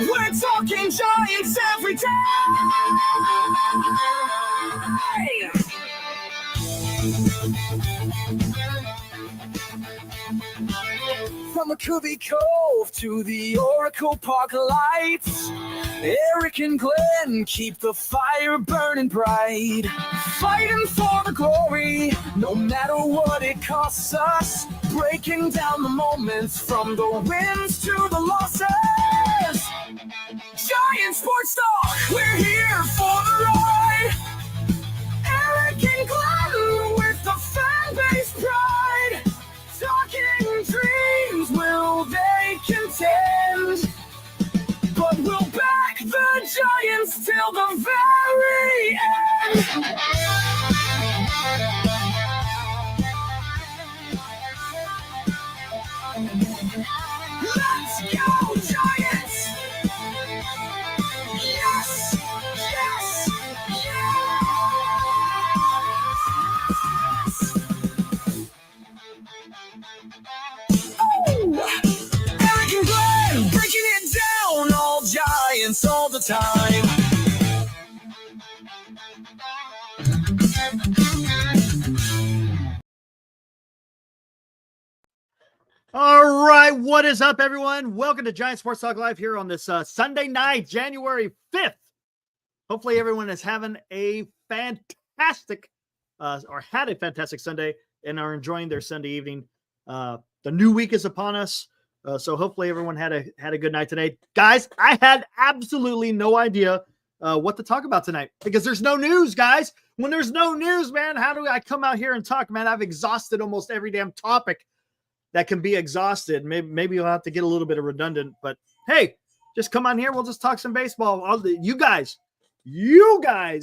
We're talking Giants every day. From McCovey Cove to the Oracle Park lights, Eric and Glenn keep the fire burning bright, fighting for the glory, no matter what it costs us, breaking down the moments from the wins to the losses. Giant Sports Talk, we're here for the ride. Eric and Glenn with the fan base pride, talking dreams, will they contend? But we'll back the Giants till the very end. Let's go, Giants! Yes! Yes! Yes! Oh! Eric and Glenn breaking it down, all Giants all the time. All right, what is up, everyone? Welcome to Giant Sports Talk Live here on this Sunday night, January 5th. Hopefully everyone is having a fantastic or had a fantastic Sunday and are enjoying their Sunday evening. The new week is upon us, so hopefully everyone had a good night today. Guys, I had absolutely no idea what to talk about tonight because there's no news, guys. When there's no news, man, how do I come out here and talk, man? I've exhausted almost every damn topic that can be exhausted. Maybe you'll have to get a little bit of redundant, but hey, just come on here. We'll just talk some baseball. You guys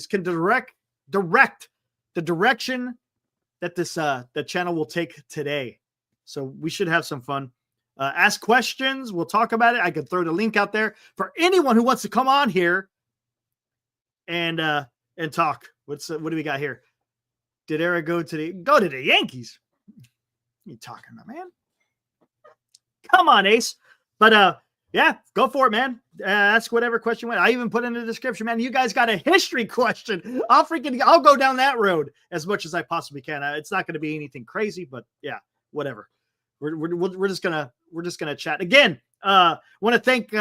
can direct the direction that this the channel will take today. So we should have some fun. Ask questions. We'll talk about it. I could throw the link out there for anyone who wants to come on here and talk. What do we got here? Did Eric go to the Yankees? What are you talking about, man? Come on, Ace. But yeah, go for it, man. Ask whatever question you want. I even put in the description, man. You guys got a history question. I'll go down that road as much as I possibly can. It's not going to be anything crazy, but yeah, whatever. We're just gonna chat again. Want to thank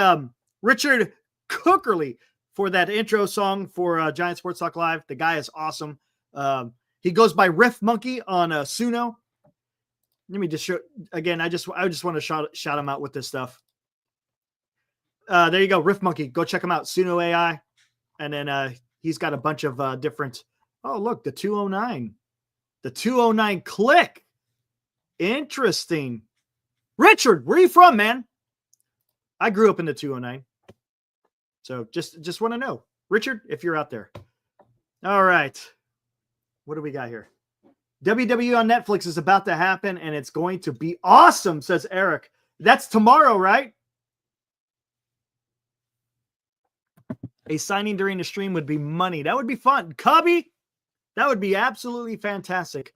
Richard Cookerly for that intro song for Giant Sports Talk Live. The guy is awesome. He goes by Riff Monkey on Suno. Let me just show again. I just want to shout him out with this stuff. There you go, Riff Monkey. Go check him out, Suno AI, and then he's got a bunch of different. Oh, look, the 209 click. Interesting. Richard, where are you from, man? I grew up in the 209, so just want to know, Richard, if you're out there. All right, what do we got here? WWE on Netflix is about to happen, and it's going to be awesome, says Eric. That's tomorrow, right? A signing during the stream would be money. That would be fun. Cubby, that would be absolutely fantastic.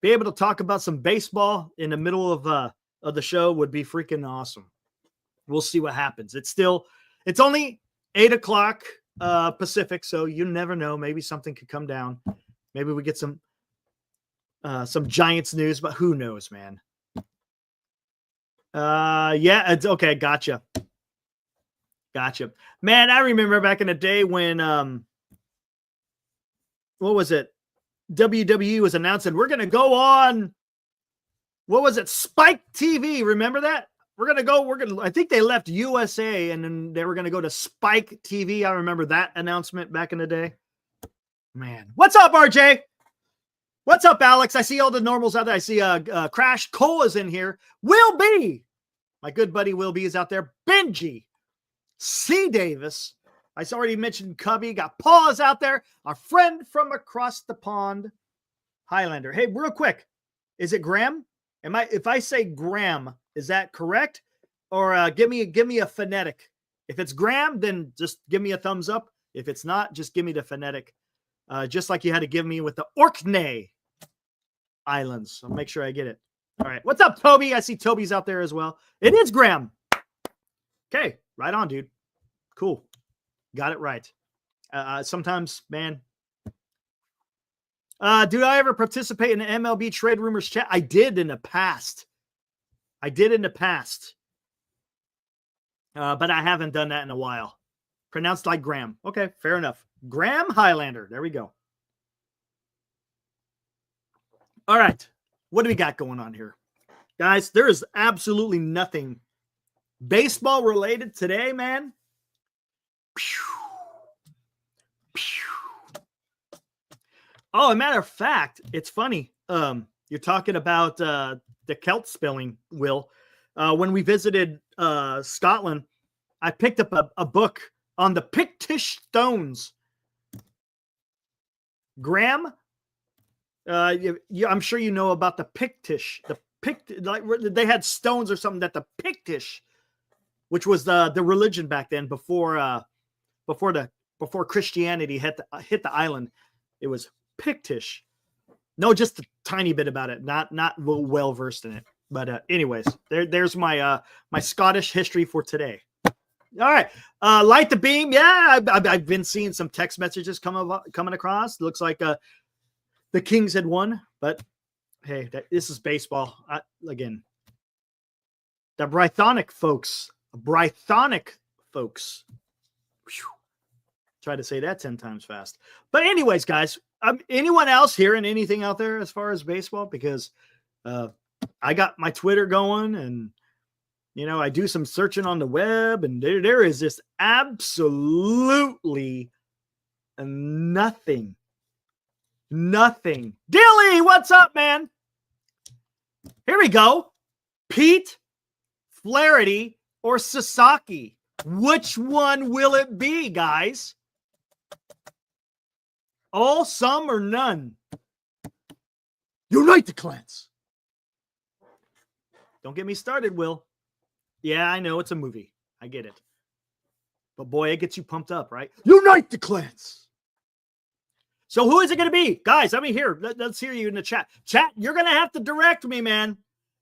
Be able to talk about some baseball in the middle of the show would be freaking awesome. We'll see what happens. It's only 8:00 Pacific, so you never know. Maybe something could come down. Maybe we get some Giants news, but who knows, man? Yeah, it's okay. Gotcha. Man, I remember back in the day when, what was it? WWE was announcing, we're going to go on, what was it? Spike TV. Remember that? I think they left USA and then they were going to go to Spike TV. I remember that announcement back in the day. Man, what's up, RJ? What's up, Alex? I see all the normals out there. I see Crash Cola's in here. Will B, my good buddy Will B is out there. Benji, C. Davis. I already mentioned Cubby. Got Paws out there. Our friend from across the pond, Highlander. Hey, real quick, is it Graham? If I say Graham, is that correct? Or give me a phonetic. If it's Graham, then just give me a thumbs up. If it's not, just give me the phonetic. Just like you had to give me with the Orkney Islands. I'll make sure I get it. All right. What's up, Toby? I see Toby's out there as well. It is Graham. Okay. Right on, dude. Cool. Got it right. Sometimes, man. Do I ever participate in the MLB trade rumors chat? I did in the past. But I haven't done that in a while. Pronounced like Graham. Okay, fair enough. Graham Highlander. There we go. All right. What do we got going on here? Guys, there is absolutely nothing baseball related today, man. Oh, a matter of fact, it's funny. You're talking about the Celt spelling, Will. When we visited Scotland, I picked up a book on the Pictish stones. Graham, I'm sure you know about the Pictish. Like they had stones or something that the Pictish, which was the religion back then before Christianity hit the island. It was Pictish. No, just a tiny bit about it. Not well versed in it. But anyways, there's my my Scottish history for today. All right, light the beam. Yeah, I've been seeing some text messages coming across. Looks like the Kings had won, but hey, this is baseball. Again, the Brythonic folks. Whew. Try to say that 10 times fast. But anyways, guys, anyone else hearing anything out there as far as baseball? Because I got my Twitter going, and I do some searching on the web, and there is just absolutely nothing. Dilly, what's up, man? Here we go. Pete, Flaherty, or Sasaki? Which one will it be, guys? All, some, or none? Unite the clans. Don't get me started, Will. Yeah, I know it's a movie. I get it. But boy, it gets you pumped up, right? Unite the clans. So who is it going to be? Guys, let me hear. Let's hear you in the chat. Chat, you're going to have to direct me, man.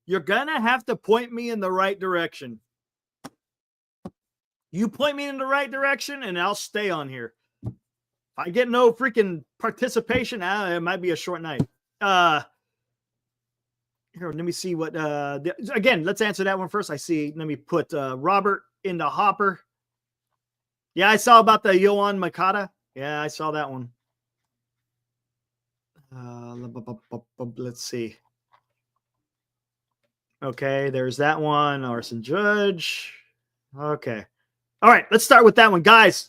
You're going to have to point me in the right direction. You point me in the right direction, and I'll stay on here. If I get no freaking participation, it might be a short night. Here, let me see what. Again, let's answer that one first. Let me put Robert in the hopper. Yeah, I saw about the Yoan Makata. Yeah, I saw that one. Let's see. Okay, there's that one. Arson Judge. Okay. All right, let's start with that one. Guys,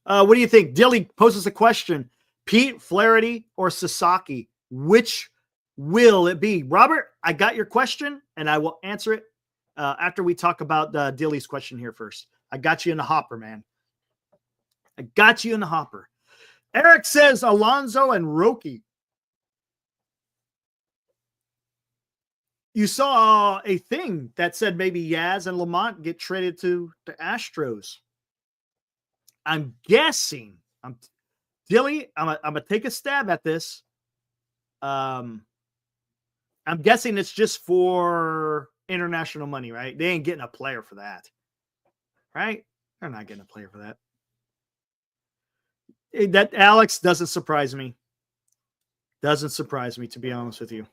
what do you think? Dilly poses a question. Pete, Flaherty, or Sasaki? Which will it be? Robert, I got your question, and I will answer it after we talk about Dilly's question here first. I got you in the hopper, man. I got you in the hopper. Eric says Alonso and Roki. You saw a thing that said maybe Yaz and Lamont get traded to the Astros. I'm guessing. Dilly, I'm gonna take a stab at this. I'm guessing it's just for international money, right? They ain't getting a player for that, right? They're not getting a player for that. That Alex doesn't surprise me. Doesn't surprise me, to be honest with you.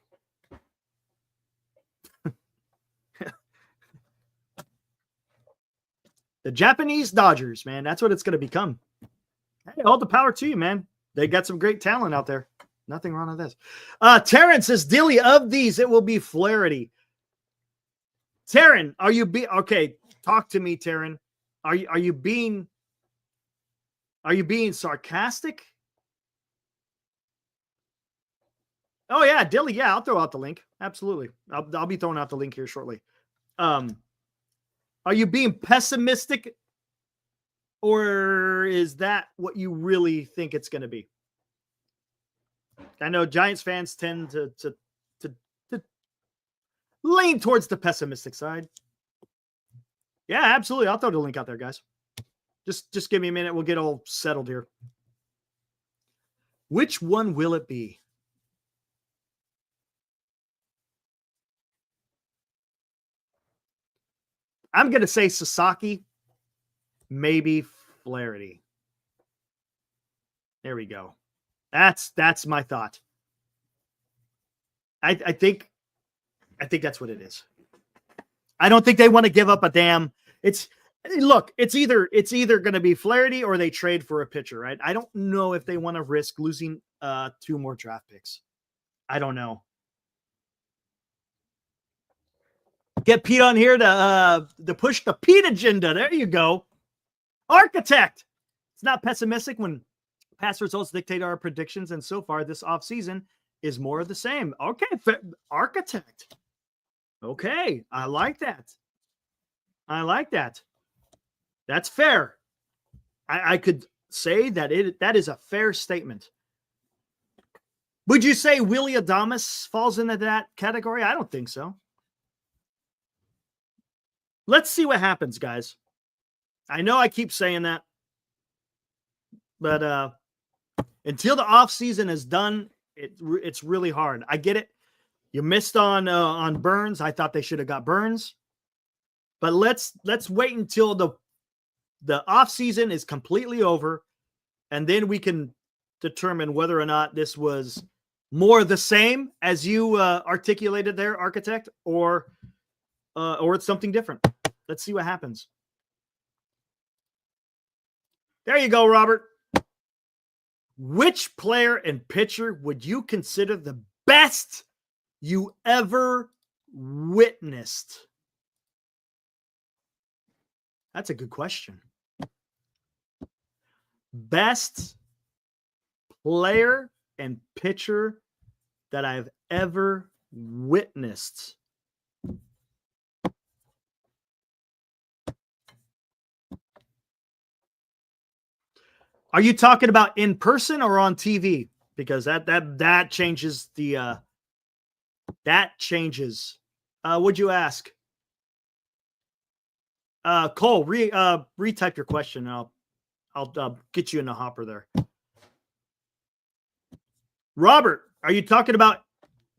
The Japanese Dodgers, man. That's what it's going to become. Hey, all the power to you, man. They got some great talent out there. Nothing wrong with this. Terrence says, Dilly, of these, it will be Flaherty. Taryn, are you okay? Talk to me, Taryn. Are you being sarcastic? Oh yeah, Dilly. Yeah, I'll throw out the link. Absolutely, I'll be throwing out the link here shortly. Are you being pessimistic, or is that what you really think it's going to be? I know Giants fans tend to lean towards the pessimistic side. Yeah, absolutely. I'll throw the link out there, guys. Just give me a minute. We'll get all settled here. Which one will it be? I'm going to say Sasaki, maybe Flaherty. There we go. That's my thought. I think that's what it is. I don't think they want to give up a damn. It's either going to be Flaherty or they trade for a pitcher, right? I don't know if they want to risk losing 2 more draft picks. I don't know. Get Pete on here to push the Pete agenda. There you go. Architect. It's not pessimistic when past results dictate our predictions, and so far this offseason is more of the same. Okay, Architect. Okay, I like that. That's fair. I could say that is a fair statement. Would you say Willie Adames falls into that category? I don't think so. Let's see what happens, guys. I know I keep saying that, but until the offseason is done, it's really hard. I get it. You missed on Burns. I thought they should have got Burns. But let's wait until the offseason is completely over, and then we can determine whether or not this was more the same as you articulated there, Architect, or it's something different. Let's see what happens. There you go, Robert. Which player and pitcher would you consider the best you ever witnessed? That's a good question. Best player and pitcher that I've ever witnessed. Are you talking about in person or on TV? Because that changes the that changes. Would you ask? Cole, retype your question. And I'll get you in the hopper there. Robert, are you talking about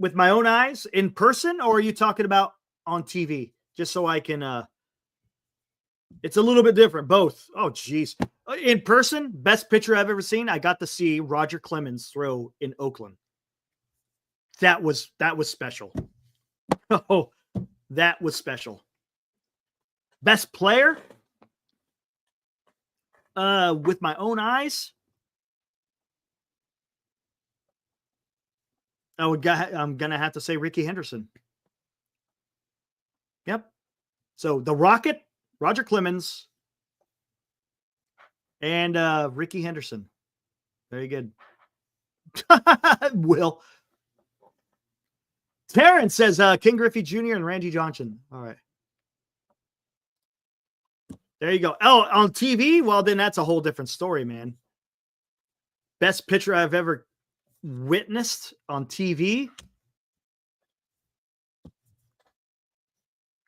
with my own eyes in person, or are you talking about on TV? Just so I can. It's a little bit different. Both. Oh, geez. In person, best pitcher I've ever seen. I got to see Roger Clemens throw in Oakland. That was special. Oh, that was special. Best player? With my own eyes? I'm going to have to say Ricky Henderson. Yep. So the Rocket, Roger Clemens, and Ricky Henderson. Very good. Will. Terrence says King Griffey Jr. and Randy Johnson. All right. There you go. Oh, on TV? Well, then that's a whole different story, man. Best pitcher I've ever witnessed on TV?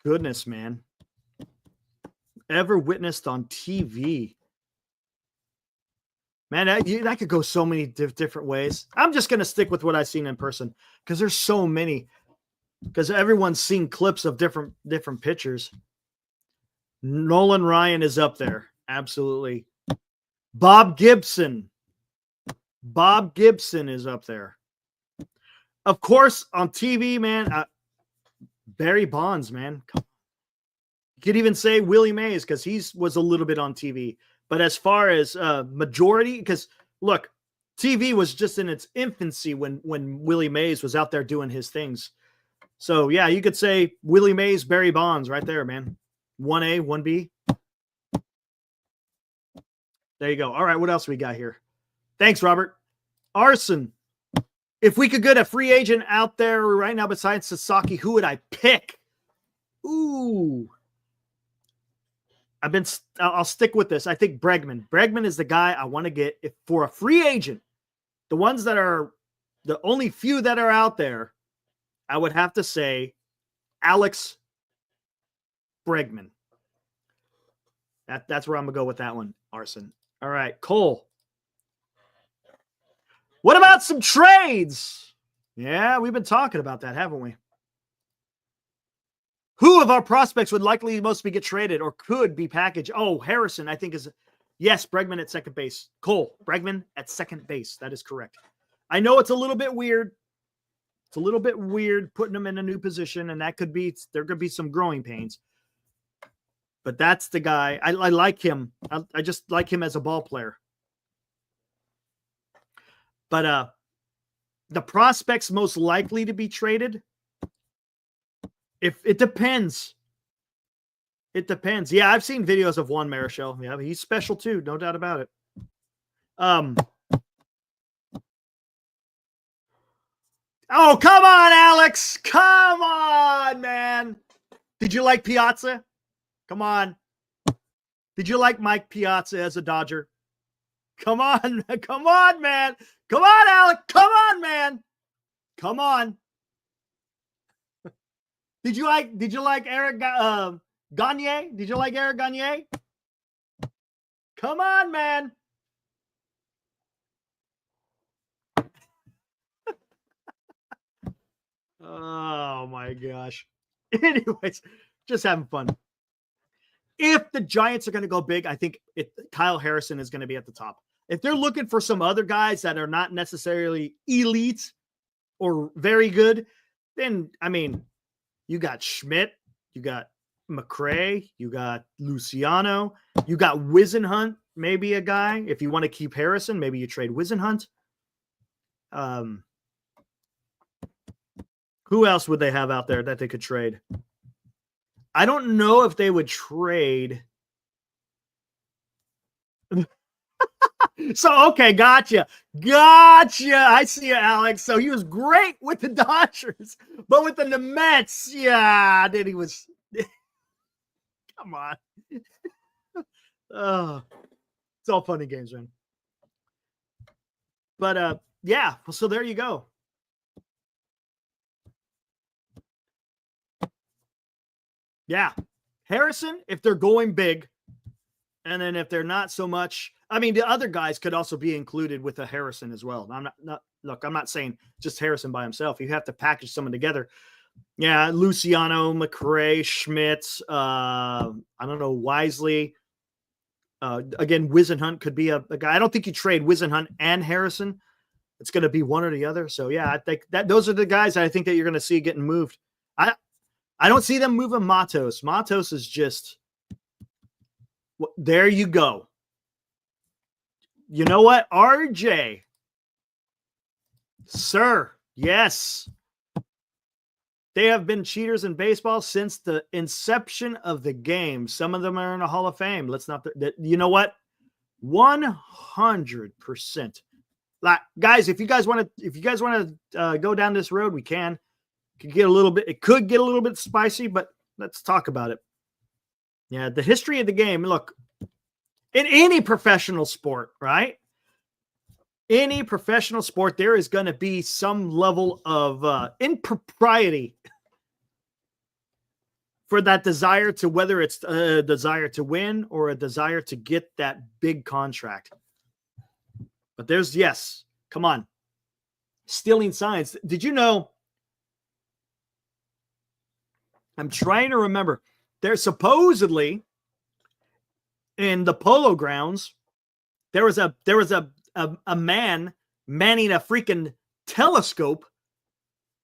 Goodness, man. Ever witnessed on TV? Man, that could go so many different ways. I'm just going to stick with what I've seen in person because there's so many. Because everyone's seen clips of different pitchers. Nolan Ryan is up there. Absolutely. Bob Gibson. Bob Gibson is up there. Of course, on TV, man, Barry Bonds, man. You could even say Willie Mays because he was a little bit on TV. But as far as majority, because look, TV was just in its infancy when Willie Mays was out there doing his things. So, yeah, you could say Willie Mays, Barry Bonds right there, man. 1A, 1B. There you go. All right, what else we got here? Thanks, Robert. Arson. If we could get a free agent out there right now besides Sasaki, who would I pick? Ooh. I'll stick with this. I think Bregman. Bregman is the guy I want to get for a free agent. The ones that are the only few that are out there, I would have to say Alex Bregman. That's where I'm going to go with that one, Arson. All right, Cole. What about some trades? Yeah, we've been talking about that, haven't we? Who of our prospects would likely mostly get traded or could be packaged? Oh, Harrison, I think, is Yes, Bregman at second base. Cole, Bregman at second base. That is correct. I know it's a little bit weird. It's a little bit weird putting him in a new position, and there could be some growing pains. But that's the guy. I like him. I just like him as a ball player. But the prospects most likely to be traded, if it depends. It depends. Yeah, I've seen videos of Juan Marichal. Yeah, he's special too, no doubt about it. Oh, come on, Alex. Come on, man. Did you like Piazza? Come on. Did you like Mike Piazza as a Dodger? Come on. Come on, man. Come on, Alex. Come on, man. Come on. Did you like Eric Gagne? Did you like Eric Gagne? Come on, man. Oh my gosh. Anyways, just having fun. If the Giants are going to go big, I think Kyle Harrison is going to be at the top. If they're looking for some other guys that are not necessarily elite or very good, then, I mean, you got Schmidt, you got McRae, you got Luciano, you got Wisenhunt, maybe a guy. If you want to keep Harrison, maybe you trade Wisenhunt. Who else would they have out there that they could trade? I don't know if they would trade. So, okay, gotcha. I see you, Alex. So he was great with the Dodgers, but with the Mets, yeah, then he was. Come on. Oh, it's all fun and games, man. But yeah, so there you go. Yeah. Harrison, if they're going big, and then if they're not so much, I mean, the other guys could also be included with a Harrison as well. I'm not saying just Harrison by himself. You have to package someone together. Yeah, Luciano, McRae, Schmidt, I don't know, Wisely. Again, Wisenhunt could be a guy. I don't think you trade Wisenhunt and Harrison. It's going to be one or the other. So, yeah, I think that those are the guys that I think that you're going to see getting moved. I don't see them moving Matos. Matos is just, well, there you go. You know what? RJ. Sir, yes. They have been cheaters in baseball since the inception of the game. Some of them are in the Hall of Fame. Let's not, you know what? 100%. Like, guys, if you guys want to go down this road, we can. It could get a little bit spicy, but let's talk about it. Yeah, the history of the game. Look, in any professional sport, right? Any professional sport, there is going to be some level of impropriety for that desire to, whether it's a desire to win or a desire to get that big contract. But come on. Stealing signs. Did you know? I'm trying to remember. There's supposedly in the Polo Grounds, there was a man manning a freaking telescope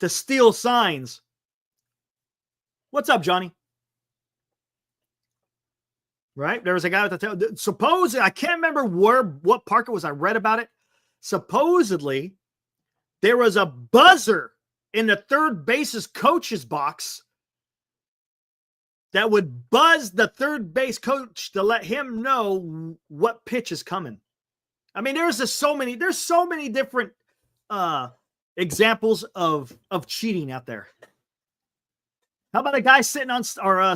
to steal signs. What's up, Johnny? Right? There was a guy with the supposedly, I can't remember what park it was. I read about it. Supposedly, there was a buzzer in the third base's coach's box that would buzz the third base coach to let him know what pitch is coming. I mean, there's so many different examples of cheating out there. How about a guy sitting on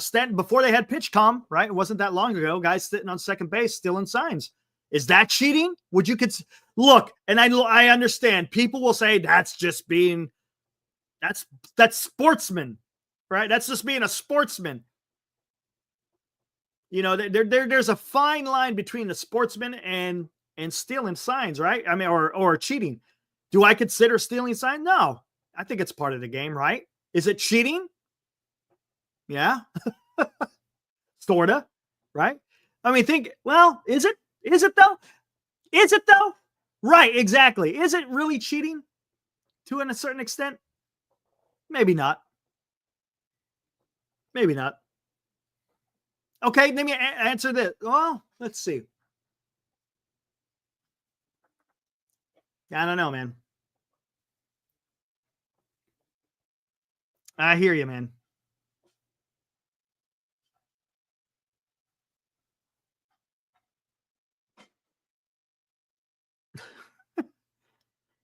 standing before they had pitch com, right? It wasn't that long ago. Guys sitting on second base stealing signs. Is that cheating? Would you look? And I understand people will say that's just being that's sportsman, right? That's just being a sportsman. You know, there's a fine line between the sportsman and stealing signs, right? I mean, or cheating. Do I consider stealing signs? No, I think it's part of the game, right? Is it cheating? Yeah, sorta, right? I mean, is it? Is it though? Is it though? Right, exactly. Is it really cheating to a certain extent? Maybe not. Maybe not. Okay, let me answer this. Well, let's see. I don't know, man. I hear you, man.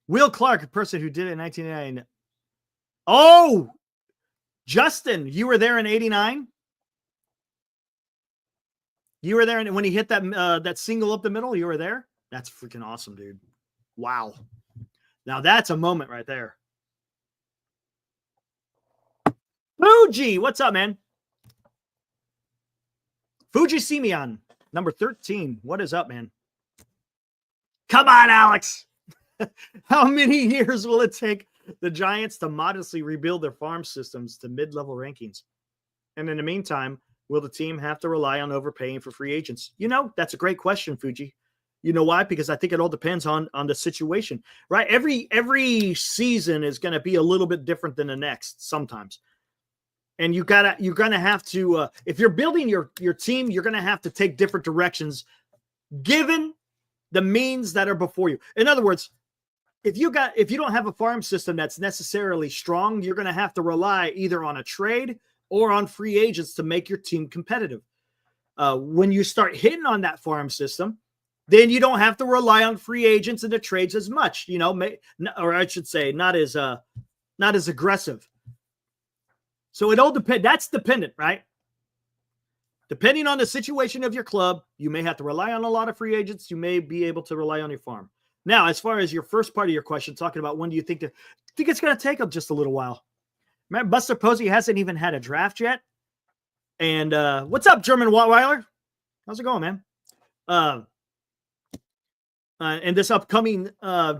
Will Clark, a person who did it in 1989. Oh, Justin, you were there in 89? You were there when he hit that that single up the middle? You were there? That's freaking awesome, dude. Wow. Now that's a moment right there. Fuji, what's up, man? Fuji Simeon, number 13. What is up, man? Come on, Alex. How many years will it take the Giants to modestly rebuild their farm systems to mid-level rankings? And in the meantime, will the team have to rely on overpaying for free agents? You know, that's a great question, Fuji. You know why? Because I think it all depends on the situation, right? Every season is going to be a little bit different than the next sometimes. And you're gonna have to if you're building your team, you're gonna have to take different directions given the means that are before you. In other words, if you don't have a farm system that's necessarily strong, you're gonna have to rely either on a trade or on free agents to make your team competitive. When you start hitting on that farm system, then you don't have to rely on free agents and the trades as much, you know, or I should say not as aggressive. So it all depends. That's dependent, right? Depending on the situation of your club, you may have to rely on a lot of free agents. You may be able to rely on your farm. Now, as far as your first part of your question, talking about when do you think I think it's going to take them just a little while. Remember, Buster Posey hasn't even had a draft yet. And what's up, German Wattweiler? How's it going, man? And this upcoming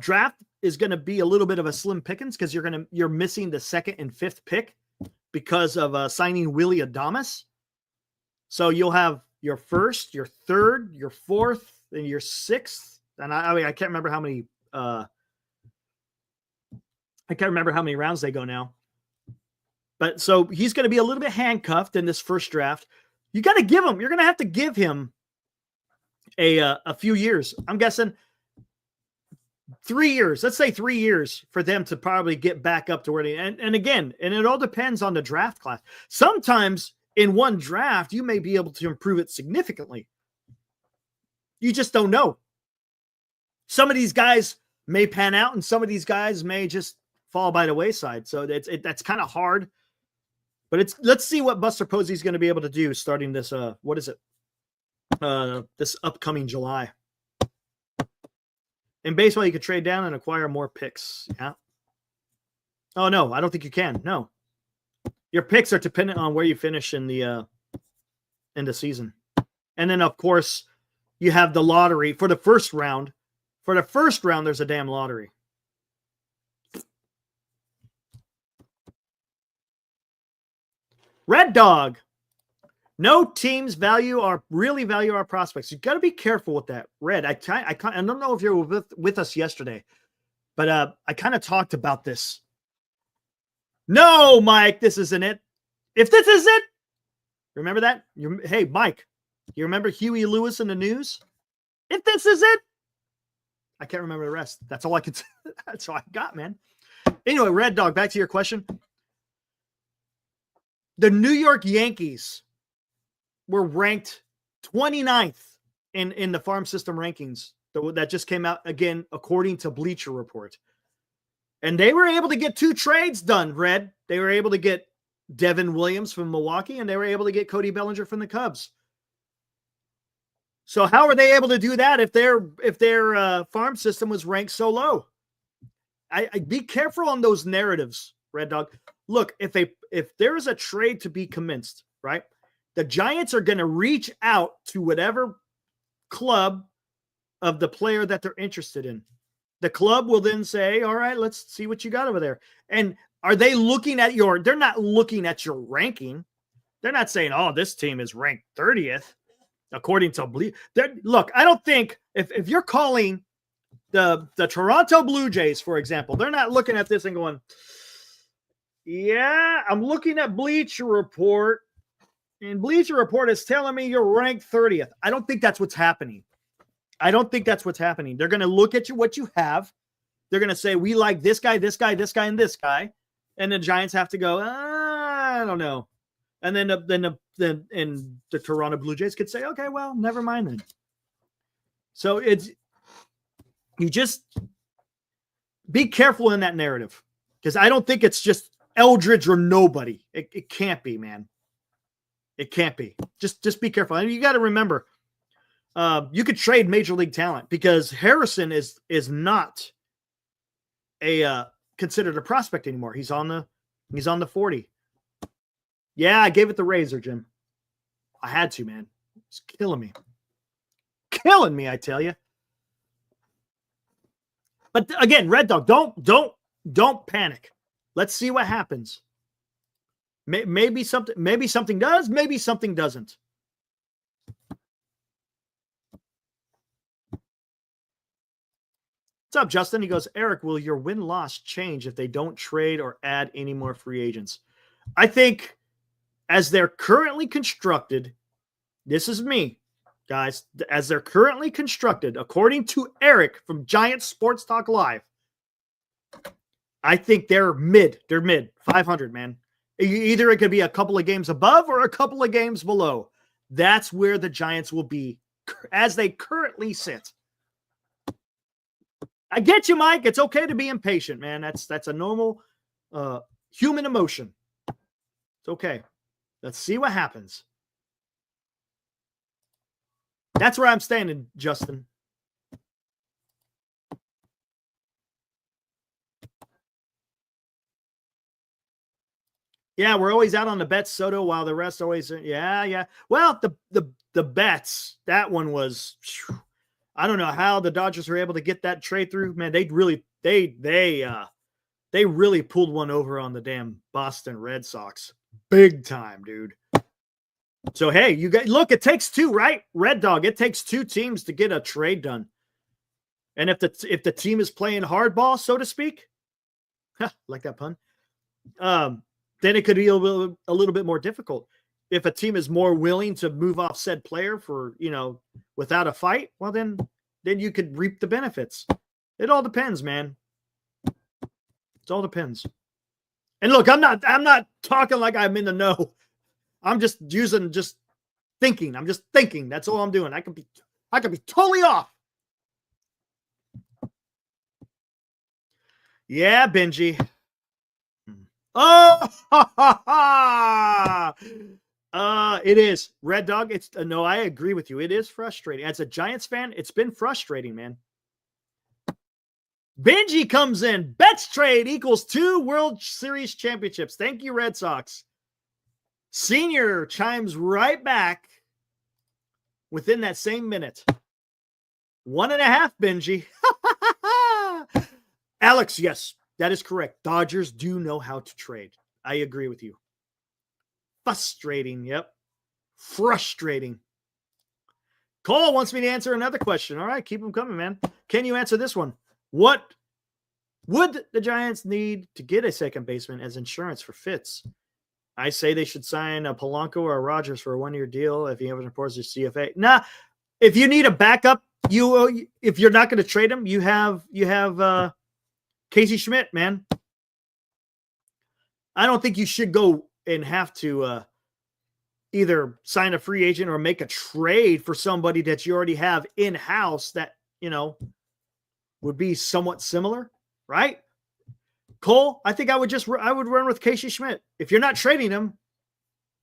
draft is going to be a little bit of a slim pickings because you're missing the 2nd and 5th pick because of signing Willie Adames. So you'll have your 1st, your 3rd, your 4th, and your 6th. And I can't remember how many rounds they go now. But so he's going to be a little bit handcuffed in this first draft. You're going to have to give him a few years. I'm guessing 3 years. Let's say 3 years for them to probably get back up to where they and again, and it all depends on the draft class. Sometimes in one draft, you may be able to improve it significantly. You just don't know. Some of these guys may pan out, and some of these guys may just fall by the wayside. So that's kind of hard. But let's see what Buster Posey is going to be able to do starting this. What is it? This upcoming July. In baseball, you could trade down and acquire more picks. Yeah. Oh no, I don't think you can. No, your picks are dependent on where you finish in the season, and then of course you have the lottery for the first round. For the first round, there's a damn lottery. Red Dog. No teams really value our prospects. You got to be careful with that. Red, I don't know if you were with us yesterday, but I kind of talked about this. No, Mike, this isn't it. If this is it, remember that? Hey, Mike, you remember Huey Lewis in the news? If this is it, I can't remember the rest. That's all I could. That's all I got, man. Anyway, Red Dog, back to your question. The New York Yankees were ranked 29th in the farm system rankings that just came out again, according to Bleacher Report. And they were able to get 2 trades done, Red. They were able to get Devin Williams from Milwaukee, and they were able to get Cody Bellinger from the Cubs. So how are they able to do that if their farm system was ranked so low? I be careful on those narratives, Red Dog. Look, if there is a trade to be commenced, right? The Giants are going to reach out to whatever club of the player that they're interested in. The club will then say, all right, let's see what you got over there. And are they looking at they're not looking at your ranking. They're not saying, oh, this team is ranked 30th. according to look, I don't think if you're calling the Toronto Blue Jays, for example, they're not looking at this and going, yeah, I'm looking at Bleacher Report, and Bleacher Report is telling me you're ranked 30th. I don't think that's what's happening. I don't think that's what's happening. They're going to look at what you have. They're going to say, we like this guy, this guy, this guy, and this guy. And the Giants have to go, I don't know. And then the Toronto Blue Jays could say, okay, well, never mind then. So you just be careful in that narrative, because I don't think it's just Eldridge or nobody. It can't be, man. It can't be. Just be careful. And you got to remember, you could trade major league talent, because Harrison is not considered a prospect anymore. He's on the 40. Yeah, I gave it the razor, Jim. I had to, man. It's killing me. Killing me, I tell you. But again, Red Dog, don't panic. Let's see what happens. Maybe something does, maybe something doesn't. What's up, Justin? He goes, Eric, will your win-loss change if they don't trade or add any more free agents? I think as they're currently constructed, this is me, guys, as they're currently constructed, according to Eric from Giant Sports Talk Live, I think they're mid 500, man. Either it could be a couple of games above or a couple of games below. That's where the Giants will be as they currently sit. I get you, Mike. It's okay to be impatient, man. That's a normal human emotion. It's okay. Let's see what happens. That's where I'm standing, Justin. Yeah, we're always out on the bets, Soto, while the rest always, yeah. Well, the bets, that one was, I don't know how the Dodgers were able to get that trade through. Man, they really pulled one over on the damn Boston Red Sox. Big time, dude. So, hey, you guys, look, it takes two, right? Red Dog, it takes two teams to get a trade done. And if the team is playing hardball, so to speak, like that pun, then it could be a little bit more difficult. If a team is more willing to move off said player for, without a fight, well, then you could reap the benefits. It all depends, man. It all depends. And look, I'm not talking like I'm in the know. I'm just thinking. I'm just thinking. That's all I'm doing. I could be totally off. Yeah, Benji. Oh, it is. Red Dog, no, I agree with you. It is frustrating. As a Giants fan, it's been frustrating, man. Benji comes in. Bets trade equals 2 World Series championships. Thank you, Red Sox. Senior chimes right back within that same minute. 1.5, Benji. Alex, yes, that is correct. Dodgers do know how to trade. I agree with you. Frustrating, yep. Frustrating. Cole wants me to answer another question. All right, keep them coming, man. Can you answer this one? What would the Giants need to get a second baseman as insurance for Fitz? I say they should sign a Polanco or a Rogers for a 1-year deal if he ever reports his CFA. Nah, if you need a backup, if you're not going to trade him, you have Casey Schmidt, man. I don't think you should go and have to either sign a free agent or make a trade for somebody that you already have in-house that, would be somewhat similar, right? Cole, I think I would run with Casey Schmidt. If you're not trading him,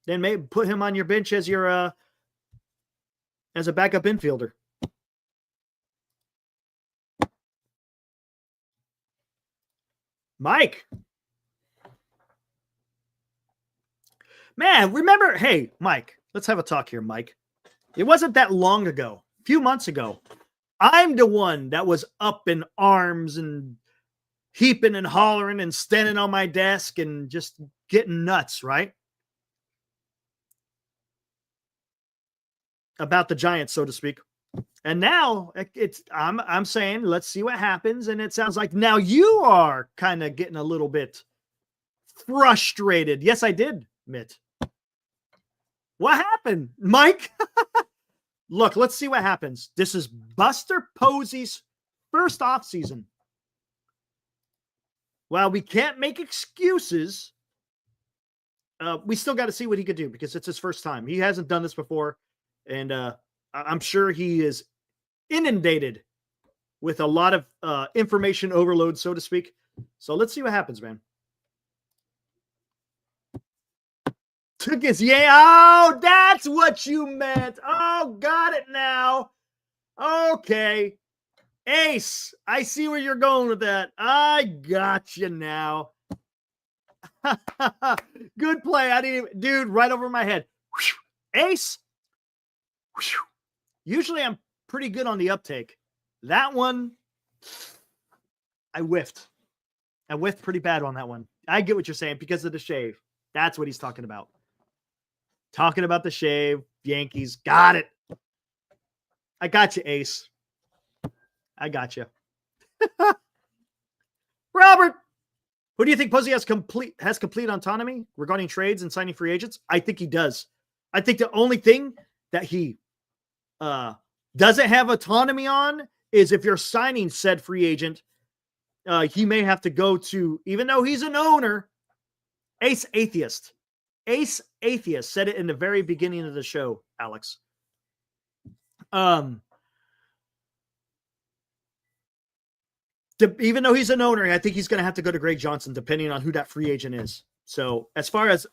then maybe put him on your bench as your as a backup infielder. Mike. Man, remember, hey, Mike, let's have a talk here, Mike. It wasn't that long ago, a few months ago. I'm the one that was up in arms and heaping and hollering and standing on my desk and just getting nuts, right? about the Giants, so to speak. And now I'm saying, let's see what happens. And it sounds like now you are kind of getting a little bit frustrated. Yes, I did, Mitt. What happened, Mike? Look, let's see what happens. This is Buster Posey's first offseason. While we can't make excuses, we still got to see what he could do because it's his first time. He hasn't done this before. And I'm sure he is inundated with a lot of information overload, so to speak. So let's see what happens, man. Took his oh, that's what you meant. Oh, got it now. Okay. Ace, I see where you're going with that. I got you now. Good play. I didn't even, dude, right over my head. Ace. Usually I'm pretty good on the uptake. That one, I whiffed. I whiffed pretty bad on that one. I get what you're saying because of the shave. That's what he's talking about. Talking about the shave. Yankees. Got it. I got you, Ace. I got you. Robert, who do you think Posey has complete autonomy regarding trades and signing free agents? I think he does. I think the only thing that he doesn't have autonomy on is if you're signing said free agent, he may have to go to, even though he's an owner, Ace Atheist. Ace Atheist said it in the very beginning of the show, Alex. Even though he's an owner, I think he's going to have to go to Greg Johnson, depending on who that free agent is. So as far as,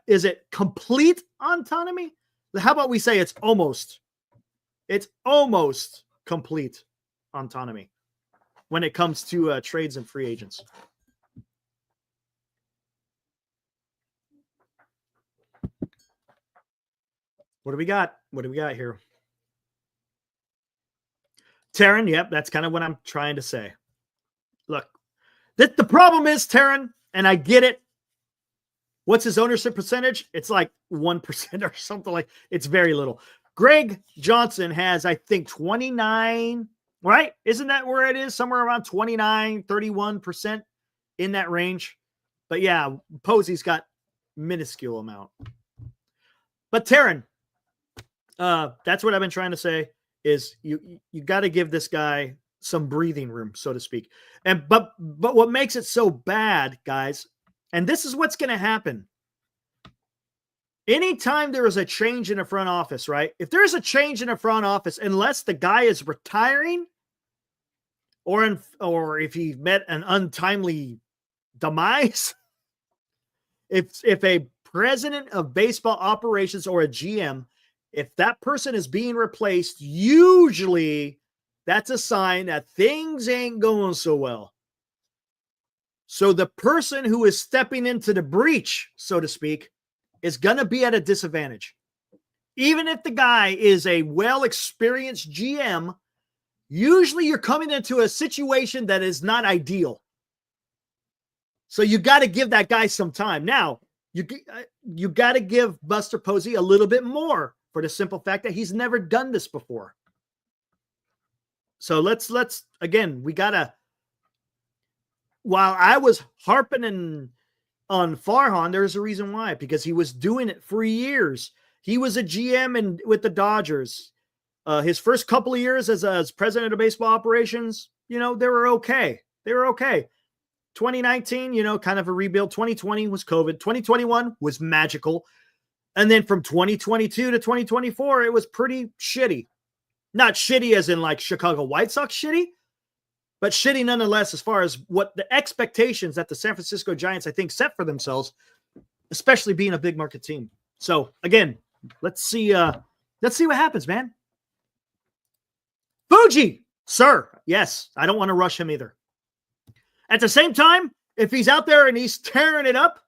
is it complete autonomy? How about we say it's almost complete autonomy when it comes to trades and free agents. What do we got? What do we got here? Taryn, yep, that's kind of what I'm trying to say. Look, the problem is, Taryn, and I get it. What's his ownership percentage? It's like 1% or something like. It's very little. Greg Johnson has, I think, 29, right? Isn't that where it is? Somewhere around 29, 31% in that range. But yeah, Posey's got minuscule amount. But Taryn, that's what I've been trying to say is you got to give this guy some breathing room, so to speak. And but what makes it so bad, guys, and this is what's going to happen. Anytime there is a change in the front office, right? If there's a change in the front office, unless the guy is retiring or if he met an untimely demise, if a president of baseball operations or a GM, if that person is being replaced, usually that's a sign that things ain't going so well. So the person who is stepping into the breach, so to speak, is going to be at a disadvantage. Even if the guy is a well-experienced GM, usually you're coming into a situation that is not ideal. So you got to give that guy some time. Now, you got to give Buster Posey a little bit more for the simple fact that he's never done this before. So let's again, we got to, while I was harping on Farhan, there's a reason why, because he was doing it for years. He was a GM with the Dodgers. His first couple of years as president of baseball operations, they were okay. 2019, kind of a rebuild. 2020 was COVID. 2021 was magical. And then from 2022 to 2024, it was pretty shitty. Not shitty as in like Chicago White Sox shitty, but shitty nonetheless as far as what the expectations that the San Francisco Giants, I think, set for themselves, especially being a big market team. So again, let's see what happens, man. Fuji, sir. Yes, I don't want to rush him either. At the same time, if he's out there and he's tearing it up,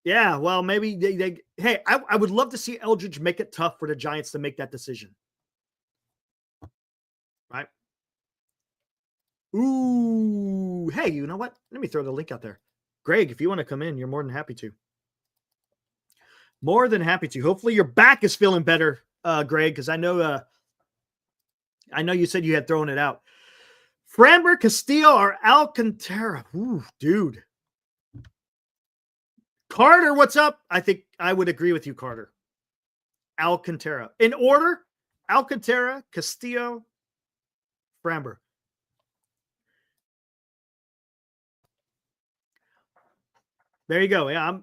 yeah, well, maybe hey, I would love to see Eldridge make it tough for the Giants to make that decision. Right? Ooh, hey, you know what? Let me throw the link out there. Greg, if you want to come in, you're more than happy to. More than happy to. Hopefully your back is feeling better, Greg, because I know you said you had thrown it out. Framber, Castillo, or Alcantara? Ooh, dude. Carter, what's up? I think I would agree with you, Carter. Alcantara. In order, Alcantara, Castillo, Framber. There you go. Yeah,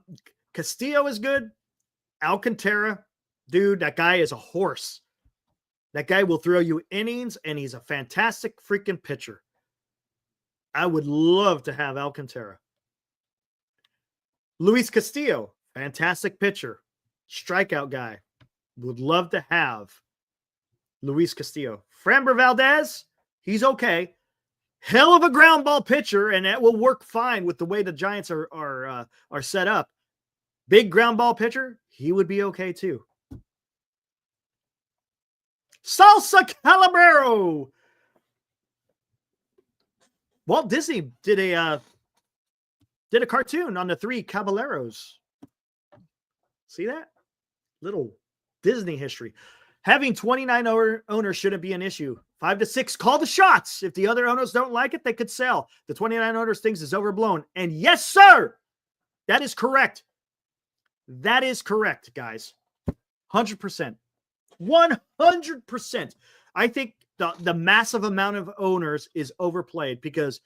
Castillo is good. Alcantara, dude, that guy is a horse. That guy will throw you innings, and he's a fantastic freaking pitcher. I would love to have Alcantara. Luis Castillo, fantastic pitcher. Strikeout guy. Would love to have Luis Castillo. Framber Valdez, he's okay. Hell of a ground ball pitcher, and that will work fine with the way the Giants are set up. Big ground ball pitcher, he would be okay too. Salsa Calabero. Walt Disney did a cartoon on the 3 Caballeros. See that? Little Disney history. Having 29 owners shouldn't be an issue. 5 to 6, call the shots. If the other owners don't like it, they could sell. The 29 owners thinks is overblown. And yes, sir, that is correct. That is correct, guys. 100%. 100%. I think the massive amount of owners is overplayed because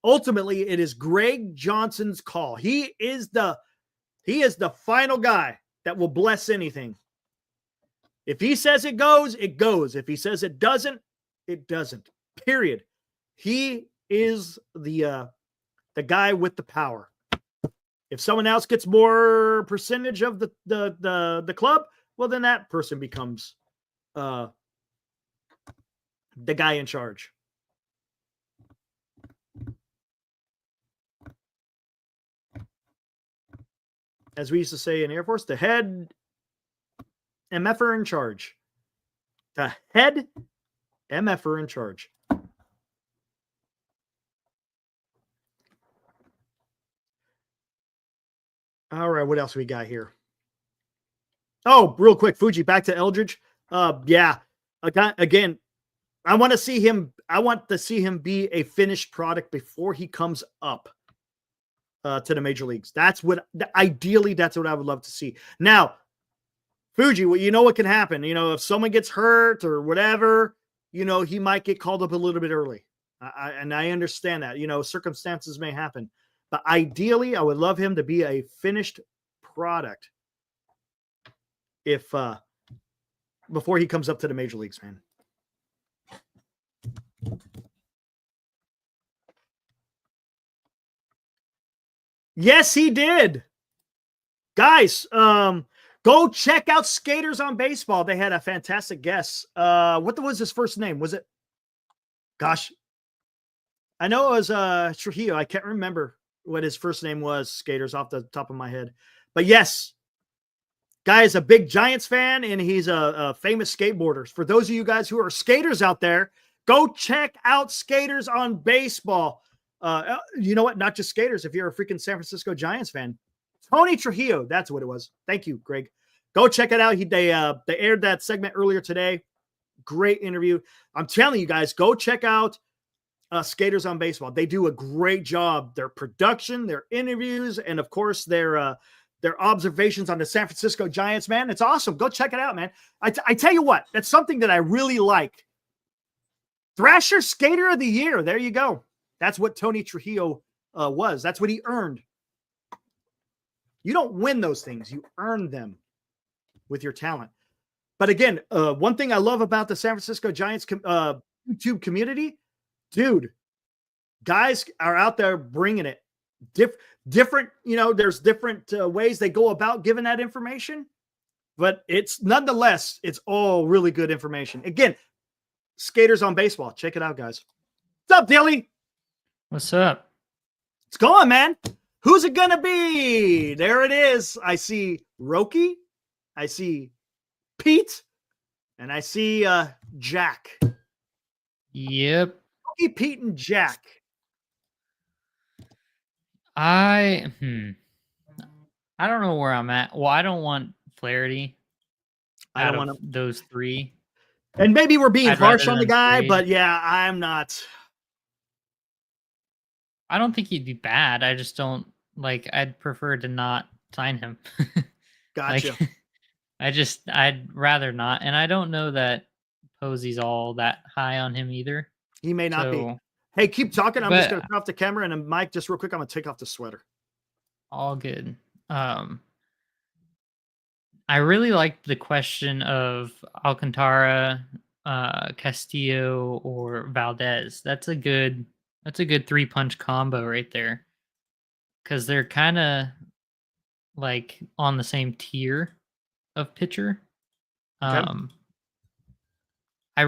ultimately it is Greg Johnson's call. He is the final guy that will bless anything. If he says it goes, it goes. If he says it doesn't, it doesn't. Period. He is the guy with the power. If someone else gets more percentage of the club, well, then that person becomes the guy in charge. As we used to say in Air Force, the head MFer in charge. The head MFer in charge. All right, what else we got here? Oh, real quick, Fuji, back to Eldridge. Yeah, again, I want to see him. I want to see him be a finished product before he comes up to the major leagues. Ideally, that's what I would love to see. Now, Fuji, well, you know what can happen. You know, if someone gets hurt or whatever, you know, he might get called up a little bit early. And I understand that. You know, circumstances may happen. But ideally, I would love him to be a finished product if before he comes up to the major leagues, man. Yes, he did. Guys, go check out Skaters on Baseball. They had a fantastic guest. What was his first name? Was it? Gosh, I know it was Trujillo. I can't remember what his first name was, Skaters, off the top of my head. But yes, guy is a big Giants fan, and he's a famous skateboarder. For those of you guys who are skaters out there, go check out Skaters on Baseball. You know what? Not just skaters. If you're a freaking San Francisco Giants fan, Tony Trujillo, that's what it was. Thank you, Greg. Go check it out. They aired that segment earlier today. Great interview. I'm telling you guys, go check out Skaters on Baseball. They do a great job. Their production, their interviews, and of course their observations on the San Francisco Giants, man. It's awesome. Go check it out, man. I tell you what, that's something that I really like. Thrasher Skater of the Year. There you go. That's what Tony Trujillo was. That's what he earned. You don't win those things. You earn them with your talent. But again, one thing I love about the San Francisco Giants YouTube community, dude, guys are out there bringing it. Different, you know, there's different ways they go about giving that information, but it's nonetheless, it's all really good information. Again, Skaters on Baseball. Check it out, guys. What's up, Dilly? What's up? It's going, man. Who's it gonna be? There it is. I see Roki, I see Pete, and I see Jack. Yep. Roki, Pete, and Jack. I don't know where I'm at. Well, I don't want Flaherty. I out don't of want to. those three. And maybe we're being I'd harsh rather on the them guy, trade. but yeah, I'm not. I don't think he'd be bad. I just don't like. I'd prefer to not sign him. Like, Gotcha. I'd rather not. And I don't know that Posey's all that high on him either. He may not be. So, Hey, keep talking. I'm just but going to turn off the camera. And then Mike, just real quick, I'm going to take off the sweater. all good. I really liked the question of Alcantara, Castillo, or Valdez. That's a good 3-punch combo right there. Because they're kind of like on the same tier of pitcher. Okay. I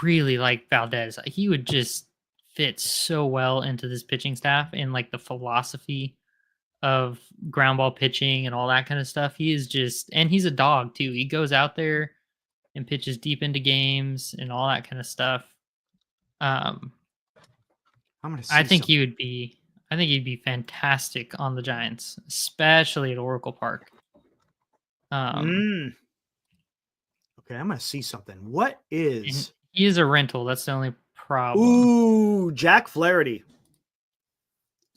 really like Valdez. He would just fit so well into this pitching staff and like the philosophy of ground ball pitching and all that kind of stuff. He is just, and he's a dog too. He goes out there and pitches deep into games and all that kind of stuff. I'm going to see I think something. he'd be fantastic on the Giants, especially at Oracle Park. Okay, I'm going to see something. What is. He is a rental. That's the only problem. Ooh, Jack Flaherty.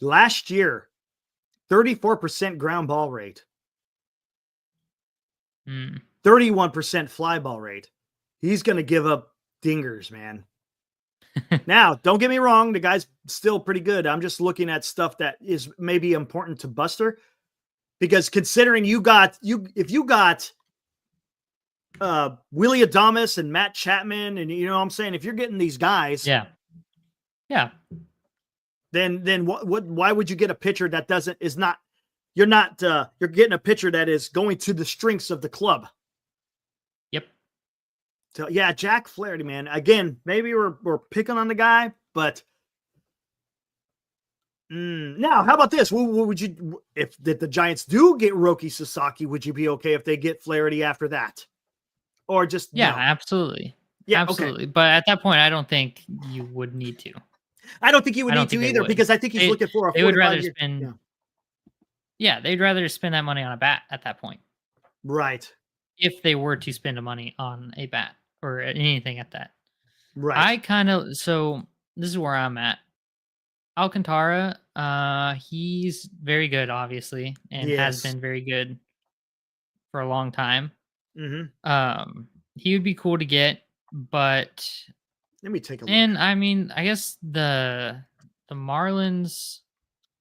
Last year, 34% ground ball rate, 31% fly ball rate. He's going to give up dingers, man. Now, don't get me wrong. The guy's still pretty good. I'm just looking at stuff that is maybe important to Buster, because considering if you got Willie Adames and Matt Chapman, and you know what I'm saying, if you're getting these guys, yeah, then why would you get a pitcher that you're getting a pitcher that is going to the strengths of the club? Yep. So yeah, Jack Flaherty, man. Again, maybe we're picking on the guy, but now how about this? What would you, if the Giants do get Roki Sasaki, would you be okay if they get Flaherty after that? Or just no? Absolutely. But at that point, I don't think you would need to. I don't think you would need to either, because I think he's looking for a 45 They would rather year, spend. Yeah, they'd rather spend that money on a bat at that point. Right. If they were to spend the money on a bat or anything at that. Right. So this is where I'm at. Alcantara, he's very good, obviously, and has been very good for a long time. He would be cool to get, but let me take a look. And I mean, I guess the Marlins,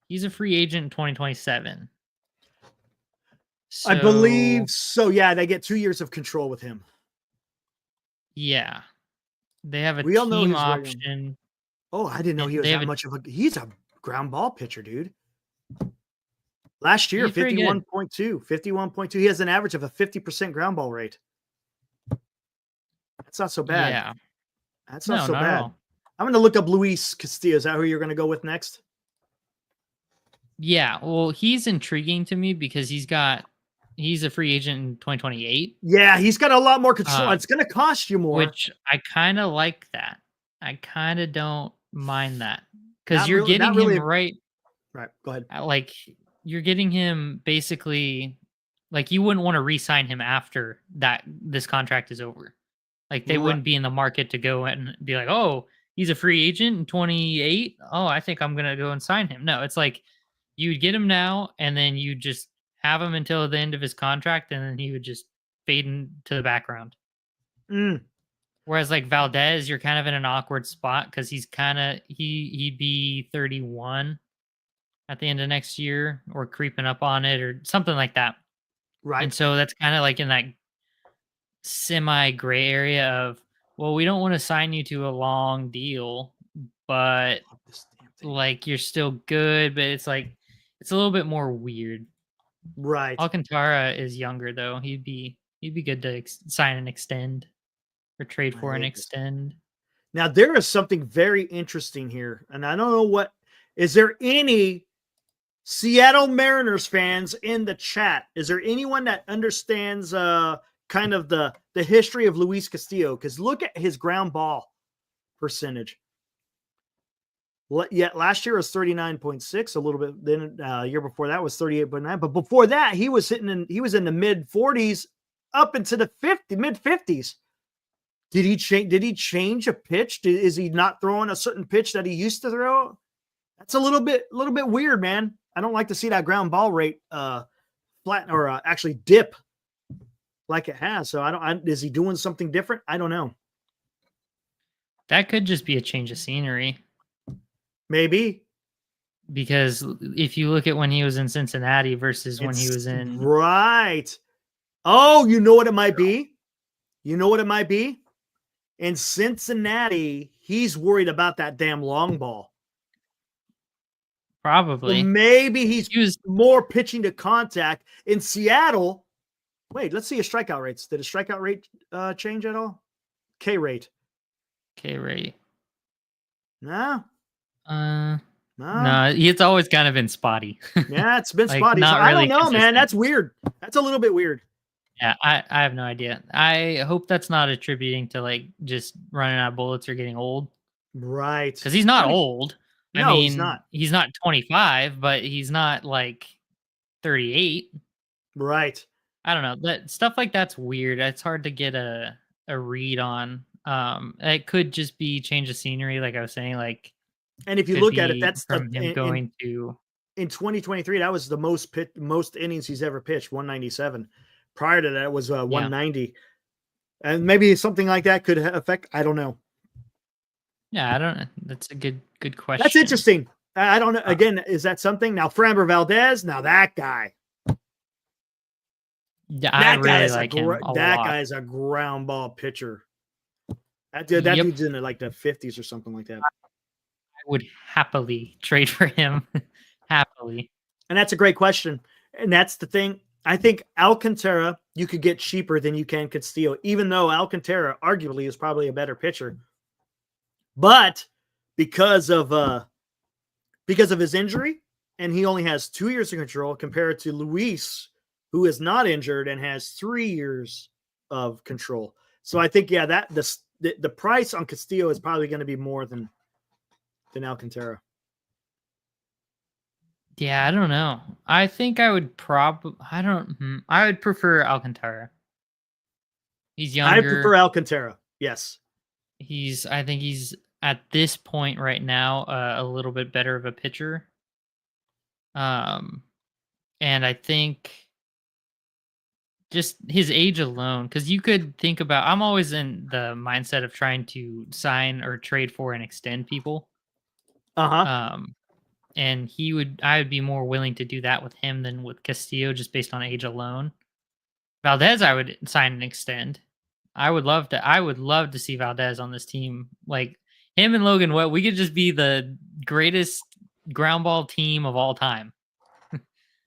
he's a free agent in 2027. I believe so. Yeah, they get 2 years of control with him. Yeah, they have a team option. Oh, I didn't know he was that much of a. He's a ground ball pitcher, dude. Last year, 51.2. 51.2. He has an average of a 50% ground ball rate. That's not so bad. Yeah. That's not so bad. I'm going to look up Luis Castillo. Is that who you're going to go with next? Yeah. Well, he's intriguing to me because he's a free agent in 2028. Yeah, he's got a lot more control. It's going to cost you more. Which I kind of like that. I kind of don't mind that. Because you're getting him right. Right. Go ahead. Like, you're getting him basically, like, you wouldn't want to re-sign him after this contract is over. Like, they wouldn't be in the market to go and be like, oh, he's a free agent in 28. Oh, I think I'm going to go and sign him. No, it's like you would get him now and then you just have him until the end of his contract and then he would just fade into the background. Whereas like Valdez, you're kind of in an awkward spot because he's he'd be 31 at the end of next year or creeping up on it or something like that. Right. And so that's kind of like in that semi gray area of, well, we don't want to sign you to a long deal, but like you're still good, but it's like it's a little bit more weird. Right. Alcantara is younger though. He'd be good to sign and extend or trade for and extend. Now there is something very interesting here, and I don't know what is there any Seattle Mariners fans in the chat? Is there anyone that understands kind of the history of Luis Castillo? Because look at his ground ball percentage. Yeah, last year was 39.6, a little bit. Then year before that was 38.9. But before that, he was in the mid 40s up into the mid 50s. Did he change a pitch? Is he not throwing a certain pitch that he used to throw? That's a little bit weird, man. I don't like to see that ground ball rate flatten or actually dip like it has. So is he doing something different? I don't know. That could just be a change of scenery. Maybe. Because if you look at when he was in Cincinnati versus when he was in... Right. Oh, you know what it might be? In Cincinnati, he's worried about that damn long ball. Probably. So maybe he's more pitching to contact. In Seattle, wait, let's see his strikeout rates. Did his strikeout rate change at all? K rate. No. No, it's always kind of been spotty. Yeah, it's been like, spotty. So I don't know, consistent. man. That's weird. That's a little bit weird. Yeah, I have no idea. I hope that's not attributing to like just running out of bullets or getting old. Right. Because he's not old. No, I mean, he's not. He's not 25, but he's not like 38. Right. I don't know. That stuff like that's weird. It's hard to get a read on. It could just be change of scenery, like I was saying. Like, and if you look at it, that's from him going to in 2023. That was the most innings he's ever pitched, 197. Prior to that was 190, and maybe something like that could affect. I don't know. Yeah, I don't know. That's a good question. That's interesting. I don't know. Again, is that something? Now, Framber Valdez. Now that guy. Yeah, I really like him a that lot. guy is a ground ball pitcher. That dude's in like the 50s or something like that. I would happily trade for him. Happily. And that's a great question. And that's the thing. I think Alcantara you could get cheaper than you can Castillo, even though Alcantara arguably is probably a better pitcher. But because of his injury, and he only has 2 years of control compared to Luis, who is not injured and has 3 years of control. So I think, that the price on Castillo is probably going to be more than Alcantara. Yeah, I don't know. I think I would I would prefer Alcantara. He's younger. I prefer Alcantara. Yes. I think he's at this point right now a little bit better of a pitcher. And I think just his age alone, because you could think about, I'm always in the mindset of trying to sign or trade for and extend people. And I would be more willing to do that with him than with Castillo, just based on age alone. Valdez, I would sign and extend. I would love to see Valdez on this team. Like him and Logan Webb, we could just be the greatest ground ball team of all time.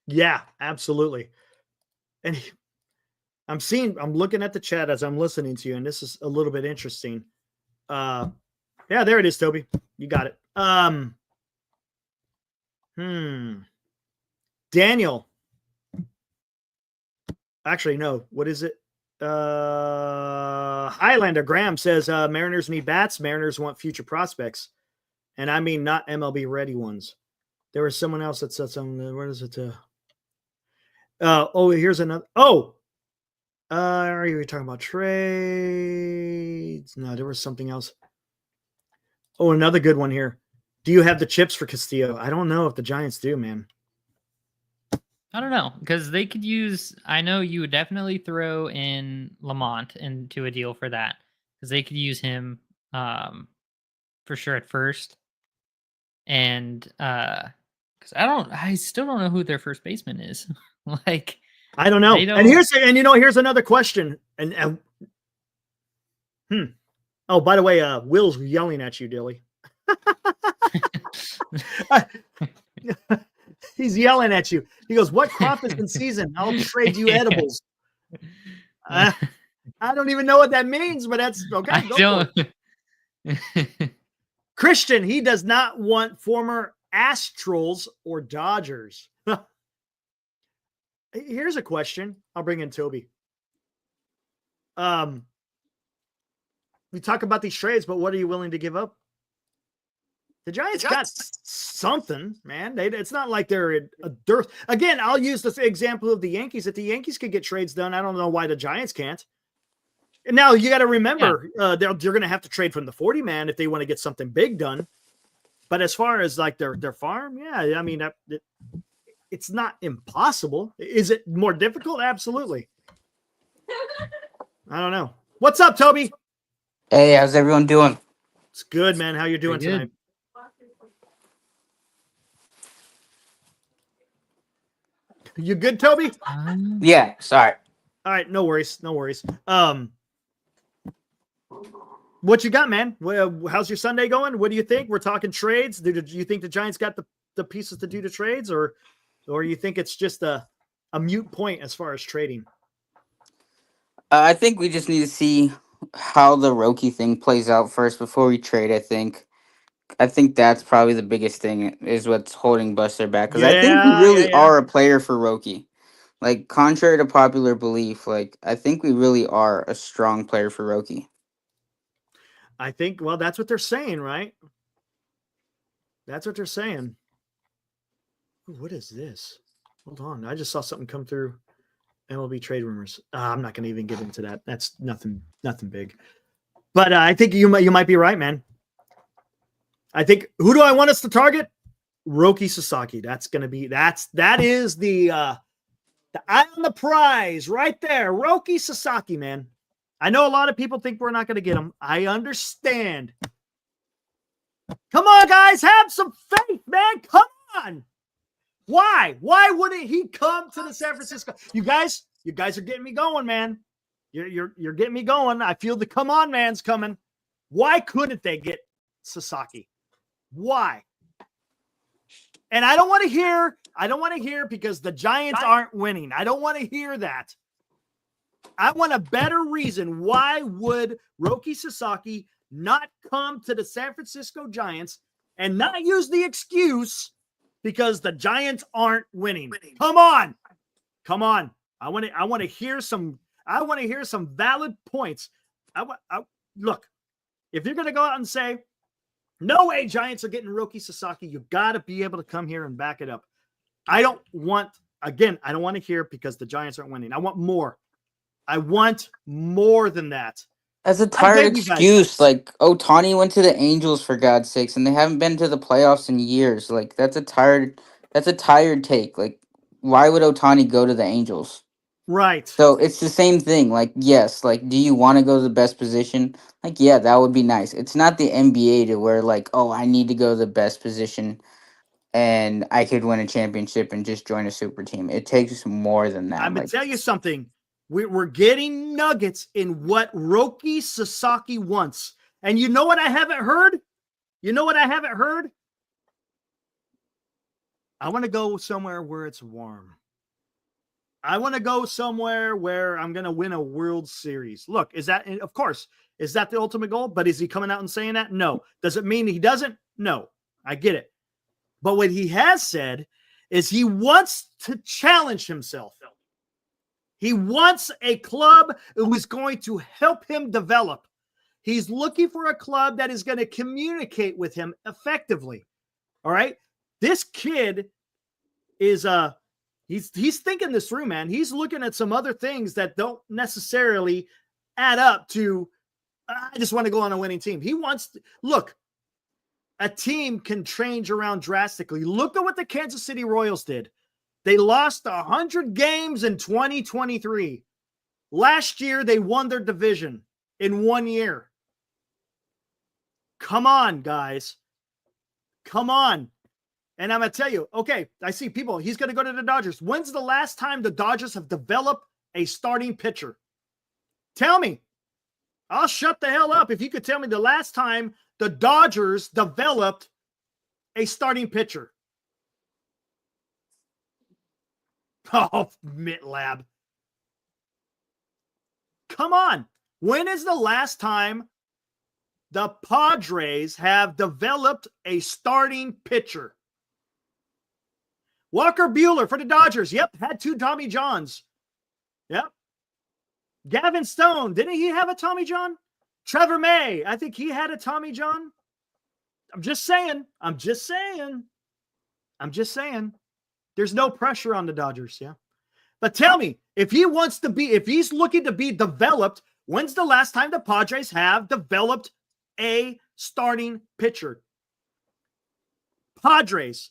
Yeah, absolutely. And I'm looking at the chat as I'm listening to you, and this is a little bit interesting. Yeah, there it is, Toby. You got it. Daniel. Actually, no. What is it? Highlander Graham says Mariners need bats. Mariners want future prospects. And I mean not MLB ready ones. There was someone else that said something. Where is it? Here's another. Are you talking about trades? No, there was something else. Oh, another good one here. Do you have the chips for Castillo? I don't know if the Giants do, man. I don't know, because they could use. I know you would definitely throw in Lamont into a deal for that, because they could use him for sure at first. And because I still don't know who their first baseman is. Like, I don't know. And here's another question. Oh, by the way, Will's yelling at you, Dilly. He's yelling at you. He goes, "What crop is in season? I'll trade you edibles." I don't even know what that means, but that's okay. Christian, he does not want former Astros or Dodgers. Here's a question. I'll bring in Toby. We talk about these trades, but what are you willing to give up? The Giants got something, man. It's not like they're in a dearth. Again, I'll use the example of the Yankees. If the Yankees could get trades done, I don't know why the Giants can't. And now you got to remember, they're going to have to trade from the 40-man if they want to get something big done. But as far as like their farm, yeah, I mean, it's not impossible. Is it more difficult? Absolutely. I don't know. What's up, Toby? Hey, how's everyone doing? It's good, man. How you doing tonight? You good, Toby? Yeah, sorry. All right, no worries, no worries. What you got, man? How's your Sunday going? What do you think? We're talking trades. Do you think the Giants got the pieces to do the trades, or you think it's just a mute point as far as trading? I think we just need to see how the Roki thing plays out first before we trade. I think that's probably the biggest thing is what's holding Buster back, because I think we really are a player for Roki. Like, contrary to popular belief, like I think we really are a strong player for Roki. I think, well, that's what they're saying, right? That's what they're saying. Ooh, what is this? Hold on. I just saw something come through. MLB trade rumors. I'm not going to even get into that. That's nothing big. But I think you might be right, man. I think, who do I want us to target? Roki Sasaki. That is the eye on the prize right there. Roki Sasaki, man. I know a lot of people think we're not going to get him. I understand. Come on, guys. Have some faith, man. Come on. Why? Why wouldn't he come to the San Francisco? You guys are getting me going, man. You're getting me going. I feel the come on man's coming. Why couldn't they get Sasaki? Why? And I don't want to hear because the Giants aren't winning. I don't want to hear that. I want a better reason. Why would Roki Sasaki not come to the San Francisco Giants and not use the excuse because the Giants aren't winning? Come on. I want to hear some valid points. Look, if you're going to go out and say, no way Giants are getting Roki Sasaki, you got to be able to come here and back it up. I don't want to hear because the Giants aren't winning. I want more. I want more than that. As a tired excuse, like Ohtani went to the Angels for God's sakes, and they haven't been to the playoffs in years. Like that's a tired take. Like, why would Ohtani go to the Angels? Right. So it's the same thing. Like, yes, like, do you want to go to the best position? Like, yeah, that would be nice. It's not the NBA to where like, oh, I need to go to the best position and I could win a championship and just join a super team. It takes more than that. I'm going to tell you something. We're getting nuggets in what Roki Sasaki wants. And you know what I haven't heard? I want to go somewhere where it's warm. I want to go somewhere where I'm going to win a World Series. Look, is that the ultimate goal? But is he coming out and saying that? No. Does it mean he doesn't? No. I get it. But what he has said is he wants to challenge himself. He wants a club who is going to help him develop. He's looking for a club that is going to communicate with him effectively. All right. This kid is he's thinking this through, man. He's looking at some other things that don't necessarily add up to, I just want to go on a winning team. He wants to look, a team can change around drastically. Look at what the Kansas City Royals did. They lost 100 games in 2023. Last year, they won their division in 1 year. Come on, guys. Come on. And I'm going to tell you, okay, I see people, he's going to go to the Dodgers. When's the last time the Dodgers have developed a starting pitcher? Tell me. I'll shut the hell up if you could tell me the last time the Dodgers developed a starting pitcher. Oh, Mitt Lab. Come on. When is the last time the Padres have developed a starting pitcher? Walker Buehler for the Dodgers. Yep, had 2 Tommy Johns. Yep. Gavin Stone, didn't he have a Tommy John? Trevor May, I think he had a Tommy John. I'm just saying. There's no pressure on the Dodgers, yeah. But tell me, if he's looking to be developed, when's the last time the Padres have developed a starting pitcher? Padres.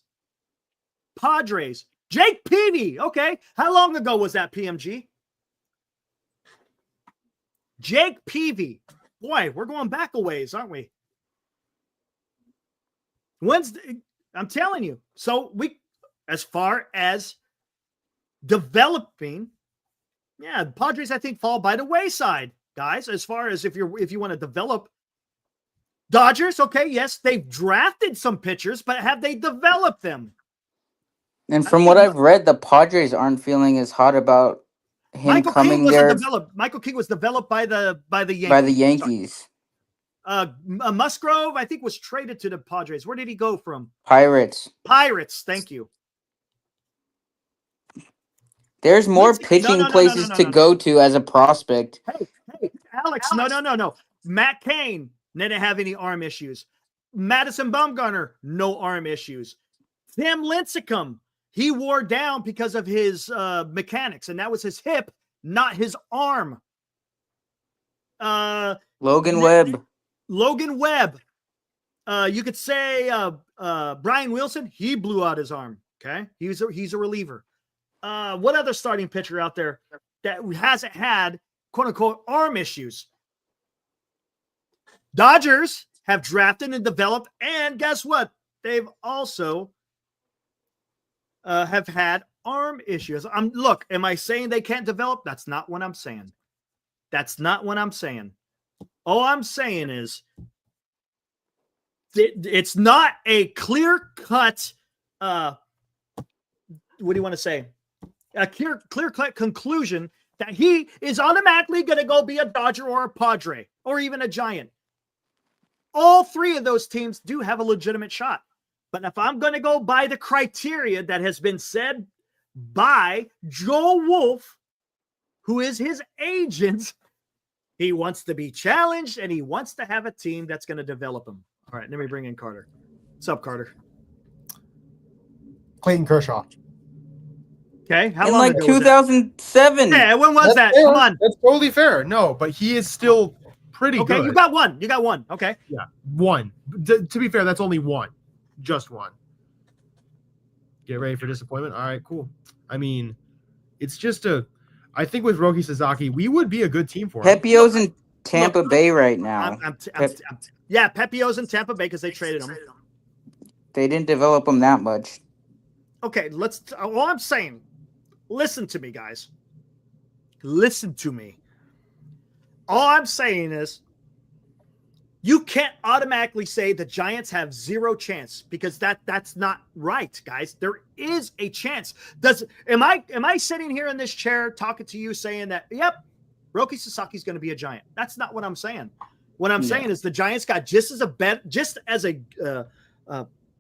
Jake Peavy. Okay. How long ago was that, PMG? Jake Peavy. Boy, we're going back a ways, aren't we? I'm telling you. So as far as developing, yeah, the Padres, I think, fall by the wayside, guys. As far as if you want to develop. Dodgers, okay, yes, they've drafted some pitchers, but have they developed them? And from what I've read, the Padres aren't feeling as hot about him coming there. Michael King was developed by the Yankees. By the Yankees. Musgrove, I think, was traded to the Padres. Where did he go from? Pirates. Thank you. There's more pitching places to go to as a prospect. Hey, Alex, no. Matt Cain didn't have any arm issues. Madison Bumgarner, no arm issues. Tim Lincecum, he wore down because of his mechanics, and that was his hip, not his arm. Logan Webb. You could say Brian Wilson, he blew out his arm. Okay, he's a reliever. What other starting pitcher out there that hasn't had quote unquote arm issues? Dodgers have drafted and developed, and guess what? They've also have had arm issues. Look, am I saying they can't develop? That's not what I'm saying. All I'm saying is it's not a clear-cut, what do you want to say? A clear-cut conclusion that he is automatically going to go be a Dodger or a Padre or even a Giant. All three of those teams do have a legitimate shot. But if I'm going to go by the criteria that has been said by Joe Wolf, who is his agent, he wants to be challenged and he wants to have a team that's going to develop him. All right, let me bring in Carter. What's up, Carter? Clayton Kershaw. Okay, how in long like ago 2007. Yeah, when was that? Fair. Come on. That's totally fair. No, but he is still pretty good. Okay, you got one. Okay. Yeah, one. To be fair, that's only one. Just one. Get ready for disappointment? All right, cool. I mean, it's just I think with Roki Sasaki, we would be a good team for him. Pepio's in Tampa Bay right now. Yeah, Pepio's in Tampa Bay because they traded him. They didn't develop him that much. Okay, all I'm saying, listen to me, guys. Listen to me. All I'm saying is you can't automatically say the Giants have zero chance because that's not right, guys. There is a chance. Am I sitting here in this chair talking to you saying that, yep, Roki Sasaki's going to be a Giant? That's not what I'm saying. What I'm saying is the Giants got just as a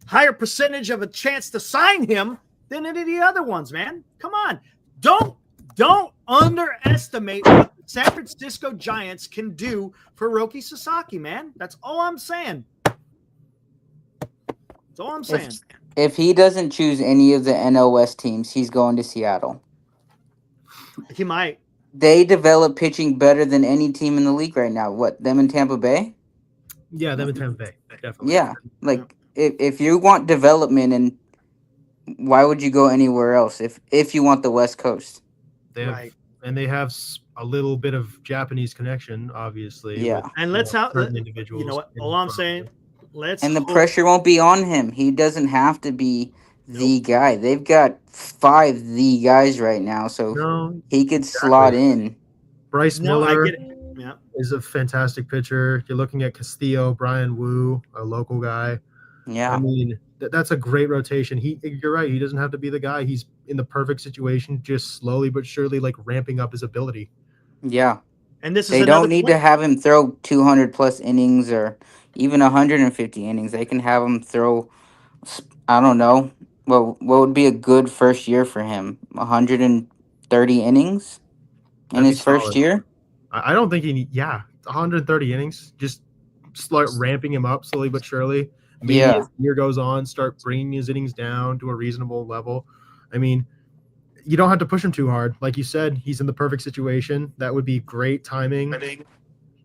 higher percentage of a chance to sign him than any of the other ones, man. Come on. Don't underestimate what the San Francisco Giants can do for Roki Sasaki, man. That's all I'm saying. That's all I'm saying. If he doesn't choose any of the NL West teams, he's going to Seattle. He might. They develop pitching better than any team in the league right now. What, them in Tampa Bay? Yeah, them in Tampa Bay. Definitely. Yeah. Like, if you want development, and why would you go anywhere else if you want the West Coast? They have a little bit of Japanese connection, obviously. Yeah. And individuals. You know what? All I'm saying, the pressure won't be on him. He doesn't have to be the guy. They've got 5 the guys right now, so he could slot in. Bryce Miller I get it. Yeah. is a fantastic pitcher. You're looking at Castillo, Brian Wu, a local guy. Yeah. I mean, that's a great rotation. You're right. He doesn't have to be the guy. He's in the perfect situation, just slowly but surely, like ramping up his ability. Yeah. And they don't need to have him throw 200 plus innings or even 150 innings. They can have him throw, I don't know, what would be a good first year for him? 130 innings in his first year? I don't think 130 innings. Just start ramping him up slowly but surely. Maybe Yeah. as the year goes on, start bringing his innings down to a reasonable level. I mean, you don't have to push him too hard. Like you said, he's in the perfect situation. That would be great timing.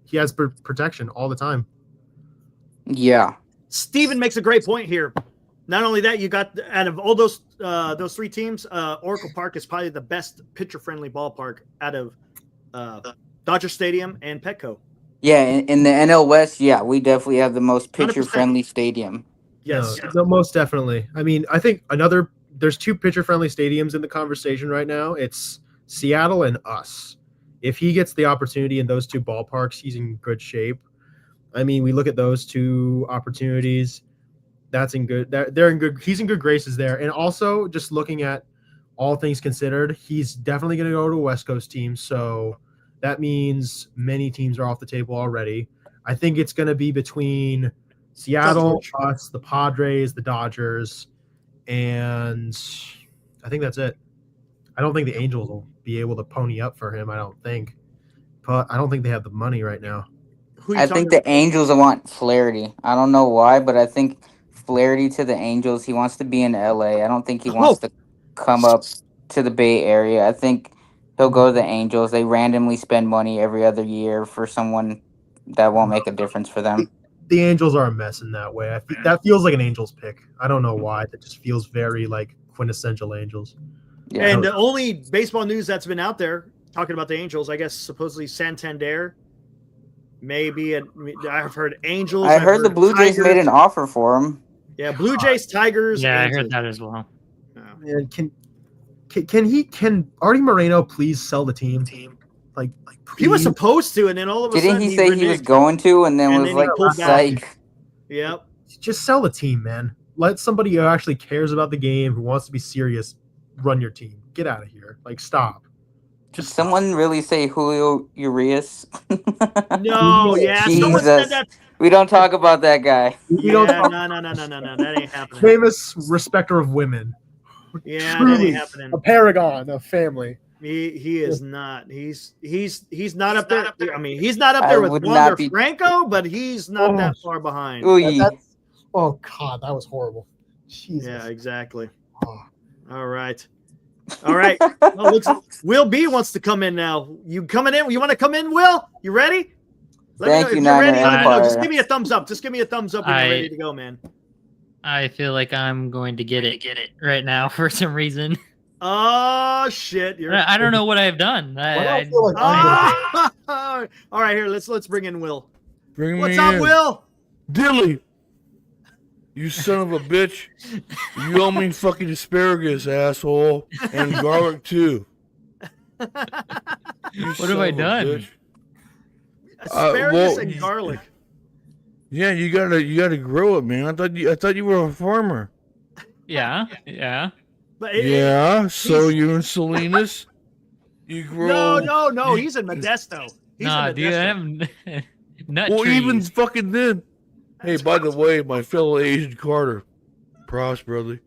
He has protection all the time. Yeah. Steven makes a great point here. Not only that, you got out of all those 3 teams, Oracle Park is probably the best pitcher-friendly ballpark out of Dodger Stadium and Petco. Yeah, in the NL West, yeah, we definitely have the most 100%. pitcher-friendly stadium. Yes, No, most definitely. I mean, I think there's 2 pitcher-friendly stadiums in the conversation right now. It's Seattle and us. If he gets the opportunity in those 2 ballparks, he's in good shape. I mean, we look at those 2 opportunities. That's in good. They're in good. He's in good graces there. And also, just looking at all things considered, he's definitely going to go to a West Coast team. So that means many teams are off the table already. I think it's going to be between Seattle, us, the Padres, the Dodgers, and I think that's it. I don't think the Angels will be able to pony up for him. I don't think, but I don't think they have the money right now. I think the Angels want Flaherty. I don't know why, but I think Flaherty to the Angels. He wants to be in LA. I don't think he wants to come up to the Bay Area. I think he'll go to the Angels. They randomly spend money every other year for someone that won't make a difference for them. The Angels are a mess in that way. That feels like an Angels pick. I don't know why. That just feels very like quintessential Angels. Yeah. And the only baseball news that's been out there talking about the Angels, I guess supposedly Santander. Maybe I've heard Angels. I heard the Blue Jays made an offer for him. Yeah, Blue Jays, Tigers. Yeah, Angels. I heard that as well. And can Artie Moreno please sell the team? Like he was supposed to, and then all of a sudden Didn't he say he was going to, and then was like, psych. Yep. Just sell the team, man. Let somebody who actually cares about the game, who wants to be serious, run your team. Get out of here. Like, stop. Did someone really say Julio Urias? No, yeah. Someone said that. We don't talk about that guy. No. That ain't happening. Famous respecter of women. Yeah, Truly, that ain't happening. a paragon of family. He is not. He's not up there. I mean, he's not up there with Wander Franco, but he's not that far behind. Oh God, that was horrible. Jesus. Yeah, exactly. Oh. All right. Well, Will B wants to come in now. You coming in? You want to come in, Will? You ready? Thank you, Niner Empire. Just give me a thumbs up. Just give me a thumbs up when you're ready to go, man. I feel like I'm going to get it right now for some reason. Oh shit! I don't know what I've done. All right, here. Let's bring in Will. What's up, Will? Dilly, you son of a bitch! You owe me fucking asparagus, asshole, and garlic too. What have I done? Asparagus and garlic. Yeah, you gotta grow it, man. I thought you were a farmer. Yeah. But so you're in Salinas. You grow. No. He's in Modesto. Dude, nut well, trees. even fucking then. Hey, by the way, my fellow Asian Carter, props, brother.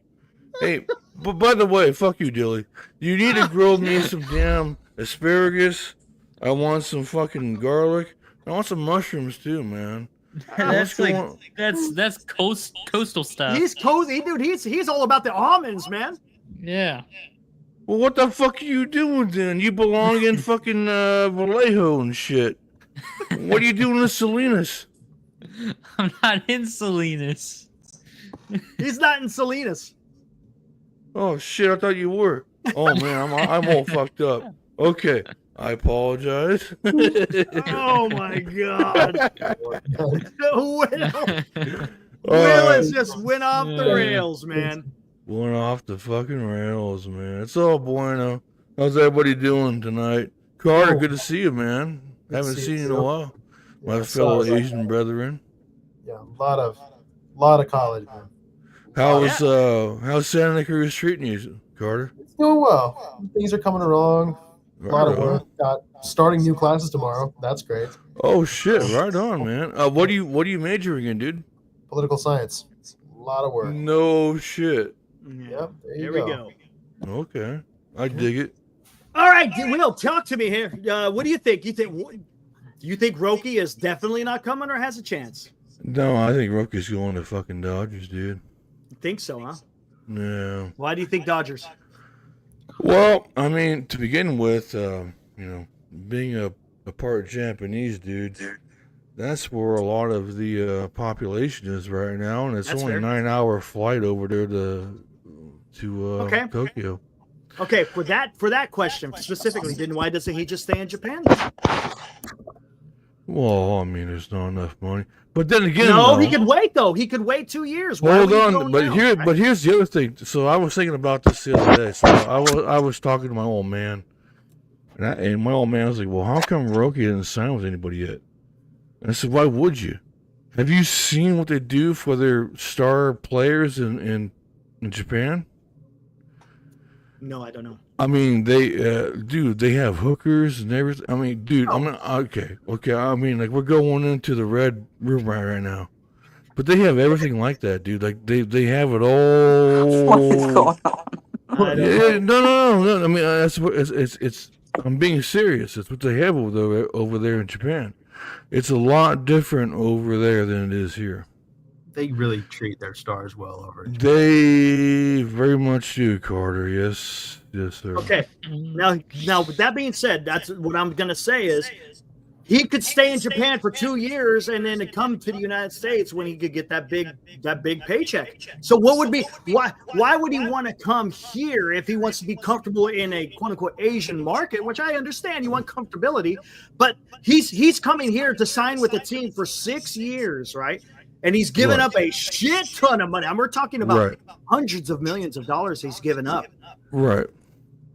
Hey, but by the way, fuck you, Dilly. You need to grow me some damn asparagus. I want some fucking garlic. I want some mushrooms too, man. That's that's coastal stuff. He's cozy, dude. He's all about the almonds, man. Yeah. Well, what the fuck are you doing then? You belong in fucking Vallejo and shit. What are you doing in Salinas? I'm not in Salinas. He's not in Salinas. Oh shit! I thought you were. Oh man, I'm all fucked up. Okay, I apologize. Oh my god! Will has just went off the rails, man. Went off the fucking rails, man. It's all bueno. How's everybody doing tonight? Carter, good to see you, man. Haven't seen you in a while. My fellow Asian brethren. Yeah, a lot of college, man. How's Santa Cruz treating you, Carter? It's doing well. Things are coming along. A lot of work. Got starting new classes tomorrow. That's great. Oh shit! Right on, man. What are you majoring in, dude? Political science. A lot of work. No shit. Yep. There we go. Okay, I dig it. All right, Will, talk to me here. What do you think? Do you think Roki is definitely not coming or has a chance? No, I think Roki's going to fucking Dodgers, dude. You think so, huh? Yeah. Why do you think Dodgers? Well, I mean, to begin with, being a part Japanese dude, that's where a lot of the population is right now, and it's That's only fair. a 9-hour flight over there to Okay. Tokyo. Okay, for that question specifically, then why doesn't he just stay in Japan? Well, I mean, there's not enough money. But then again, No, though, he could wait though. He could wait 2 years. Why hold would he on, go but now? but here's the other thing. So I was thinking about this the other day. So I was talking to my old man, and my old man was like, "Well, how come Roki didn't sign with anybody yet?" And I said, "Why would you? Have you seen what they do for their star players in Japan? No, I don't know. I mean, they have hookers and everything. I mean, dude, I'm not okay. I mean, like we're going into the red room right now, but they have everything like that, dude. Like they have it all. What is going on? I don't Yeah, know. no. I mean, that's what it's. I'm being serious. It's what they have over there in Japan. It's a lot different over there than it is here. They really treat their stars well over. They very much do, Carter. Yes, sir. Okay. Now, with that being said, that's what I'm gonna say is he could stay in Japan for 2 years and then come to the United States when he could get that big paycheck. So what would be why would he want to come here if he wants to be comfortable in a quote unquote Asian market, which I understand you want comfortability, but he's coming here to sign with the team for 6 years, right? And he's given up a shit ton of money. We're talking about hundreds of millions of dollars he's given up. Right.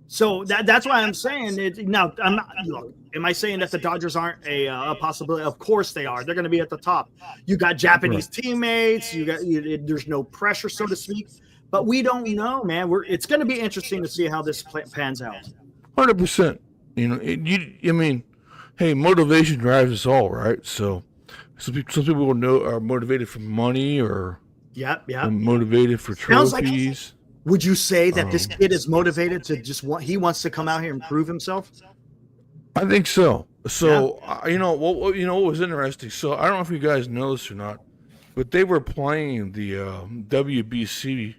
So that's why I'm saying it. Now, I'm not. Look, am I saying that the Dodgers aren't a possibility? Of course they are. They're going to be at the top. You got Japanese teammates. There's no pressure, so to speak. But we don't know, man. It's going to be interesting to see how this pans out. 100%. You know, I mean, hey, motivation drives us all, right? So some people are motivated for money or motivated for trophies. Would you say that this kid is motivated to he wants to come out here and prove himself? I think so. So you know what was interesting. So I don't know if you guys know this or not, but they were playing the WBC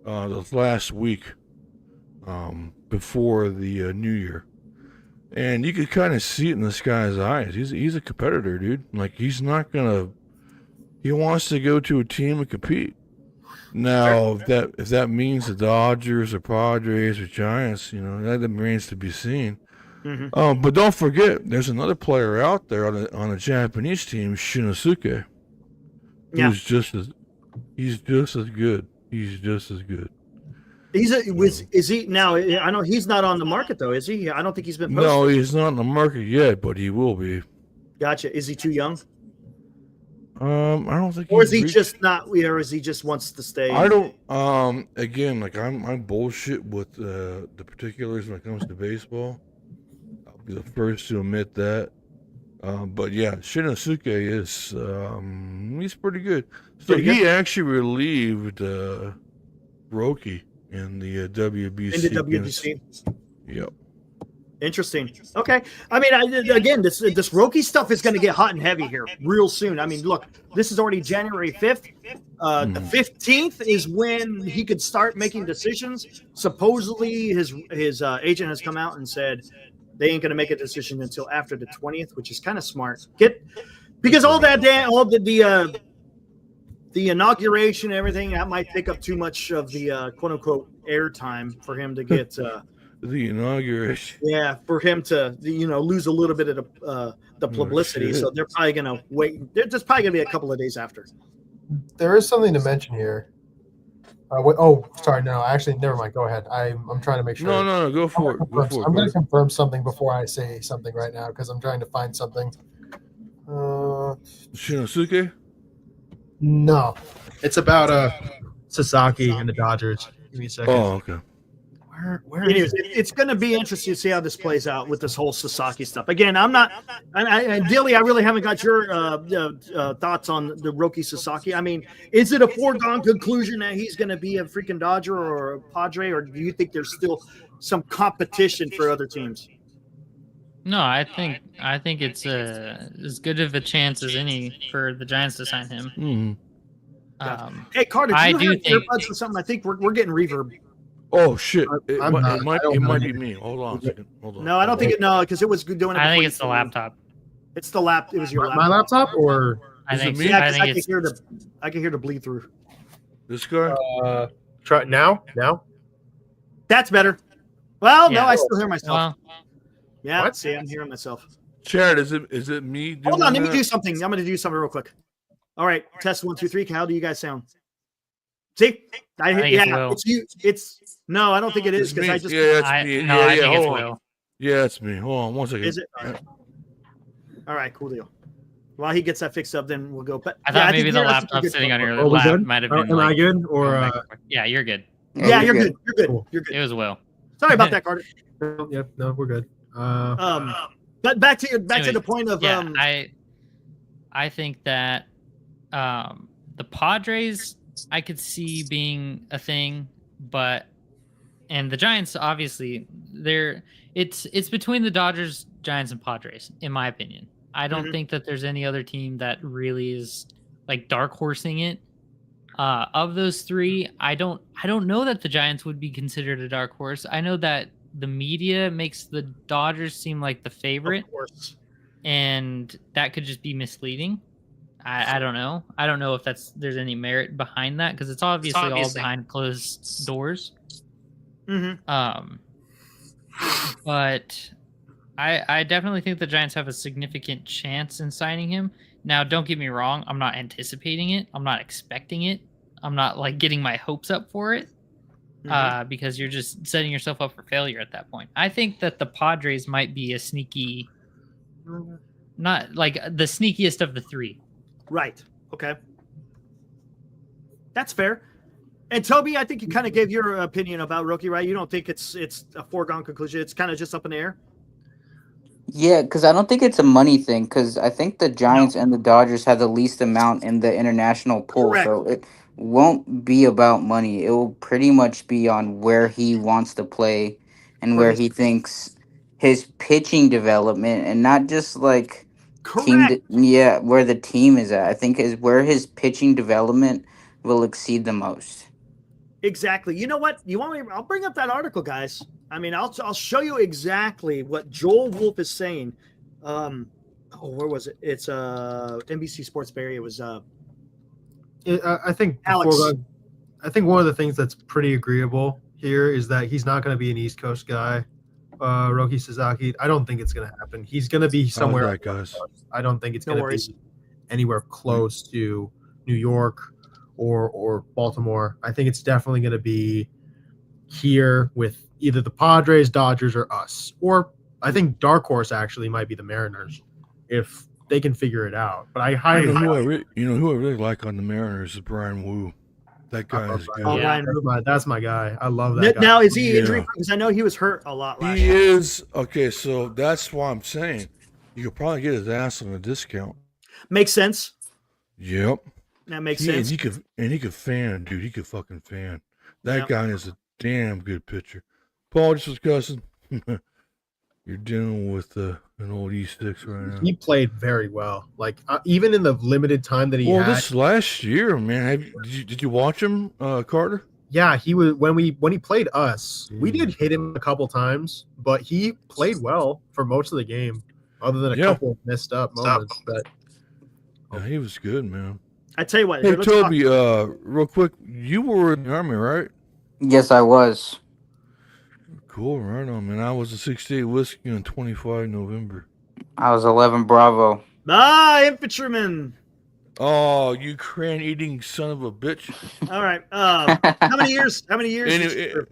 this last week before the New Year, and you could kind of see it in this guy's eyes. He's a competitor, dude. Like he wants to go to a team and compete. Now, if that means the Dodgers or Padres or Giants, you know, that remains to be seen. Mm-hmm. But don't forget, there's another player out there on a Japanese team, Shinosuke. He's just as good. He's just as good. Is he now? I know he's not on the market though, is he? I don't think he's been posted. No, he's not on the market yet, but he will be. Gotcha. Is he too young? I don't think. Or is he just not? Or is he just wants to stay? I don't. Again, like I'm bullshit with the particulars when it comes to baseball. I'll be the first to admit that. But yeah, Shinosuke is he's pretty good. So he actually relieved Roki in the WBC. In the WBC. Yep. Interesting. Okay. I mean, again, this Roki stuff is going to get hot and heavy here real soon. I mean, look, this is already January 5th. The 15th is when he could start making decisions. Supposedly, his agent has come out and said they ain't going to make a decision until after the 20th, which is kind of smart. Because all the inauguration and everything, that might take up too much of the quote unquote airtime for him to get. The inauguration. Yeah, for him to lose a little bit of the publicity. So they're probably gonna wait. There's probably gonna be a couple of days after. There is something to mention here. Sorry, no, actually, never mind. Go ahead. I'm trying to make sure. No, go for it. I'm going to confirm something before I say something right now because I'm trying to find something. Shinosuke? No, it's about Sasaki and the Dodgers. Give me a second. Oh, okay. Anyways, it's going to be interesting to see how this plays out with this whole Sasaki stuff. Again, I'm not, Dilly, I really haven't got your thoughts on the Roki Sasaki. I mean, is it a foregone conclusion that he's going to be a freaking Dodger or a Padre, or do you think there's still some competition for other teams? No, I think it's as good of a chance as any for the Giants to sign him. Mm-hmm. Hey, Carter, do I you do have think- earbuds or something? I think we're getting reverb. Oh shit! I'm not. It might be me. Hold on a second. Hold on. No, I don't think it. No, because it was doing it. I before think you it's the came in. laptop. It's the lap. It was your My laptop or I Is it think me? Yeah, I 'cause think I can it's hear I can hear the bleed through. This guy. try now? Now? That's better. Well, no, Yeah. I still hear myself. well. Yeah, What? see, I'm hearing myself. Chad, is it me? Doing Hold on, let me that? do something. I'm going to do something real quick. All right, test 1, 2, 3. How do you guys sound? See, I think it's Will. it's you. It's no, I don't think it is It's because me. I just Yeah, it's me. No, yeah, I yeah. think it's Hold on. Will. Yeah, it's me. Hold on one second. is it. All right, cool deal. While he gets that fixed up, then we'll go. But I thought maybe the I think laptop you're good. sitting on your Oh, we lap good? might have Am been I like. good? Or going back and forth. Yeah, you're good. Yeah, you're good. You're good. Cool. You're good. It was Will. Sorry about that, Carter. Yep. No, we're good. But back to the point of Yeah, I think that the Padres I could see being a thing, and the Giants obviously it's between the Dodgers, Giants, and Padres in my opinion. I don't think that there's any other team that really is like dark horsing it. Of those three, I don't know that the Giants would be considered a dark horse. I know that the media makes the Dodgers seem like the favorite, Of course. and that could just be misleading. I don't know. I don't know if there's any merit behind that because it's obviously all behind closed doors. But I definitely think the Giants have a significant chance in signing him. Now, don't get me wrong. I'm not anticipating it. I'm not expecting it. I'm not like getting my hopes up for it because you're just setting yourself up for failure at that point. I think that the Padres might be a sneaky, not like the sneakiest of the three. Right. Okay. That's fair. And Toby, I think you kind of gave your opinion about Roki, right? You don't think it's a foregone conclusion. It's kind of just up in the air. Yeah, because I don't think it's a money thing. Because I think the Giants and the Dodgers have the least amount in the international pool, Correct. so it won't be about money. It will pretty much be on where he wants to play and For where his- he thinks his pitching development, and not just like Correct. where the team is at. I think is where his pitching development will exceed the most. Exactly. You know what? You want me? I'll bring up that article, guys. I mean, I'll show you exactly what Joel Wolf is saying. Where was it? It's NBC Sports Bay Area. It was I think Alex. I think one of the things that's pretty agreeable here is that he's not going to be an East Coast guy. Roki Sasaki, I don't think it's going to happen. He's going to be somewhere. How's that, guys? I don't think it's No going to worries. be anywhere close to New York or Baltimore. I think it's definitely going to be here with either the Padres, Dodgers, or us. Or I think dark horse actually might be the Mariners if they can figure it out. But I highly who I really like on the Mariners is Brian Wu. That guy is good. Oh, Yeah. Ryan. that's my guy. I love that guy. Now, is he Yeah. injury? Because I know he was hurt a lot last He year. is okay. So that's why I'm saying you could probably get his ass on a discount. Makes sense. Yep. That makes And sense. he could fan, dude. He could fucking fan. That Yep. guy is a damn good pitcher. Paul just was cussing. You're dealing with an old E6 right now. He played very well. Like even in the limited time that he Well, had. this last year, man. Did you watch him, Carter? Yeah, he was when he played us. We did hit him a couple times, but he played well for most of the game, other than a couple of messed up moments. But Yeah, he was good, man. I tell you what. Hey, let's talk- Toby, real quick, you were in the Army, right? Yes, I was. Cool, right on, man. I was a 68 Whiskey on 25 November. I was 11 Bravo. Infantryman. Oh, you crayon-eating son of a bitch. All right. How many years? How many years? did you serve?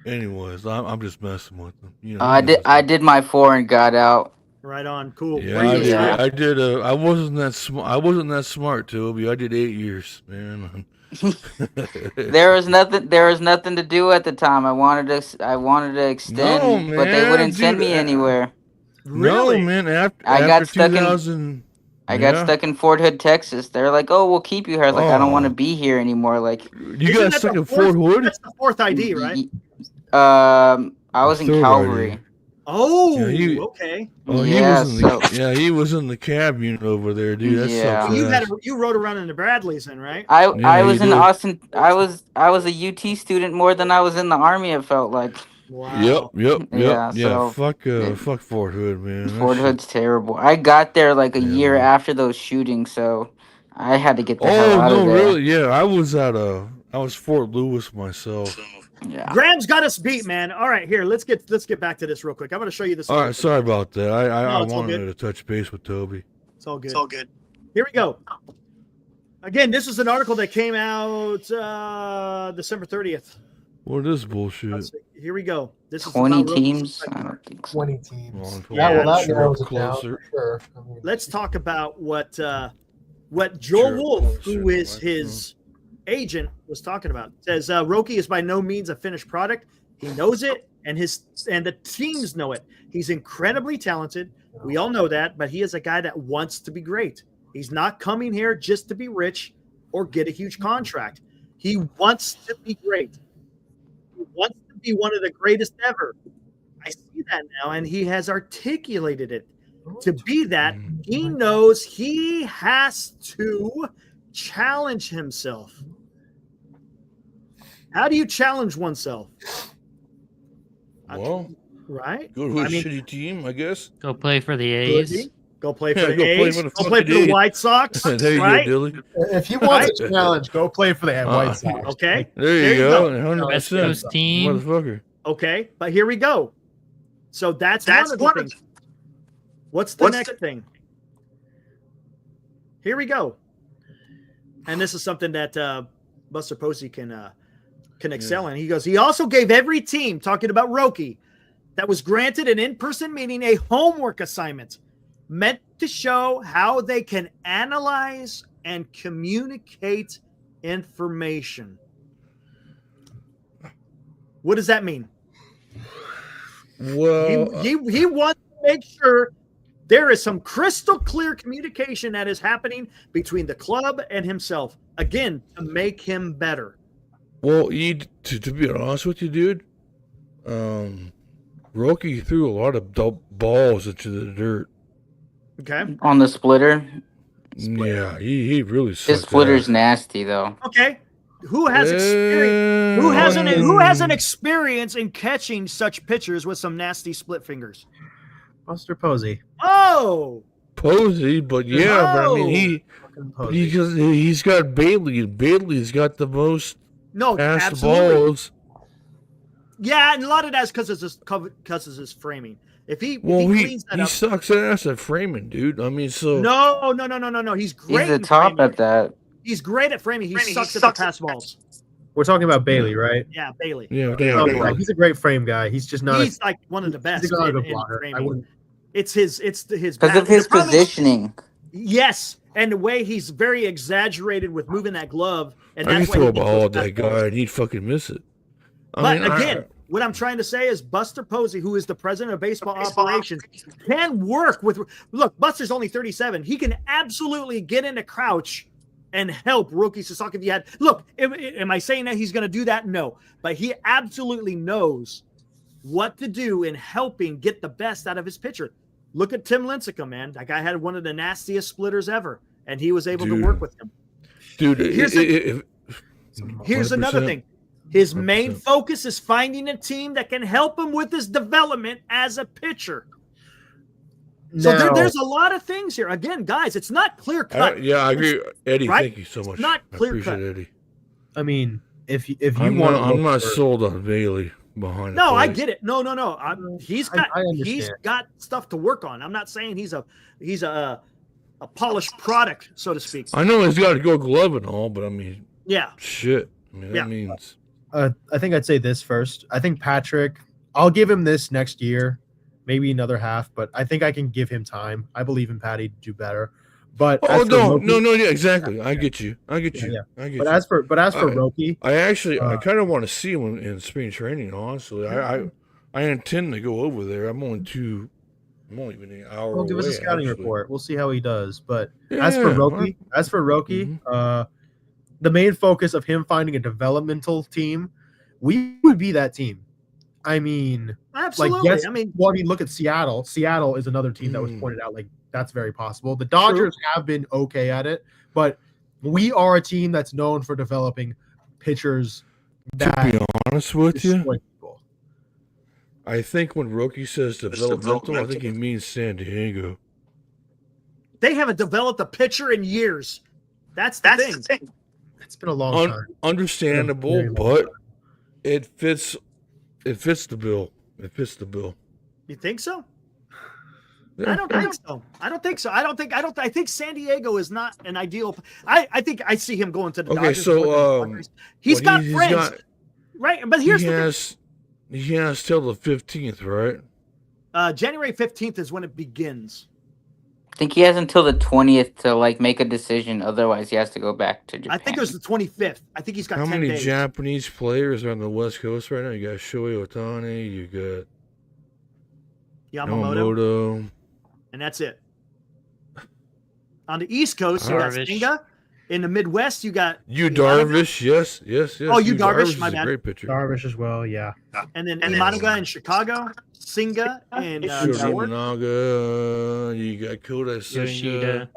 Anyways, I'm just messing with them. You know, I did my 4 and got out. Right on. Cool. Yeah, Where you at? I did. I wasn't that smart. I wasn't that smart, Toby. I did 8 years, man. There was nothing to do at the time. I wanted to extend, No, but they man, wouldn't send dude, me anywhere. Really? No, man. After I got stuck in- 2000, I got stuck in Fort Hood, Texas. They're like, "Oh, we'll keep you here." I was like, "I don't want to be here anymore." Like, You Isn't got that stuck the in Fort Hood? That's the fourth ID, right? I was in Third Calvary. ID. Oh, Yeah, okay. Oh, Yeah, he was in the cab unit over there, dude. That Yeah. sucks. You rode around in the Bradleys then, right? I Yeah, was he in did. Austin. I was a UT student more than I was in the army. It felt like. Wow. Yeah. Yeah. So Fuck Fort Hood, man. That Fort shit Hood's terrible. I got there like a year terrible. after those shootings, so I had to get the hell Oh out of no, there. really? Yeah, I was Fort Lewis myself. Yeah. Graham's got us beat, man. All right, here, let's get back to this real quick. I'm going to show you this. All right, sorry about that. I it's all wanted good. to touch base with Toby. It's all good. Here we go. Again, this is an article that came out December 30th. What is bullshit? Here we go. This is 20 about Roki teams? Sasaki. I don't think so. 20 teams. Long Yeah, well, that sure, narrows it down closer. for sure. I mean, Let's talk about what Joel Sure, Wolf, who closer, is his agent, was talking about. Says Roki is by no means a finished product. He knows it, and the teams know it. He's incredibly talented. We all know that, but he is a guy that wants to be great. He's not coming here just to be rich or get a huge contract. He wants to be great. He wants to be one of the greatest ever. I see that now, and he has articulated it. To be that, he knows he has to challenge himself. How do you challenge oneself? Well, Right? go to a shitty team, I guess. Go play for the A's. Go play for the Go play A's. for the Go play for fucking the White Sox. There you right? go, Dilly. if you want a challenge, go play for the White Sox. Okay. There you go. 100%. West Coast team. Motherfucker. Okay. But here we go. So that's one of the things. What's the next thing? Here we go. And this is something that Buster Posey can excel in. He goes, he also gave every team, talking about Roki, that was granted an in-person meeting a homework assignment meant to show how they can analyze and communicate information. What does that mean? Well, He wants to make sure there is some crystal clear communication that is happening between the club and himself. Again, to make him better. well, to be honest with you, dude, Roki threw a lot of balls into the dirt. Okay. On the splitter. Yeah, he really His sucked splitter's ass. nasty though. Okay. Who has experience? Who has an experience in catching such pitchers with some nasty split fingers? Buster Posey. Oh, Posey, but yeah, but I mean Fucking Posey. he's got Bailey, and Bailey's got the most no, passed absolutely. balls. Yeah, and a lot of that's because of his framing. If he cleans that he up, sucks ass at framing, dude. I mean, so no. He's great. He's the in top framing. at that. He's great at framing. He sucks at the pass balls. We're talking about Bailey, right? Yeah, Bailey. yeah, Oh, damn. yeah, he's a great frame guy. He's just not. He's like one of the best he's not a in good blocker. I framing. wouldn't. It's his Because back. of his The problem is- positioning. Yes, and the way he's very exaggerated with moving that glove. And I that's can why throw he a gets ball those at that fastballs. guy and he'd fucking miss it. But again, what I'm trying to say is Buster Posey, who is the president of baseball operations, can work with. Look, Buster's only 37. He can absolutely get into Crouch and help Roki Sasaki. If you had look, am I saying that he's going to do that? No, but he absolutely knows what to do in helping get the best out of his pitcher. Look at Tim Lincecum, man. That guy had one of the nastiest splitters ever, and he was able to work with him. dude, Here's another 100%. thing. His main 100%. focus is finding a team that can help him with his development as a pitcher. So Now- there's a lot of things here. Again, guys, it's not clear cut. I agree, Eddie. Right? Thank you so much. not I clear appreciate cut. it, Eddie. I mean, if you I'm want, not sold on Bailey behind. No, the I plate. get it. No. He's got I understand. he's got stuff to work on. I'm not saying he's a polished product, so to speak. I know he's got to go glove and all, but I mean, Yeah. shit. I mean, that Yeah. means I think I'd say this first. I think Patrick. I'll give him this next year, maybe another half, but I think I can give him time. I believe in Patty to do better. But Oh as for no, Roki- yeah, exactly. I get you. I get you. Yeah. I get But you. as for Roki, I actually, I uh, kind of want to see him in spring training. Honestly, I intend to go over there. I'm only been an hour. well, give us a away, scouting actually. report. We'll see how he does. But Yeah, as for Roki, Mhm. The main focus of him finding a developmental team, we would be that team. I mean, Absolutely. like, yes, I mean, well, I mean, look at Seattle. Seattle is another team that was pointed out. Like, that's very possible. The Dodgers have been okay at it, but we are a team that's known for developing pitchers that To be honest with you, destroy people. I think when Roki says developmental, I think he means San Diego. they haven't developed a pitcher in years. That's the thing. It's been a long time. Understandable, Very long but time. it fits the bill. It fits the bill. You think so? Yeah. I don't think so. I think San Diego is not an ideal. I think I see him going to the Okay, Dodgers. so he's got friends, right? But here's he the has till the 15th, right? thing. January 15th is when it begins. I think he has until the 20th to like make a decision. Otherwise, he has to go back to Japan. I think it was the 25th. I think he's got How 10 many days. Japanese players are on the West Coast right now? You got Shohei Ohtani, you got Yamamoto. And that's it. On the East Coast, you got Darvish. Senga. In the Midwest, you got You Darvish, yes. Oh, Yu Darvish, is my a bad. great pitcher. Darvish as well, yeah. and then Imanaga in Chicago, Senga and Ford. Shurinaga, you got Kodai Yoshida. Senga,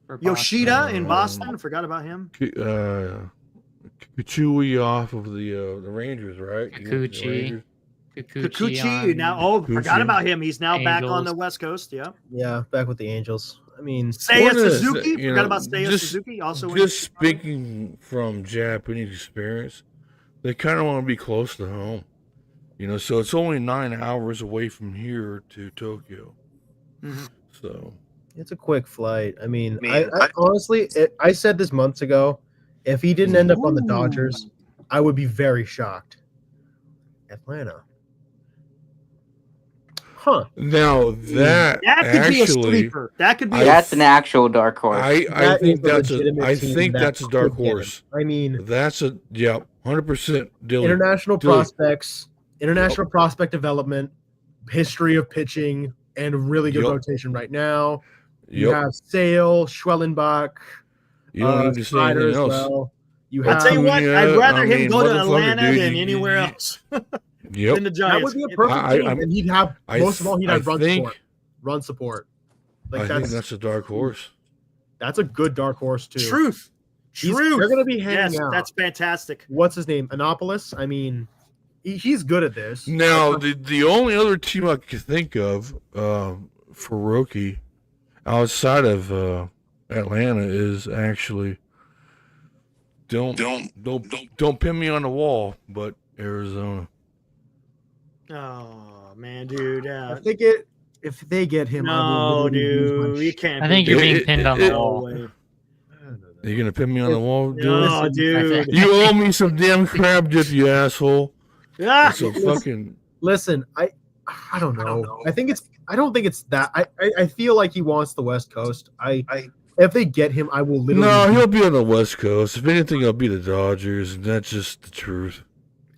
for Boston. Yoshida in Boston. Forgot about him. Kikuchi off of the Rangers, right? You went to the Kikuchi. Rangers. Kikuchi on now. Forgot Kikuchi. about him. He's now back on Angels. the West Coast. Yeah. Yeah, back with the Angels. I mean, Seiya One is, Suzuki. you Forgot know, about Seiya just- Suzuki. Also, in Just Chicago. speaking from Japanese experience, they kind of want to be close to home. So it's only 9 hours away from here to Tokyo. Mhm. So it's a quick flight. I mean, I honestly, I said this months ago. If he didn't end up on the Dodgers, I would be very shocked. Atlanta. Huh. now that That could be a actually, sleeper. That could be. That's an actual dark horse. I That think is a that's legitimate I team think that that's a dark could get him. horse. I mean, That's 100% Dylan. international Dylan. prospects, international prospect development, history of pitching, and a really good Yep. rotation right now. You Yep. have Sale, Schwellenbach, You don't need to say Snyder anything as else. well. You I'll have tell you what. Acuna, I'd rather I him mean, go to motherfucker, Atlanta dude, than you- anywhere you- else Yep. than the that Giants. would be a If- perfect I- team, and he'd have most of all he'd have run think support. Run support. Like I think that's a dark horse. that's a good dark horse too. Truth. He's- Truth. They're gonna be hanging Yes, out. that's fantastic. What's his name? Annapolis. I mean, he's good at this. Now, the only other team I could think of for Roki outside of Atlanta is actually don't pin me on the wall, but Arizona. Oh man, dude. If they get him, I will No, literally lose my dude. You shit. can't. I think be you're doing being pinned on the it- No wall. way. Are you gonna pin me on the wall, dude? No, dude. You owe me some damn crab dip, you asshole. Ah, So fucking. Listen, I don't know. I don't think it's that. I feel like he wants the West Coast. If they get him, I will literally. No, he'll be on the West Coast. If anything, I'll be the Dodgers, and that's just the truth.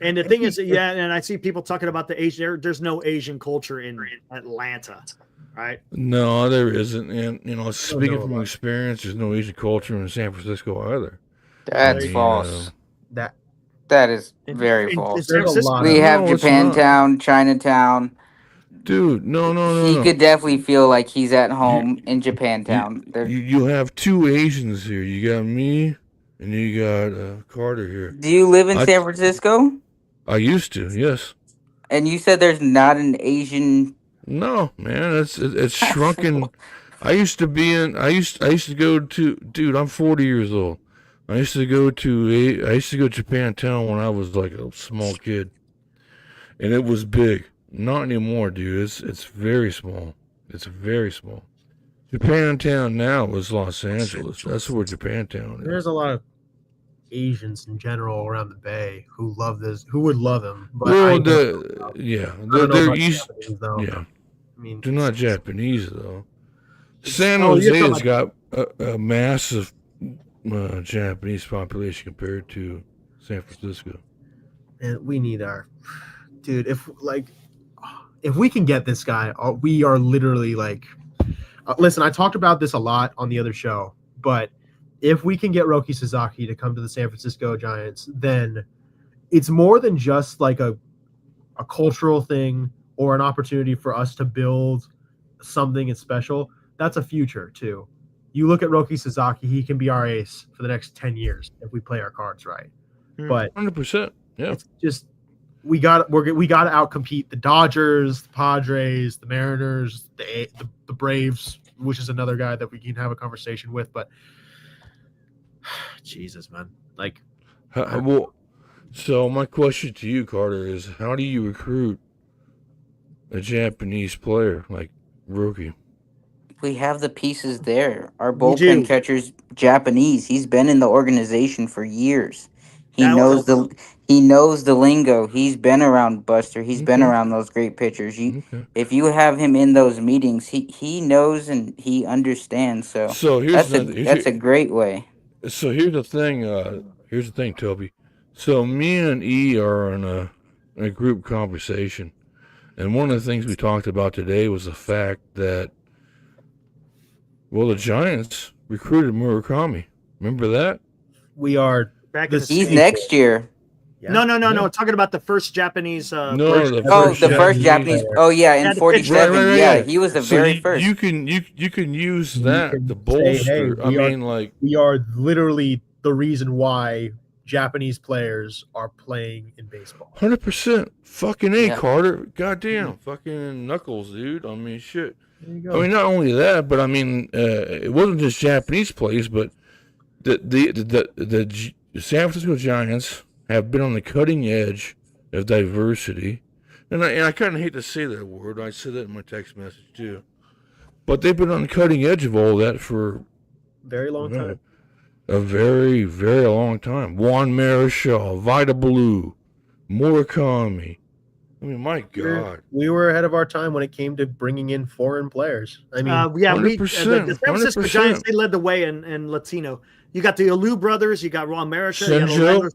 and the thing is, yeah, and I see people talking about the Asian. There's no Asian culture in Atlanta, right? No, there isn't. And speaking know from about it. experience, there's no Asian culture in San Francisco either. That's You false. that. That is In- very in- false. in San There's a Francisco- lot We of- have No, it's not. Japantown, Chinatown. Dude, no. He could definitely feel like he's at home in Japantown. They're- You have two Asians here. You got me, and you got Carter here. Do you live in I- San Francisco? I used to, yes. And you said there's not an Asian. No, man, it's shrunken. I used to go to. Dude, I'm 40 years old. I used to go to Japantown when I was like a small kid, and it was big. Not anymore, dude. It's very small. It's very small. Japantown now is Los Angeles. That's where Japantown is. There's a lot of Asians in general around the Bay who love this, who would love him. But I Well, don't know they're about East. Japanese, though. Yeah, I mean, they're not Japanese though. San Oh, you're Jose talking has got a massive Japanese population compared to San Francisco. and we need our dude. If we can get this guy, we are literally like. Listen, I talked about this a lot on the other show, but if we can get Roki Sasaki to come to the San Francisco Giants, then it's more than just like a a cultural thing or an opportunity for us to build something special, that's a future too. You look at Roki Sasaki, he can be our ace for the next 10 years if we play our cards right. But 100%. Yeah. it's just we got to outcompete the Dodgers, the Padres, the Mariners, the Braves, which is another guy that we can have a conversation with. But Jesus, man, like, Well, so my question to you, Carter, is how do you recruit a Japanese player like Roki? We have the pieces there. Our We do. bullpen catcher's Japanese. He's been in the organization for years. He That knows helps. he knows the lingo. He's been around Buster. He's been Okay. around those great pitchers. Okay. If you have him in those meetings, he knows and he understands. So So here's that's a great way. So here's the thing. Here's the thing, Toby. So me and E are in a group conversation, and one of the things we talked about today was the fact that, well, the Giants recruited Murakami. Remember that? we are Back in the He's States. next year. No. Talking about the first Japanese. No, player. the Oh, first the first Japanese. player. Oh yeah, Yeah, in the pitcher. 47. Right, Yeah, yeah. he was the So very first. you can use You that can to say, bolster. hey, I mean, like, we are literally the reason why Japanese players are playing in baseball. 100%. Fucking A, Yeah. Carter. Goddamn, fucking knuckles, dude. I mean, shit. There you I go. mean, not only that, but I mean, it wasn't just Japanese players, but the San Francisco Giants have been on the cutting edge of diversity, and I kind of hate to say that word. I said that in my text message too, but they've been on the cutting edge of all that for Very long time. a very, very long time. Juan Marichal, Vida Blue, Murakami. I mean, my God. We were ahead of our time when it came to bringing in foreign players. I mean, Yeah, the 100%, San Francisco 100%. Giants, they led the way in Latino. You got the Alou brothers, you got Ron Maricha, you Senjo, got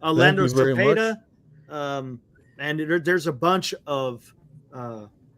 Orlando thank you very Cepeda, and there's a bunch of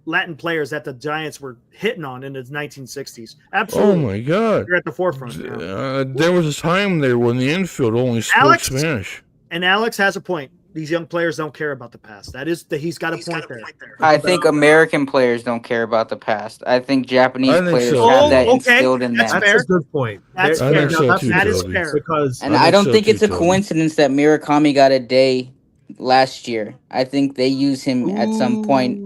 Latin players that the Giants were hitting on in the 1960s. Absolutely. Oh, my God. They're at the forefront now. There was a time there when the infield only spoke Alex? Spanish. And Alex has a point. These young players don't care about the past. He's got a point there. I think American players don't care about the past. I think Japanese I think players so. have that Oh, okay. instilled in That's them. that's fair. a good point. That's There- I fair. think so that's too, That is Toby. fair. because And I I think don't so think too, it's a Toby. coincidence that Murakami got a day last year. I think they use him at some point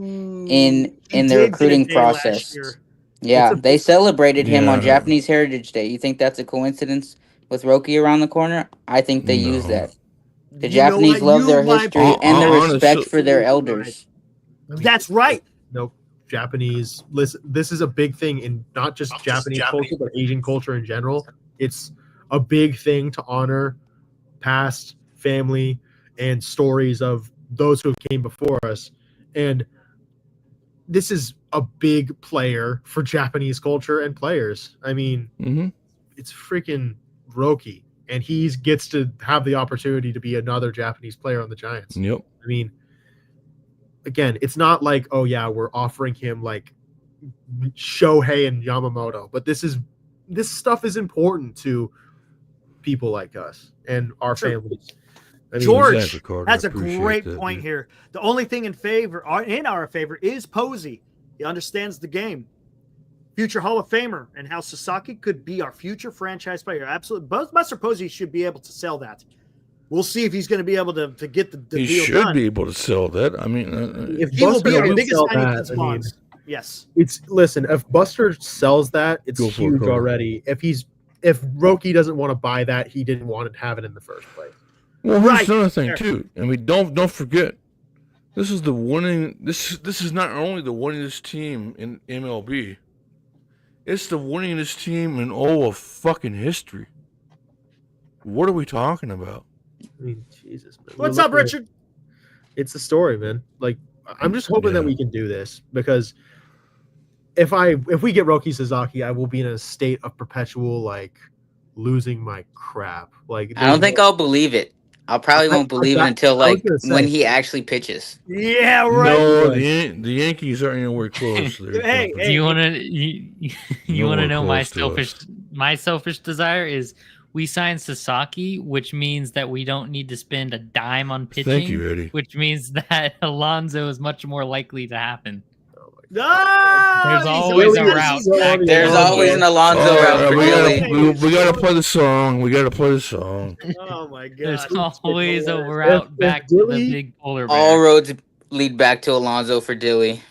in He the did get a recruiting day last process. year. Yeah, It's a- they celebrated him on Yeah. Japanese Heritage Day. You think that's a coincidence with Roki around the corner? I think they use No. that. The You know Japanese what? love their You might history be and their honest- respect for their absolutely elders. I mean, That's right. Nope. Japanese. Listen, this is a big thing in not just Japanese culture, but Asian culture in general. It's a big thing to honor past family and stories of those who came before us. And this is a big player for Japanese culture and players. I mean, Mm-hmm. it's freaking Roki, and he gets to have the opportunity to be another Japanese player on the Giants. Yep. I mean, again, it's not like, oh yeah, we're offering him like Shohei and Yamamoto, but this stuff is important to people like us and our Sure. families. I mean, George, Exactly, Carter. that's I a appreciate great that, point dude. here. The only thing in our favor is Posey. He understands the game. Future Hall of Famer, and how Sasaki could be our future franchise player. Absolutely. Buster Posey should be able to sell that. We'll see if he's going to be able to get the He deal should done. be able to sell that. I mean, if He will Buster be our will biggest sell signing that, since I mean, Bonds. Yes. listen, if Buster sells that, it's Go for it, huge Carter. already. If Roki doesn't want to buy that, he didn't want to have it in the first place. well, Right. here's another thing Fair. too. I mean, don't forget, this is the winning. This is not only the winningest team in MLB. It's the winningest team in all of fucking history. What are we talking about? I mean, Jesus, man. What's We're up, looking at- Richard? It's the story, man. Like, I'm just hoping that Yeah. we can do this, because if we get Roki Sasaki, I will be in a state of perpetual like losing my crap. Like, I don't think I'll believe it. I probably won't believe it until I was like gonna say. when he actually pitches. Yeah, right. No, the Yankees aren't anywhere close. There, Hey, Tucker. Do you want to you want to Nowhere know close to us. my selfish desire is we signed Sasaki, which means that we don't need to spend a dime on pitching. Thank you, Eddie. Which means that Alonso is much more likely to happen. No, There's always a route back There's there. always an Alonso All route right, for Dilly. we gotta play the song. We gotta play the song. Oh my god. There's always a route back to Dilly- the big polar bear. All roads lead back to Alonso for Dilly.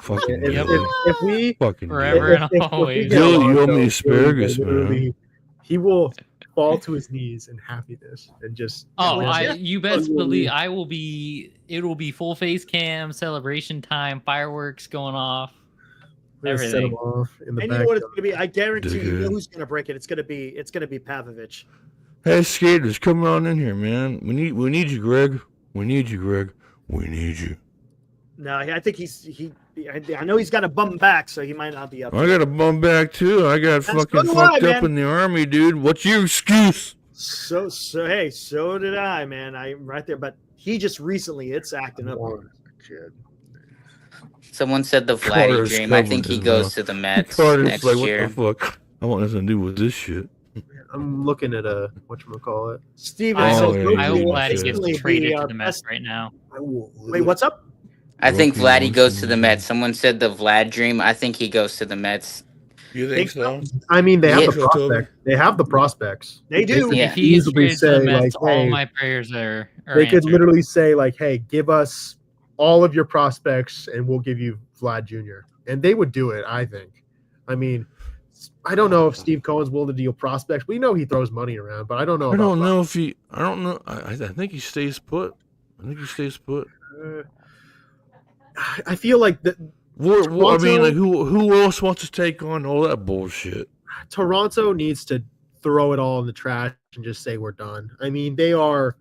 Fucking Yep. Dilly. If we Fucking Forever Dilly. and always. get Dilly, you owe Alonso, me asparagus, Dilly, man. literally, he will fall to his knees in happiness and just. Oh, and you best believe I will be. It will be full face cam, celebration time, fireworks going off. we're gonna set him off in the And back. you know what it's gonna be? I guarantee you know Dude. who's gonna break it. It's gonna be Pavlovich. Hey, skaters, come on in here, man. We need you, Greg. We need you, Greg. We need you. No, I think I know he's got a bum back, so he might not be up. I got a bum back too. I got That's fucking so do I, fucked up man. in the army, dude. What's your excuse? So hey, so did I, man. I'm right there, but he just recently it's acting up. Someone said the Vladdy Carter's dream. I think covering he his goes mouth. to the Mets Carter's next like, year. what the fuck? I want nothing to do with this shit. I'm looking at a whatchamacallit. Steven, I Oh, hope, yeah, I hope yeah, Vladdy yeah. gets Basically traded the, to the Mets best- right now. Wait, what's up? I think Roki Vladdy goes to Sasaki. the Mets. Someone said the Vlad dream. I think he goes to the Mets. You think think so? I mean, they have Yeah. the prospect. They have the prospects. They do. could Yeah. If he gets easily traded to the say, Mets, like, all hey, my prayers are they could answered. literally say like, "Hey, give us all of your prospects, and we'll give you Vlad Jr." And they would do it. I think. I mean, I don't know if Steve Cohen's willing to deal prospects. We know he throws money around, but I don't know. I about don't know if he. I don't know. I think he stays put. I think he stays put. I feel like that I mean, Toronto- like, who else wants to take on all that bullshit? Toronto needs to throw it all in the trash and just say we're done. I mean, they're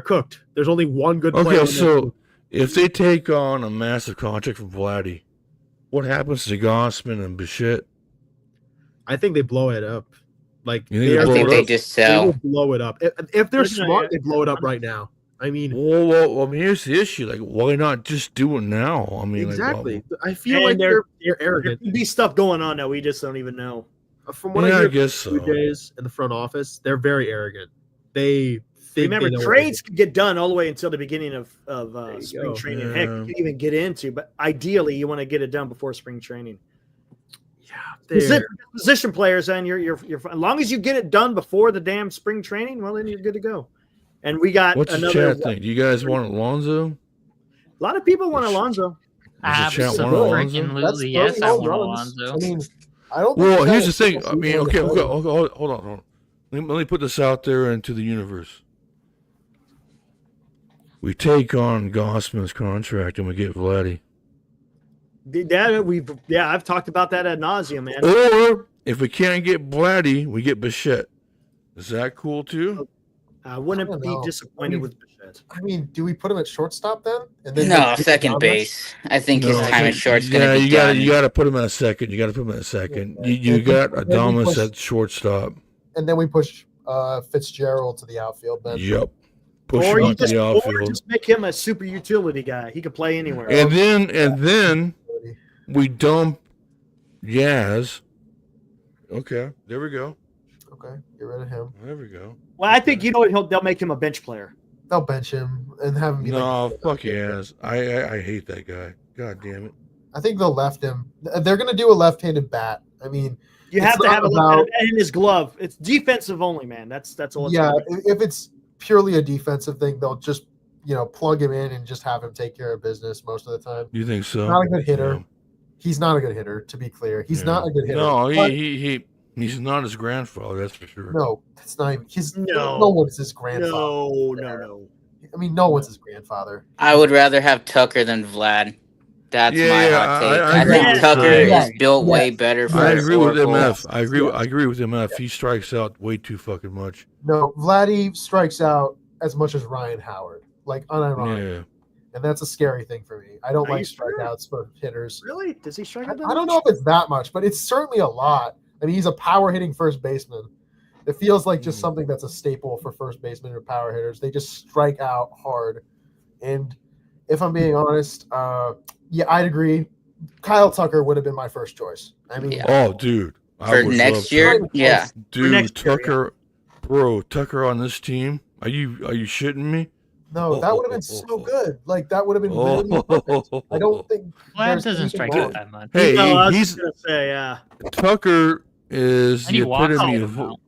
cooked. There's only one good player. Okay, on that so team. if they take on a massive contract from Vladdy, what happens to Gossman and Bichette? I think they blow it up. Like You think they they I are- blow think it they up? just they will sell. blow it up. If they're Listen, smart, they blow it up right now. I mean, Well, I mean, here's the issue. Like, why not just do it now? I mean, exactly. Like, I feel And like they're- they're There arrogant. could be stuff going on that we just don't even know. From well, what yeah, I I hear, guess so. Blue Jays in the front office, they're very arrogant. They think Remember, they know trades could get done all the way until the beginning of you spring go. training. Heck, Yeah. you can even get into, but ideally, you want to get it done before spring training. everything. They're- Position players, and you're as long as you get it done before the damn spring training, well, then you're good to go. And we got What's the another. chat think? Do you guys want Alonzo? A lot of people want Alonso. Does the chat want Absolutely, Alonzo? yes, I want runs. Alonso. I mean, I don't. Well, think here's the that thing. people I mean, see okay, him okay, as okay, hold on. Let me put this out there into the universe. We take on Gossman's contract and we get Vladdy. I've talked about that ad nauseum, man. Or if we can't get Vladdy, we get Bichette. Is that cool too? I I wouldn't don't be know. disappointed I mean, with Bichette. I mean, do we put him at shortstop then? And then No, just- second base. I think his No, time I at think- short's yeah, gonna be you got done. you got to put him at a second. You got to put him at a second. You got And then we Adamas push- at shortstop. And then we push Fitzgerald to the outfield. Then Yep. Push Or him you out to the or outfield. just make him a super utility guy. He could play anywhere. And then we dump Yaz. Okay, there we go. Okay, get rid of him. There we go. Well, I think you know what they'll make him a bench player. They'll bench him and have him be No, like. fuck Yaz. I hate that guy. God damn it. I think they'll left him. They're gonna do a left-handed bat. I mean, You It's have to not have a about- left in his glove. It's defensive only, man. That's all. It's yeah, gonna be. if it's purely a defensive thing, they'll just plug him in and just have him take care of business most of the time. You think so? Not a good hitter. Yeah. He's not a good hitter, to be clear. He's Yeah. not a good hitter. No, But he's not his grandfather. That's for sure. no, that's not even. He's No. no one's his grandfather. No. I mean, no one's his grandfather. I would rather have Tucker than Vlad. That's Yeah, my yeah, hot take. I I, agree think with Tucker you. is built Yeah. way better for I the agree with Oracle. MF. I agree. Yeah. I agree with MF. He strikes out way too fucking much. No, Vladdy strikes out as much as Ryan Howard, like unironically, Yeah. and that's a scary thing for me. I don't Are like you sure? strikeouts for hitters. Really? Does he strike I, out that I don't much? know if it's that much, but it's certainly a lot. I mean, he's a power hitting first baseman. It feels like just Mhm. something that's a staple for first basemen or power hitters. They just strike out hard. And if I'm being honest, yeah, I'd agree. Kyle Tucker would have been my first choice. I mean, Yeah. Oh, dude. I For would next love year, Tucker. yeah. Dude, next year, Tucker. Bro, Tucker on this team? Are you shitting me? No, that would have been so good. Like that would have been literally perfect. I don't think Vlad there's doesn't anything strike wrong. out that much. Hey, No, I was he's gonna say, yeah. Tucker is And he the walks a epitome good of. amount.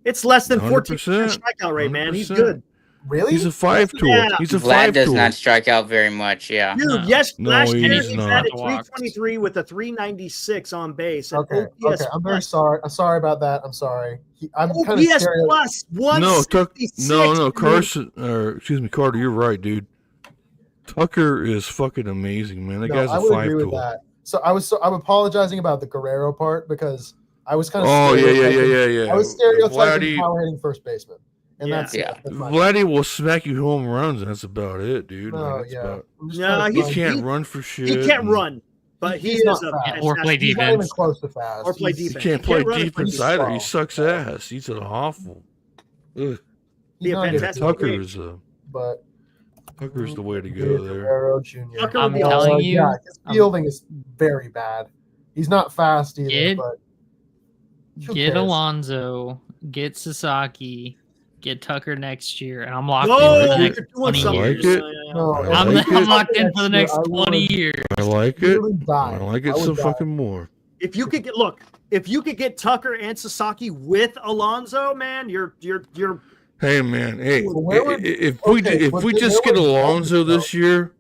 It's less than 14% 100%, strikeout rate, man. He's 100%. good. Really? He's a 5 tool. Yeah. He's a Vlad 5 does tool. not strike out very much. Yeah. Dude, No. yes, No, last year he's he not. batted The walks. 323 with a 396 on base. And Okay. OPS Okay. I'm very plus. sorry. I'm sorry about that. I'm sorry. I'm kind of OPS scared. plus No, 166. no, dude. Carson, or excuse me, Carter, you're right, dude. Tucker is fucking amazing, man. That No, guy's I a would 5 agree with tool. that. So I'm apologizing about the Guerrero part because I was kind of Oh yeah. I was stereotyping Vladdy, power hitting first baseman, and Yeah. that's Yeah. that's my Vladdy will smack you home runs, and that's about it, dude. No, Like, that's yeah. about, I'm just No, trying to he he's- find- can't run for shit. He can't and run, but he He's is not a fast. Or play fantastic- He's not even defense. close to fast. Or play He's- he defense. can't He play can't run it, but defense he's either. slow. He sucks ass. He's an awful. Ugh. he's Yeah, not even- fantastic. Tucker's But the way to go there. Guerrero Jr. Tucker I'm would be telling awesome. you, yeah, his fielding is very bad. He's not fast either, Get- but who Get cares? Alonso, get Sasaki, get Tucker next year, and I'm locked Oh, in for the like next you're doing 20 something. years. it. No, I if I'm, he like comes I'm it. locked in for the next next year, I will 20 years. I like it. literally die. I like I it would some die. fucking more. If you could get Tucker and Sasaki with Alonso, man, you're Hey man, hey, Well, where would- if okay, we but just where get would Alonso Eldridge this year,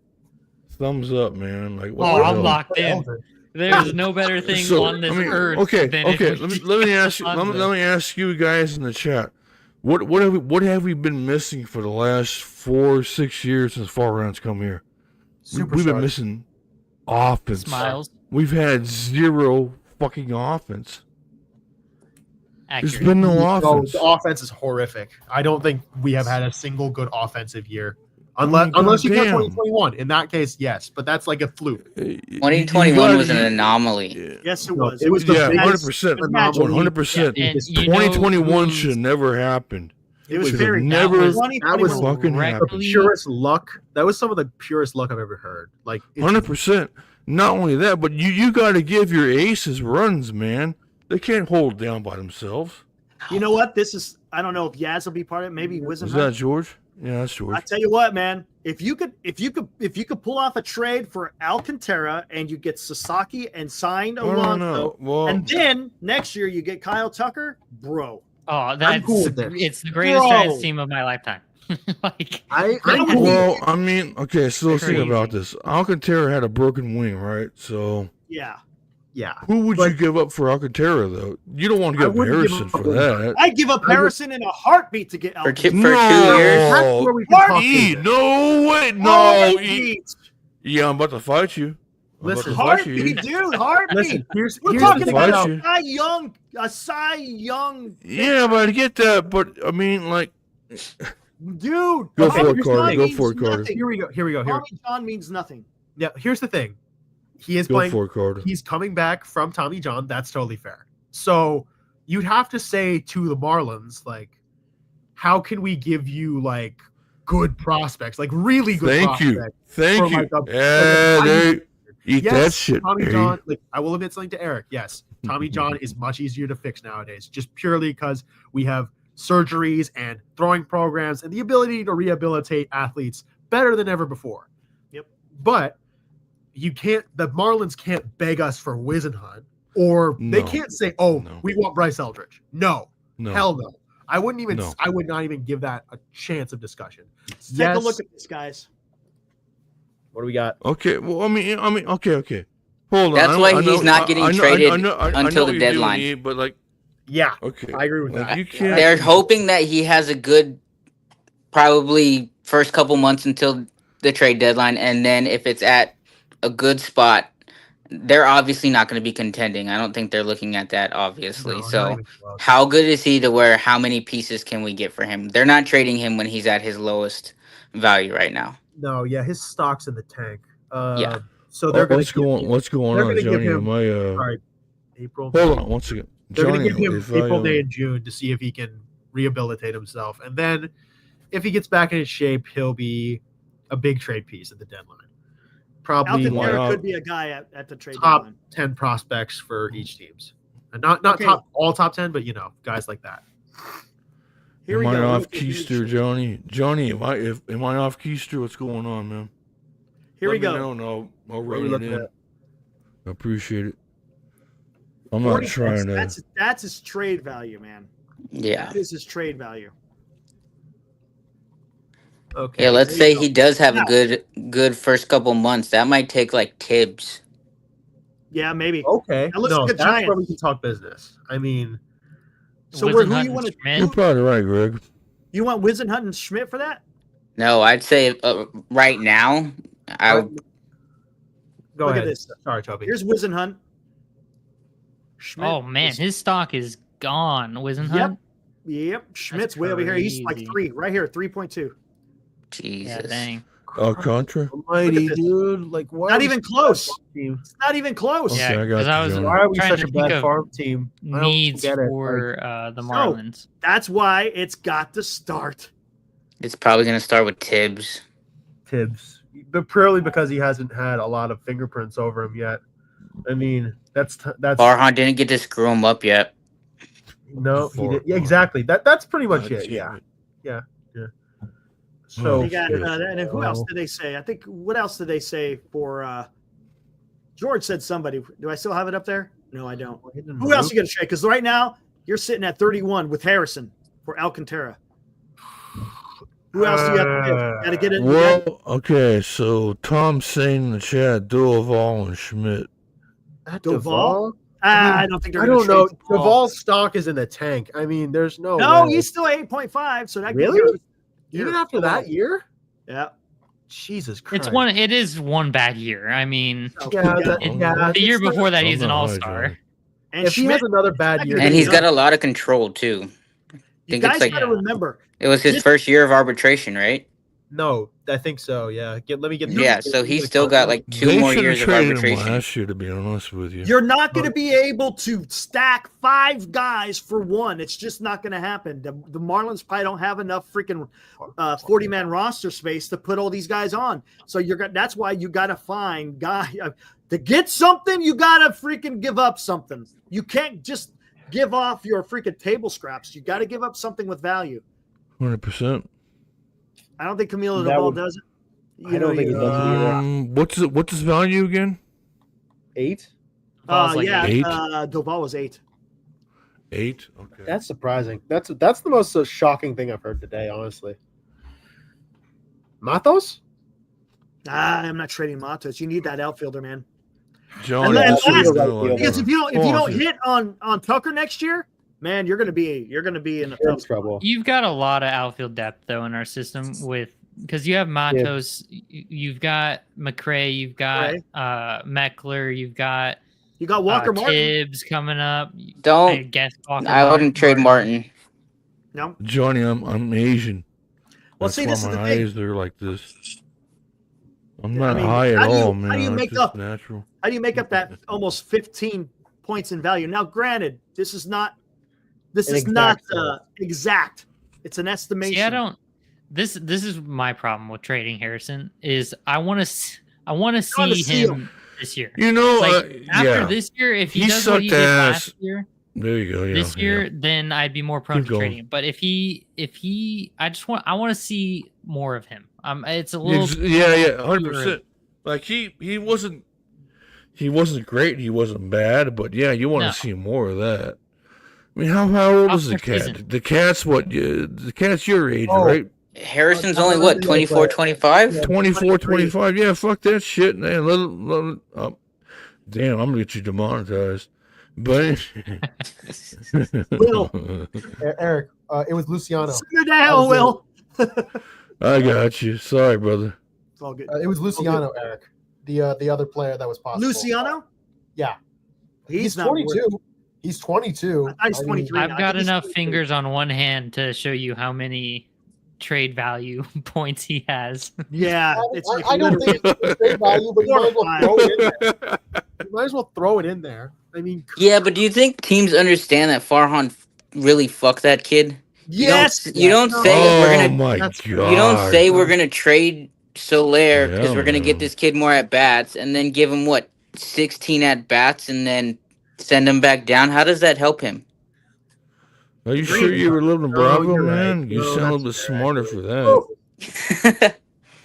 thumbs up, man. Like, what Oh, the I'm hell? locked in. Eldridge. There's no better thing So, on this I mean, earth. okay, than if okay. we Let me get ask you. Alonso. Let me ask you guys in the chat. What have we been missing for the last 4-6 years since Fall Rounds come here? We've been Superstars. missing offense. Smiles. We've had zero fucking offense. There's Accurate. been no Oh, offense. the offense is horrific. I don't think we have had a single good offensive year. mean, Unless you count goddamn. 2021. In that case, yes, but that's like a fluke. 2021 was an anomaly. yes, it No, was. it was the Yeah, biggest 100%. anomaly 100%. And It's you know 2021 who's should never happened. It was Should have very never- that was 2021. fucking the correctly- purest luck. That was some of the purest luck I've ever heard. Like it's- 100%. Not only that, but you got to give your aces runs, man. They can't hold down by themselves. You know what? This is I don't know if Yaz will be part of it. Maybe Is Wizenhunt. that George? Yeah, that's George. I tell you what, man. If you could pull off a trade for Alcantara and you get Sasaki and signed Alonso, Well, and then next year you get Kyle Tucker, bro. Oh, that's cool with this. it's the greatest Bro. Giants team of my lifetime. Like, I'm Well, cool. well, I mean, okay, so let's think Crazy. about this. Alcantara had a broken wing, right? So Yeah, Yeah. who would But- you give up for Alcantara, though? You don't want to I give wouldn't give Harrison up for that. I'd give up I would- Harrison in a heartbeat to get For Alcantara. 2 years. That's where we can talk E, business. no, wait, no. Heartbeat, Yeah, I'm about to fight you. I'm about Listen, to fight you. heartbeat, dude, heartbeat. Listen, here's We're the talking thing fight about you. a Cy Young, Yeah, but I get that. But I mean, like, dude. Go Tommy for it, Carter. John Go means for it, Carter. nothing. Here we go. Here. Tommy John means nothing. Yeah, here's the thing. He is go playing. for it, Carter. He's coming back from Tommy John. That's totally fair. So you'd have to say to the Marlins, like, how can we give you like good prospects, like really good Thank you. prospects? Thank for, you. like, a- Yeah, like a there. Eat Yes, that shit. Tommy Harry. John, like I will admit something to Eric. Yes, Tommy John is much easier to fix nowadays, just purely because we have surgeries and throwing programs and the ability to rehabilitate athletes better than ever before. Yep. But you can't. The Marlins can't beg us for Wizenhunt, or they No. can't say, "Oh, No. we want Bryce Eldridge." No, No. hell no. I wouldn't even. No. I would not even give that a chance of discussion. Let's take a look at this, guys. What do we got? Okay. Well, I mean, okay. Hold on. That's I know- why I know- he's not I- getting I know- traded I know until what the you're doing, deadline. E, but like, Yeah, okay, I agree with like, that. you can't. They're hoping that he has a good, probably first couple months until the trade deadline, and then if it's at a good spot, they're obviously not going to be contending. I don't think they're looking at that, obviously. No, not So, even close. how good is he to where? How many pieces can we get for him? They're not trading him when he's at his lowest value right now. No, yeah, his stock's in the tank. Yeah. So they're going What's going? What's going they're on, gonna give Johnny? him- Am I? Sorry, April. Hold on, one second. They're going Johnny, to give him if I, April, May, and June to see if he can rehabilitate himself, and then if he gets back in his shape, he'll be a big trade piece at the deadline. Probably Alcantara Wow. could be a guy at the trade top deadline. 10 prospects for each teams, and not Okay. all top 10, but guys like that. Here we Am I go. off keister, Johnny? Johnny, am I off keister? What's going on, man? Here we Let me go. know, and I'll What are run you it looking in. at? I appreciate it. I'm not 40 trying to. That's his trade value, man. Yeah. That is his trade value. Okay. Yeah, let's there say you go. he does have Now- a good first couple months. That might take like Tibbs. Yeah, maybe. Okay. Now let's No, look at that's where Giants. we can talk business. I mean, So who Wizenhunt you and want to? Schmidt. You're probably right, Greg. You want Wizenhunt and Schmidt for that? No, I'd say right now, I go Look ahead. at this. Sorry, Toby. Here's Wizenhunt. Schmidt. Oh man, is- his stock is gone. Wizenhunt. Yep. Schmidt's way over here. He's like crazy. 3 right here, 3.2. Jesus. Yeah, dang. Alcantara. Almighty, this. dude. Like, why Not are we even such a close. farm team? It's not even close. Okay, Yeah, I got because I you, was Johnny. Why are we trying such to a think bad of farm team? I don't needs get it. for the Marlins. That's why it's got to start. It's probably gonna start with Tibbs. Tibbs, but purely because he hasn't had a lot of fingerprints over him yet. I mean, that's Farhan didn't get to screw him up yet. no, he did. Yeah, Farhan. exactly. That's pretty much God it. damn Yeah. it. So You got, shit. and who else did they say? I think what else did they say for George said somebody. Do I still have it up there? No, I don't. Who else you gonna trade? Because right now you're sitting at 31 with Harrison for Alcantara. Who else do you have to give? Got to get it. Well, okay, so Tom's saying in the chat, Duval and Schmidt. Duval? I don't think they're I gonna don't know. trade Duval. Duval's stock is in the tank. I mean, there's no. No, way. he's still 8.5. So that Really? Here. Even after that year. Yeah. Jesus Christ. It is one bad year. I mean, Yeah, the year it's not- before that I'm he's an not high, all-star. Johnny. And If he Schmidt, has another bad year, And he's got a lot of control too. you think guys it's like- got to remember. It was his first year of arbitration, right? No, I think so. Yeah. Let me get. Yeah, so he's still got like 2 more They should years have of traded him arbitration. last year, to be honest with you. You're not going to be able to stack 5 guys for one. It's just not going to happen. The Marlins probably don't have enough freaking 40-man roster space to put all these guys on. So that's why you got to find guy to get something. You got to freaking give up something. You can't just give off your freaking table scraps. You got to give up something with value. 100%. I don't think Camilo That Duval would- does it. I don't think he does it either. What's his value again? 8. Duval's like Yeah, 8. Duval was 8. 8? Okay. That's surprising. That's the most shocking thing I've heard today, honestly. Matos? I'm not trading Matos. You need that outfielder, man. Johnny, And this is last- no Because idea. if you don't Hold on. hit on Tucker next year, man, you're gonna be in a You're in tough spot. trouble. You've got a lot of outfield depth though in our system because you have Matos, you've got McRae, you've got Meckler, you've got You got Walker Martin. Tibbs coming up. I Don't. guess Walker I wouldn't trade Martin. No. Johnny, I'm Asian. Well, That's see, why this is my the thing. eyes are like this. I'm Yeah, not I mean, high at how do you- all, how man. do you I'm make just up- natural. How do you make up that almost 15 points in value? Now, granted, this is not An exact science. exact. It's an estimation. See, I don't. This is my problem with trading Harrison is I want to wanna see see him. him this year. You know, Like after yeah. this year, if he He does what he did sucked last ass. year, There you go. Yeah, this year, then I'd be more prone Keep to going. trading him. But if he, I want to see more of him. It's a little, Yeah, 100%. Like he wasn't great. He wasn't bad, but yeah, you want to No. see more of that. I mean, how old is the Oscar cat? isn't. The cat's what? The cat's your age, Oh. right? Harrison's only what, 24, 25? 24, 25. Yeah, fuck that shit, man. Damn, I'm gonna get you demonetized. But Will. Eric, it was Luciano. Simmer down, Will. I got you. Sorry, brother. It's all good. It was Luciano, Eric, the other player that was possible. Luciano? Yeah. He's not 22. worth- He's 22. I thought he's 23. I've I got think he's enough 23. fingers on one hand to show you how many trade value points he has. Yeah, it's like I don't literally- think it's great value, but you might as well throw it in there. You might as well throw it in there. I mean, Yeah, but do you think teams understand that Farhan really fucked that kid? Yes. You don't say Oh we're gonna. my that's- god! You don't say we're gonna trade Soler because Hell we're gonna no. get this kid more at bats, and then give him what 16 at bats, and then send him back down. How does that help him? Are you sure you ever lived in Bravo, you're right. man? You No, sound a little bit that's smarter for that.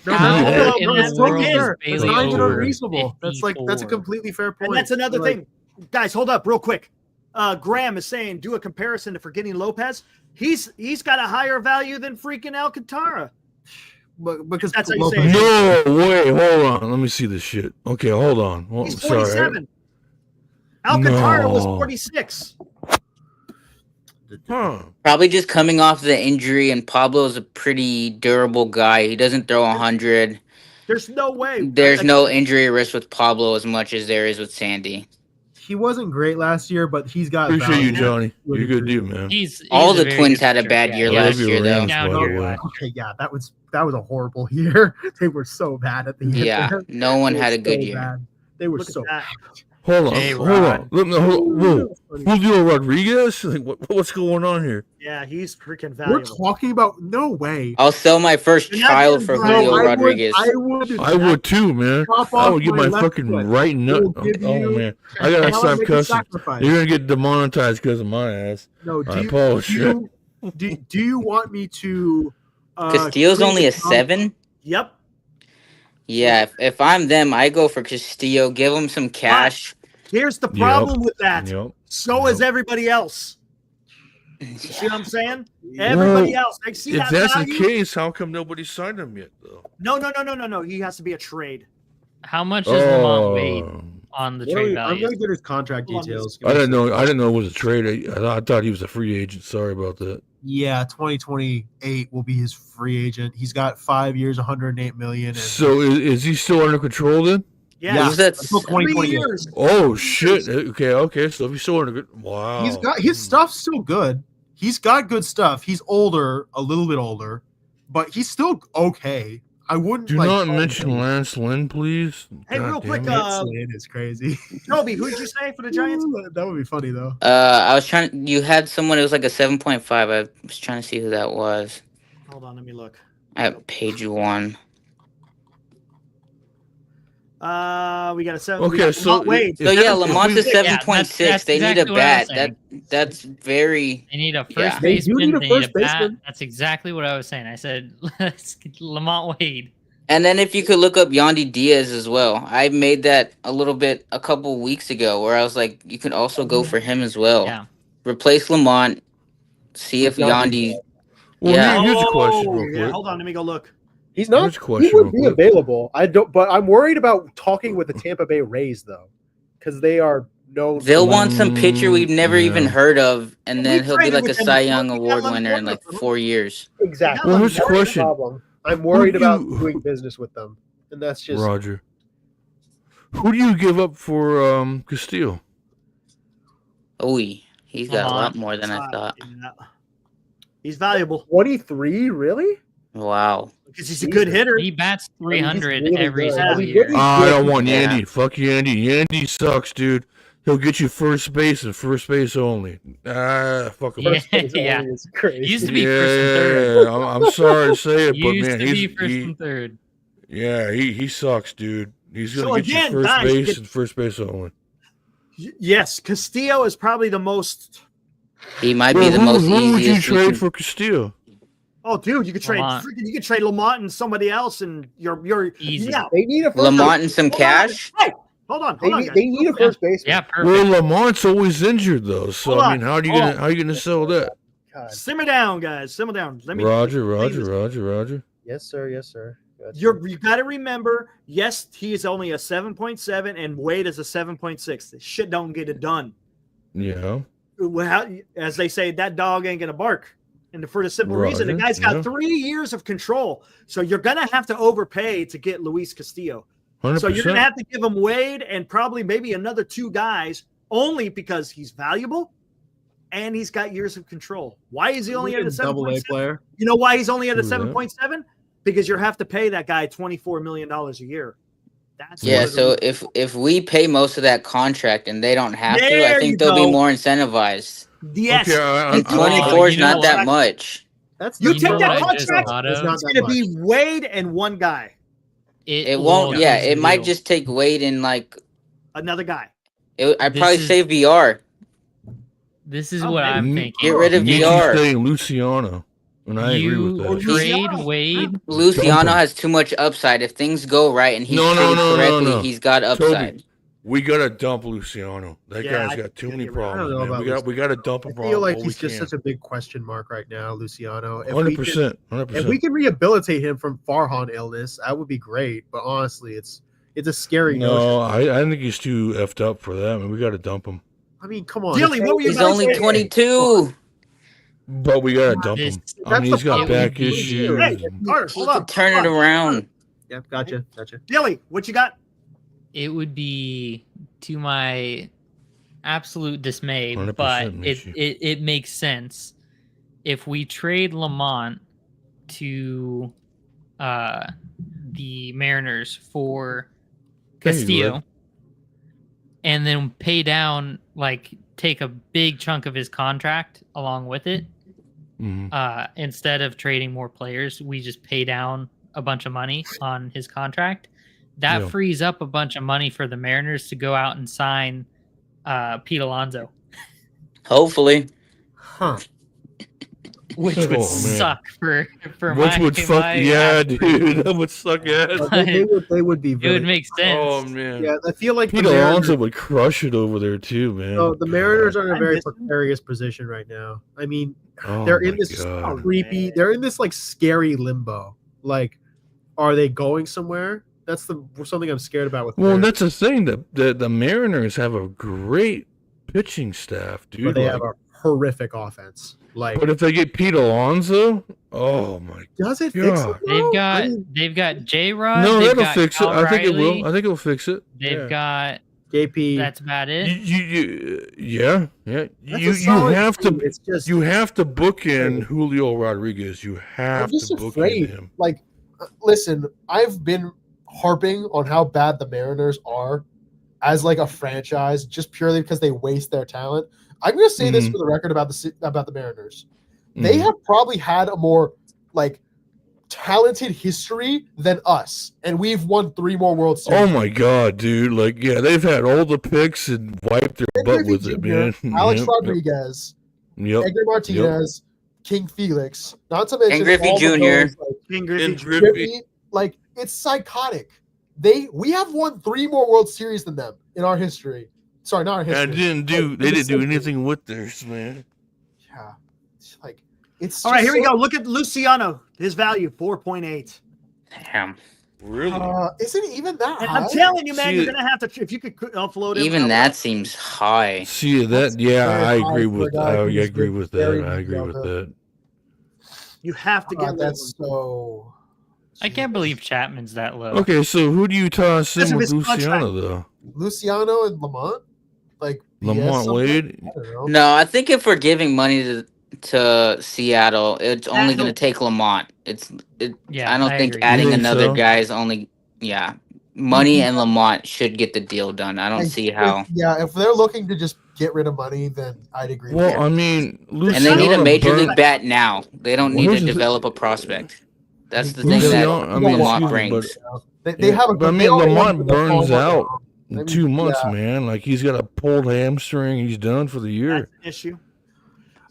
No, How no, in no, the it's totally world is fair. That's Bailey not even over unreasonable. That's a 54? completely fair point. And that's another Like, thing. Guys, hold up real quick. Graham is saying do a comparison to Forgetting Lopez. He's got a higher value than freaking Alcantara. But because That's how you Lopez- say it. No, wait, hold on. Let me see this shit. Okay, hold on. Well, He's sorry. 47. Alcantara was No. 46. Huh. Probably just coming off the injury, and Pablo's a pretty durable guy. He doesn't throw 100. There's no way. There's no injury risk with Pablo as much as there is with Sandy. He wasn't great last year, but he's got Appreciate you, value. Johnny. You're a good dude, man. He's All a the very Twins good had a pitcher. bad year I love last your year, though. Rams, Down by here, the way. last Okay, yeah, that was a horrible year. They were so bad at the end. Yeah, no one They had were a good so year. bad. They were Look at so that. Hold on. Hey, Hold Rod. on. Look, no, whoa. Julio Rodriguez? Like, what's going on here? Yeah, he's freaking We're valuable. talking about no way. I'll sell my first You're not child getting for Julio Julio I Rodriguez. I would too, man. Chop I off would give my my left fucking foot. right nut. Will give Oh, you- man. I gotta How stop make a cussing. sacrifice? You're gonna get demonetized because of my ass. No, I apologize. do you want me to? Castillo's create only a com- 7? Yep. Yeah, if I'm them, I go for Castillo. Give him some cash. Here's the problem with that. Yep. So is Yep. everybody else. You see what I'm saying? Everybody Well, else. They see If that that's value. the case, how come nobody signed him yet, though? No. He has to be a trade. How much is Lamont Wade Oh. on the What are trade we- I'm value? gonna get his contract Hold on, details. I didn't know it was a trade. I thought he was a free agent. Sorry about that. Yeah, 2028 will be his free agent. He's got 5 years, 108 million. And So is he still under control then? Yeah. Who's that? until 3 2028. years. Oh shit! Okay. So if he's still under good, wow. He's got his stuff's still good. He's got good stuff. He's older, a little bit older, but he's still okay. I wouldn't. Do like, not call him mention great. Lance Lynn, please. Hey, God real damn quick, it. Lance is crazy. Toby, who did you say for the Giants? That would be funny though. I was trying. You had someone. It was like a 7.5. I was trying to see who that was. Hold on, let me look. At page 1. We got a 7. Okay, so Wait. So yeah, Lamont's a if- 7.6. that's They need a exactly what I was bat. That's very. They need a first Yeah. They do baseman. need a They need a first bat. baseman. That's exactly what I was saying. I said, let's get Lamont Wade. And then if you could look up Yandy Diaz as well. I made that a couple weeks ago, where I was like, you could also go for him as well. Yeah. Replace Lamont. See if Yandy. Well, Yeah. here's a question, Oh, real yeah, quick. hold on, let me go look. He's not. Here's a He question would real be quick. available. I don't, but I'm worried about talking with the Tampa Bay Rays though, because they are known. for They'll like- want some pitcher we've never Yeah. even heard of, and We then he'll be traded like a with them Cy before. Young We got Award Lemon winner in Water like from them. 4 years. exactly. Well, here's the That's question. problem. I'm worried Who do about you- doing business with them, and that's just Roger. Who do you give up for Castillo? Oh, he's got a lot Lamont. more than I thought. Yeah. He's valuable 23. Really? Wow. because he's a good hitter. He bats 300 really every good. single He's year. really I don't want Yeah. Yandy. Fuck Yandy. Yandy sucks, dude. He'll get you first base and first base only. Fuck him. Yeah. First base Yeah. only is crazy. He used to be first and third. Yeah, I'm sorry to say it, but Used man, to be he's first he, and third. yeah, he sucks, dude. He's gonna So get again, you first guys, base get- and first base only. Yes, Castillo is probably the most. He might Well, be the most who would you easiest. we trade can- for Castillo? Oh, dude, you could trade. Lamont. You could trade Lamont and somebody else, and you're Easy. Yeah. They need a first. Lamont and some Hold on. cash? Hey, hold on, They hold on. need, guys. they need a first baseman. Yeah, perfect. Well, Lamont's always injured though, so Hold I on, mean, how are you hold gonna on. how are you gonna sell that? God. Simmer down, guys. Simmer down. Let me. Roger. Yes, sir. Yes, sir. Gotcha. You got to remember. Yes, he is only a 7.7, and Wade is a 7.6. This shit don't get it done. Yeah. Well, as they say, that dog ain't gonna bark. And for the simple reason, the Roger, guy's got yeah. 3 years of control. So you're gonna have to overpay to get Luis Castillo. 100%. So you're gonna have to give him Wade and probably maybe another 2 guys, only because he's valuable and he's got years of control. Why is he only at a double A 7.7? player. You know why he's only at a True that. 7.7? Because you have to pay that guy $24 million a year. That's Yeah, one of so the- if we pay most of that contract and they don't have to, I There you think they'll go. be more incentivized. yes, Okay, And Oh, 24 is you know not that what? much. That's You You take know that what I just contract, thought It's of? not it's that going to be much. Wade and one guy, It won't. Yeah, it might deal. just take Wade and like another guy. I'd This probably is- say VR. This is Oh, what man. I'm thinking. Get rid of Nietzsche's VR. saying Luciano, and I agree with You that. trade Luciano. Wade. Luciano Dump him. has too much upside. If things go right and he's No, treated no. correctly, he's got upside. Toby, we gotta dump Luciano. That Yeah, guy's I got too think many you're right. I don't problems, know man. about We gotta dump I him. feel like all he's we just can. such a big question mark right now, Luciano. If 100%. if we can rehabilitate him from Farhan illness, that would be great. But honestly, it's a scary No, notion. I think he's too effed up for that. I mean, we gotta dump him. I mean, come on. Dilly, what were you He's about to only say? 22. But we gotta dump This- him. I That's mean, the he's got problem. back It would be- issues. Hey, Carter, He hold could on. turn it around. Yeah, gotcha. Dilly, what you got? It would be, to my absolute dismay, 100% but makes it makes sense if we trade Lamont to the Mariners for Thank you, Castillo, Greg. and then pay down, like, take a big chunk of his contract along with it. Mhm. Instead of trading more players, we just pay down a bunch of money on his contract. That Yeah. frees up a bunch of money for the Mariners to go out and sign Pete Alonso, Hopefully. Huh. which Oh, would man. suck for Which would fuck, my yeah, average. dude, that would suck ass. They would be. It Really, would make sense. Oh man, Yeah, I feel like Pete the Mariners, Alonso would crush it over there too, man. oh, the Mariners are in a I very miss him. precarious position right now. I mean, Oh, they're in my this God. creepy. They're in this like scary limbo. Like, are they going somewhere? That's something I'm scared about with. Well, Mariners. that's the thing. The Mariners have a great pitching staff, dude. But they like- have a horrific offense. Like, but if they get Pete Alonso, oh my! does it fix God. it? though? They've got J-Rod. No, they've that'll got fix it. Cal I think it will. Riley, I think it'll fix it. They've Yeah. got. JP. That's about it. Yeah. That's You a solid have to team. It's just you have to book in Julio Rodriguez. You have I'm just to book in afraid. him. Like, listen, I've been harping on how bad the Mariners are as like a franchise, just purely because they waste their talent. I'm going to say this Mhm. for the record about the Mariners. They Mhm. have probably had a more like talented history than us, and we've won 3 more World Series. Oh my God, dude! Like, yeah, they've had all the picks and wiped their Ken butt Griffey with it, Jr., man. Alex Yep, Rodriguez, Yep. Edgar Martinez, King Felix, not to mention Griffey all the Jr.. players, like, King Griffey. And Griffey, like it's psychotic. We have won 3 more World Series than them in our history. Sorry, not our history. And Like, they in didn't the do century. anything with theirs, man. Yeah, it's like it's All right, just here we so- go. Look at Luciano. His value 4.8. Damn. Really? Isn't it even that And high? I'm telling you, man, See, you're gonna have to if you could offload him. Even that seems high. See That's that? Yeah, very I high agree for a with. guy I who's agree been with very that. I agree with mediocre. that. You have to get rid of That's him. so. I can't believe Chapman's that low. Okay, so who do you toss Because in of with his Luciano contract. though? Luciano and Lamont, like Lamont something? Wade. I don't know. No, I think if we're giving money to Seattle, it's only going to no. take Lamont. Yeah, I don't I think agree. adding You think another so? guy is only. Yeah, money and Lamont should get the deal done. I don't Like, see how. If they're looking to just get rid of money, then I'd agree. with Well, that. I mean, Luciano And they need a major burn- league bat now. They don't Well, need here's to the- develop a prospect. That's the thing Luciano, that I mean, Lamont excuse me, brings. They have a. but I they mean, already have Lamont the former burns out now. in I mean, 2 months, yeah. man. Like he's got a pulled hamstring. He's done for the year. That's an issue.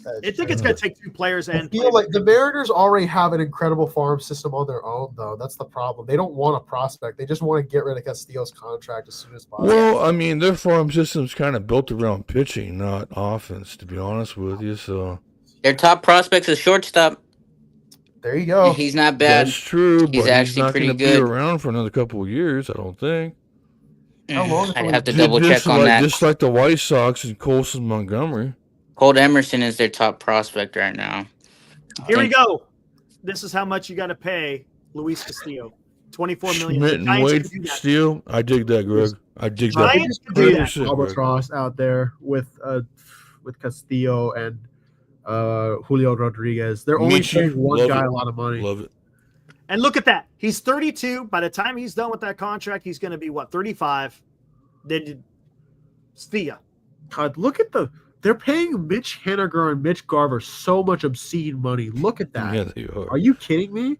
That's I think true. it's gonna take 2 players I and feel like the Mariners already have an incredible farm system on their own, though. That's the problem. They don't want a prospect. They just want to get rid of Castillo's contract as soon as possible. Well, I mean, their farm system's kind of built around pitching, not offense, to be honest with you. So Their top prospect's a shortstop. There you go. He's not bad. that's true. But He's he's actually not pretty going to good. be around for another couple of years, I don't think. How long until I'd have to we- double check on that. Just like the White Sox and Colson Montgomery. Colt Emerson is their top prospect right now. Here we go. This is how much you got to pay Luis Castillo. 24 million. Schmidt The and Giants Wade can do that. Steele. I dig that, Greg. I dig that. Giants can do that. 100%, Greg. albatross out there with Castillo and Julio Rodriguez. They're only Michi, paying one love guy it. a lot of money. Love it. And look at that. He's 32. By the time he's done with that contract, he's going to be what, 35? Then Stia. God, look at they're paying Mitch Haniger and Mitch Garver so much obscene money. Look at that. Yeah, they are. Are you kidding me?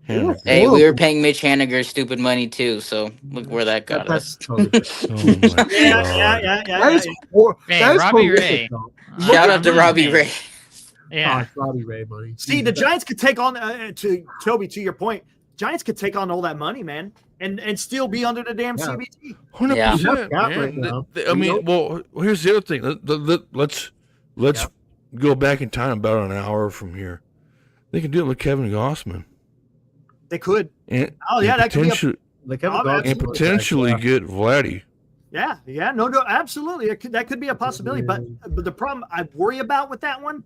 Haniger. Hey, we were paying Mitch Haniger stupid money too, so look where that got That's us. totally different. Oh my Yeah, God. yeah. That is Hey, that is Robbie horrific, Ray. though. Shout out to I'm Robbie saying. Ray. Yeah. Oh, Robbie Ray money. See, the Giants could take on to Toby. To your point, Giants could take on all that money, man, and still be under the damn Yeah. CBT. 100%, Yeah, man. right now. I mean, well, here's the other thing. Let's Yeah. go back in time about an hour from here. They can do it with Kevin Gossman. They could. And, Oh, yeah, that could be a- Like Kevin Oh, Gossman and absolutely. potentially get Vladdy. Yeah, no, absolutely. That could be a possibility. But the problem I worry about with that one,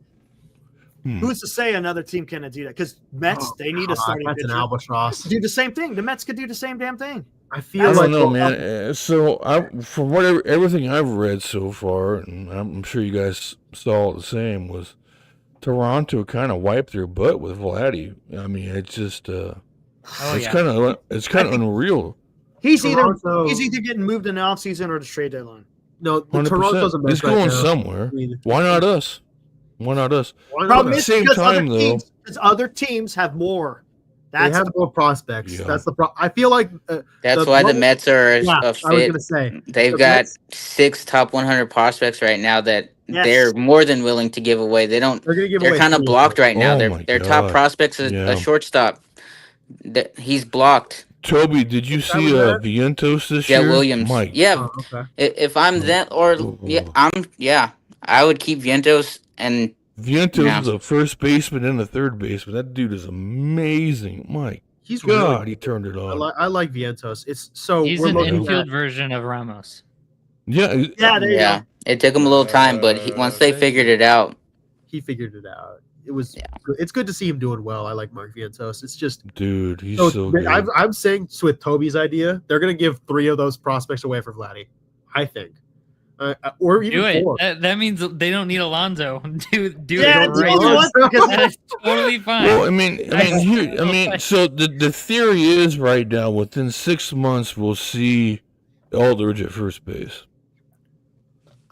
who's to say another team can't do that? Because Mets, they need a starting That's an pitcher. albatross. Do the same thing. The Mets could do the same damn thing. I I feel don't like know, man. From whatever everything I've read so far, and I'm sure you guys saw the same, was Toronto kind of wiped their butt with Vladdy. I mean, it's just it's kind of unreal. He's Toronto- either getting moved in the offseason or the trade deadline. no, the 100%. Toronto's a mess He's right going now. somewhere. I mean, Why not us? Why not us? why not Problem at the is, same because time, though, because other teams have more. they That's have more prospects. Yeah. That's the problem. I feel like That's why the one- Mets are Yeah, a I was fit. gonna say They've the got Mets- 6 top 100 prospects right now that Yes. they're more than willing to give away. They don't. they're gonna give They're away kind of 3 blocked right now. Oh my Their top God. prospects is Yeah. a shortstop. He's blocked. Toby, did you Is that see what that- Vientos this Jet year? Williams. Mike. Yeah, Oh, okay. if I'm that, or I would keep Vientos and Vientos Yeah. is a first baseman and a third baseman. That dude is amazing. My He's God, really he turned it on. I like Vientos. It's so He's we're an looking infield at version of Ramos. Yeah, yeah, there you yeah, go. it took him a little time, but once they figured it out, he figured it out. It was Yeah. it's good to see him doing well. I like Mark Vientos. It's just dude, he's so good. I'm saying with Toby's idea, they're gonna give 3 of those prospects away for Vladdy. I think, or even Do it. 4. That means they don't need Alonzo. Do Yeah, it do right it now. once because That is totally fine. Well, I mean, so the theory is right now within 6 months we'll see Aldridge at first base.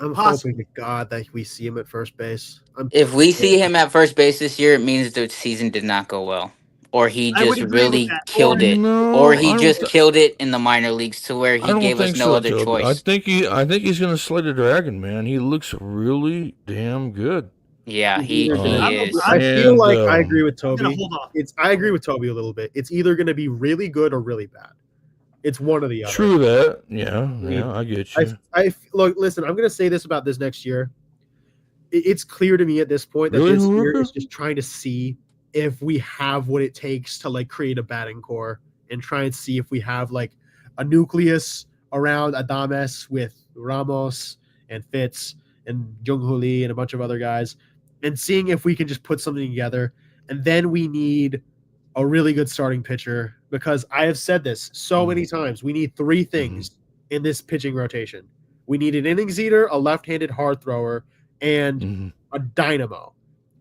I'm Possible. hoping to God that we see him at first base. if we see him at first base this year, it means the season did not go well, or he I would just agree with really that. killed it, No, or I he don't just th- killed it in the minor leagues to where I he don't gave us think no so, other Toby. choice. I think he's gonna slay the dragon, man. He looks really damn good. Yeah, he Either gonna- is. I feel And, like I agree with I'm gonna Toby. hold on. I agree with Toby a little bit. It's either going to be really good or really bad. It's one or the other. True that. Yeah, I get you. Look, listen. I'm going to say this about this next year. It's clear to me at this point that Really, this year Hoover? is just trying to see if we have what it takes to like create a batting core and try and see if we have like a nucleus around Adames with Ramos and Fitz and Jung-Hoo Lee and a bunch of other guys, and seeing if we can just put something together. And then we need a really good starting pitcher, because I have said this so many times. We need 3 things in this pitching rotation. We need an innings eater, a left-handed hard thrower, and Mhm. a dynamo.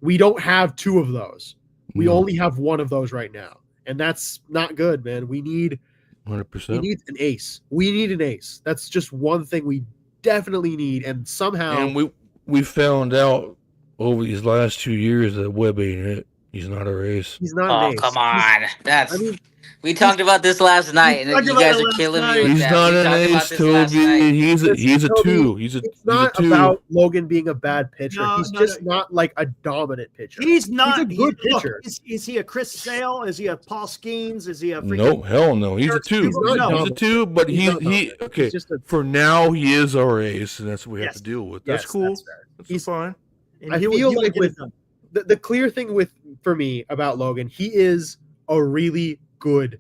We don't have 2 of those. We No, only have 1 of those right now, and that's not good, man. We need 100%. an ace. We need an ace. That's just one thing we definitely need, and somehow And we found out over these last 2 years that Webb ain't it. He's not a race. he's not an Oh, ace. come on. That's I mean, we talked about this last night, and talked you about guys it are last killing night. me with He's that. not We an talked about ace, this last Toby. night. He's a Toby, 2. He's a it's not 2. about Logan being a bad pitcher. No, He's no, just no. not like a dominant pitcher. He's not a good look, pitcher. is he a Chris Sale? Is he a Paul Skeens? Is he a freaking No, hell no. He's a 2. He's not He's a dominant. 2, but He's he not dominant. okay. He's just a, For now, he is our ace, and that's what we have Yes. to deal with. yes, That's cool. That's fair. That's He's- fine. and I he will- feel he will like get it with done. the clear thing for me about Logan, he is a really good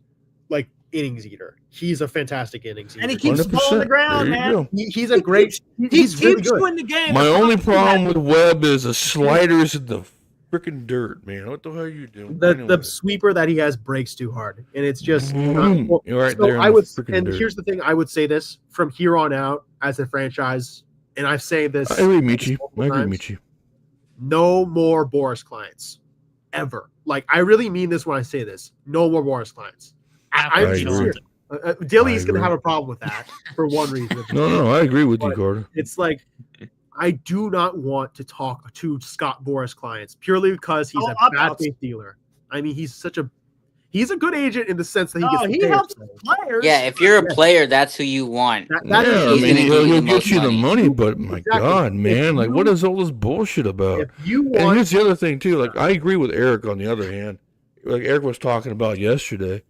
like innings eater. He's a fantastic innings eater. And he keeps the ball on the 100%. ground, There you man. go. He's a great. He He's really keeps good. you in the game. My That's only all. problem with Webb is the sliders in the freaking dirt, man. What the hell are you doing? The Anyway. sweeper that he has breaks too hard, and it's just. Boom. well, You're right so there in I the would, freaking and dirt. here's the thing: I would say this from here on out as a franchise, and I've said this. I agree, Michi. multiple I agree, times. Michi. No more Boris clients, ever. Like I really mean this when I say this. No more Boris clients. I'm I agree. serious. Dilly's I gonna agree. have a problem with that for one reason. No, I agree with you, But- Carter. It's like I do not want to talk to Scott Boris clients purely because he's Oh, a I'm bad out. faith dealer. I mean, he's He's a good agent in the sense that he No, gets. he helps players. Yeah, if you're a player, that's who you want. That yeah, I he's mean, gonna give you he'll the get most you the money. money, but my Exactly. God, man, like, what you- is all this bullshit about? If you And want, here's the other thing too. Like, I agree with Eric. On the other hand, like Eric was talking about yesterday,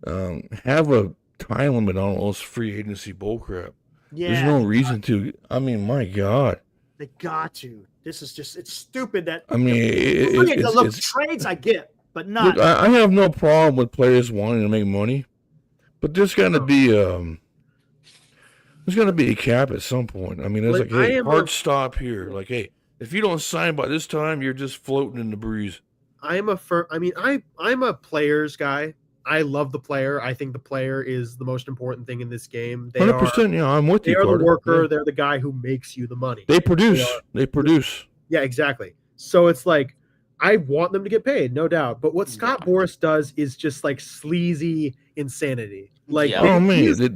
have a time limit on all this free agency bullcrap. Yeah, There's no reason to. I mean, my God. they got to. This is just, it's stupid that. I mean, it's trades I get, but not. look, I have no problem with players wanting to make money, but there's got to be a cap at some point. I mean, there's Like, like, hey, hard stop here. Like, hey, if you don't sign by this time, you're just floating in the breeze. I'm a players guy. I love the player. I think the player is the most important thing in this game. They 100%. Yeah, I'm with They you, are Carter. the worker. Yeah. They're the guy who makes you the money. They produce. They produce. Yeah, exactly. So it's like, I want them to get paid, no doubt. But what Scott Boras does is just like sleazy insanity. Like, Yeah. Oh man, he's the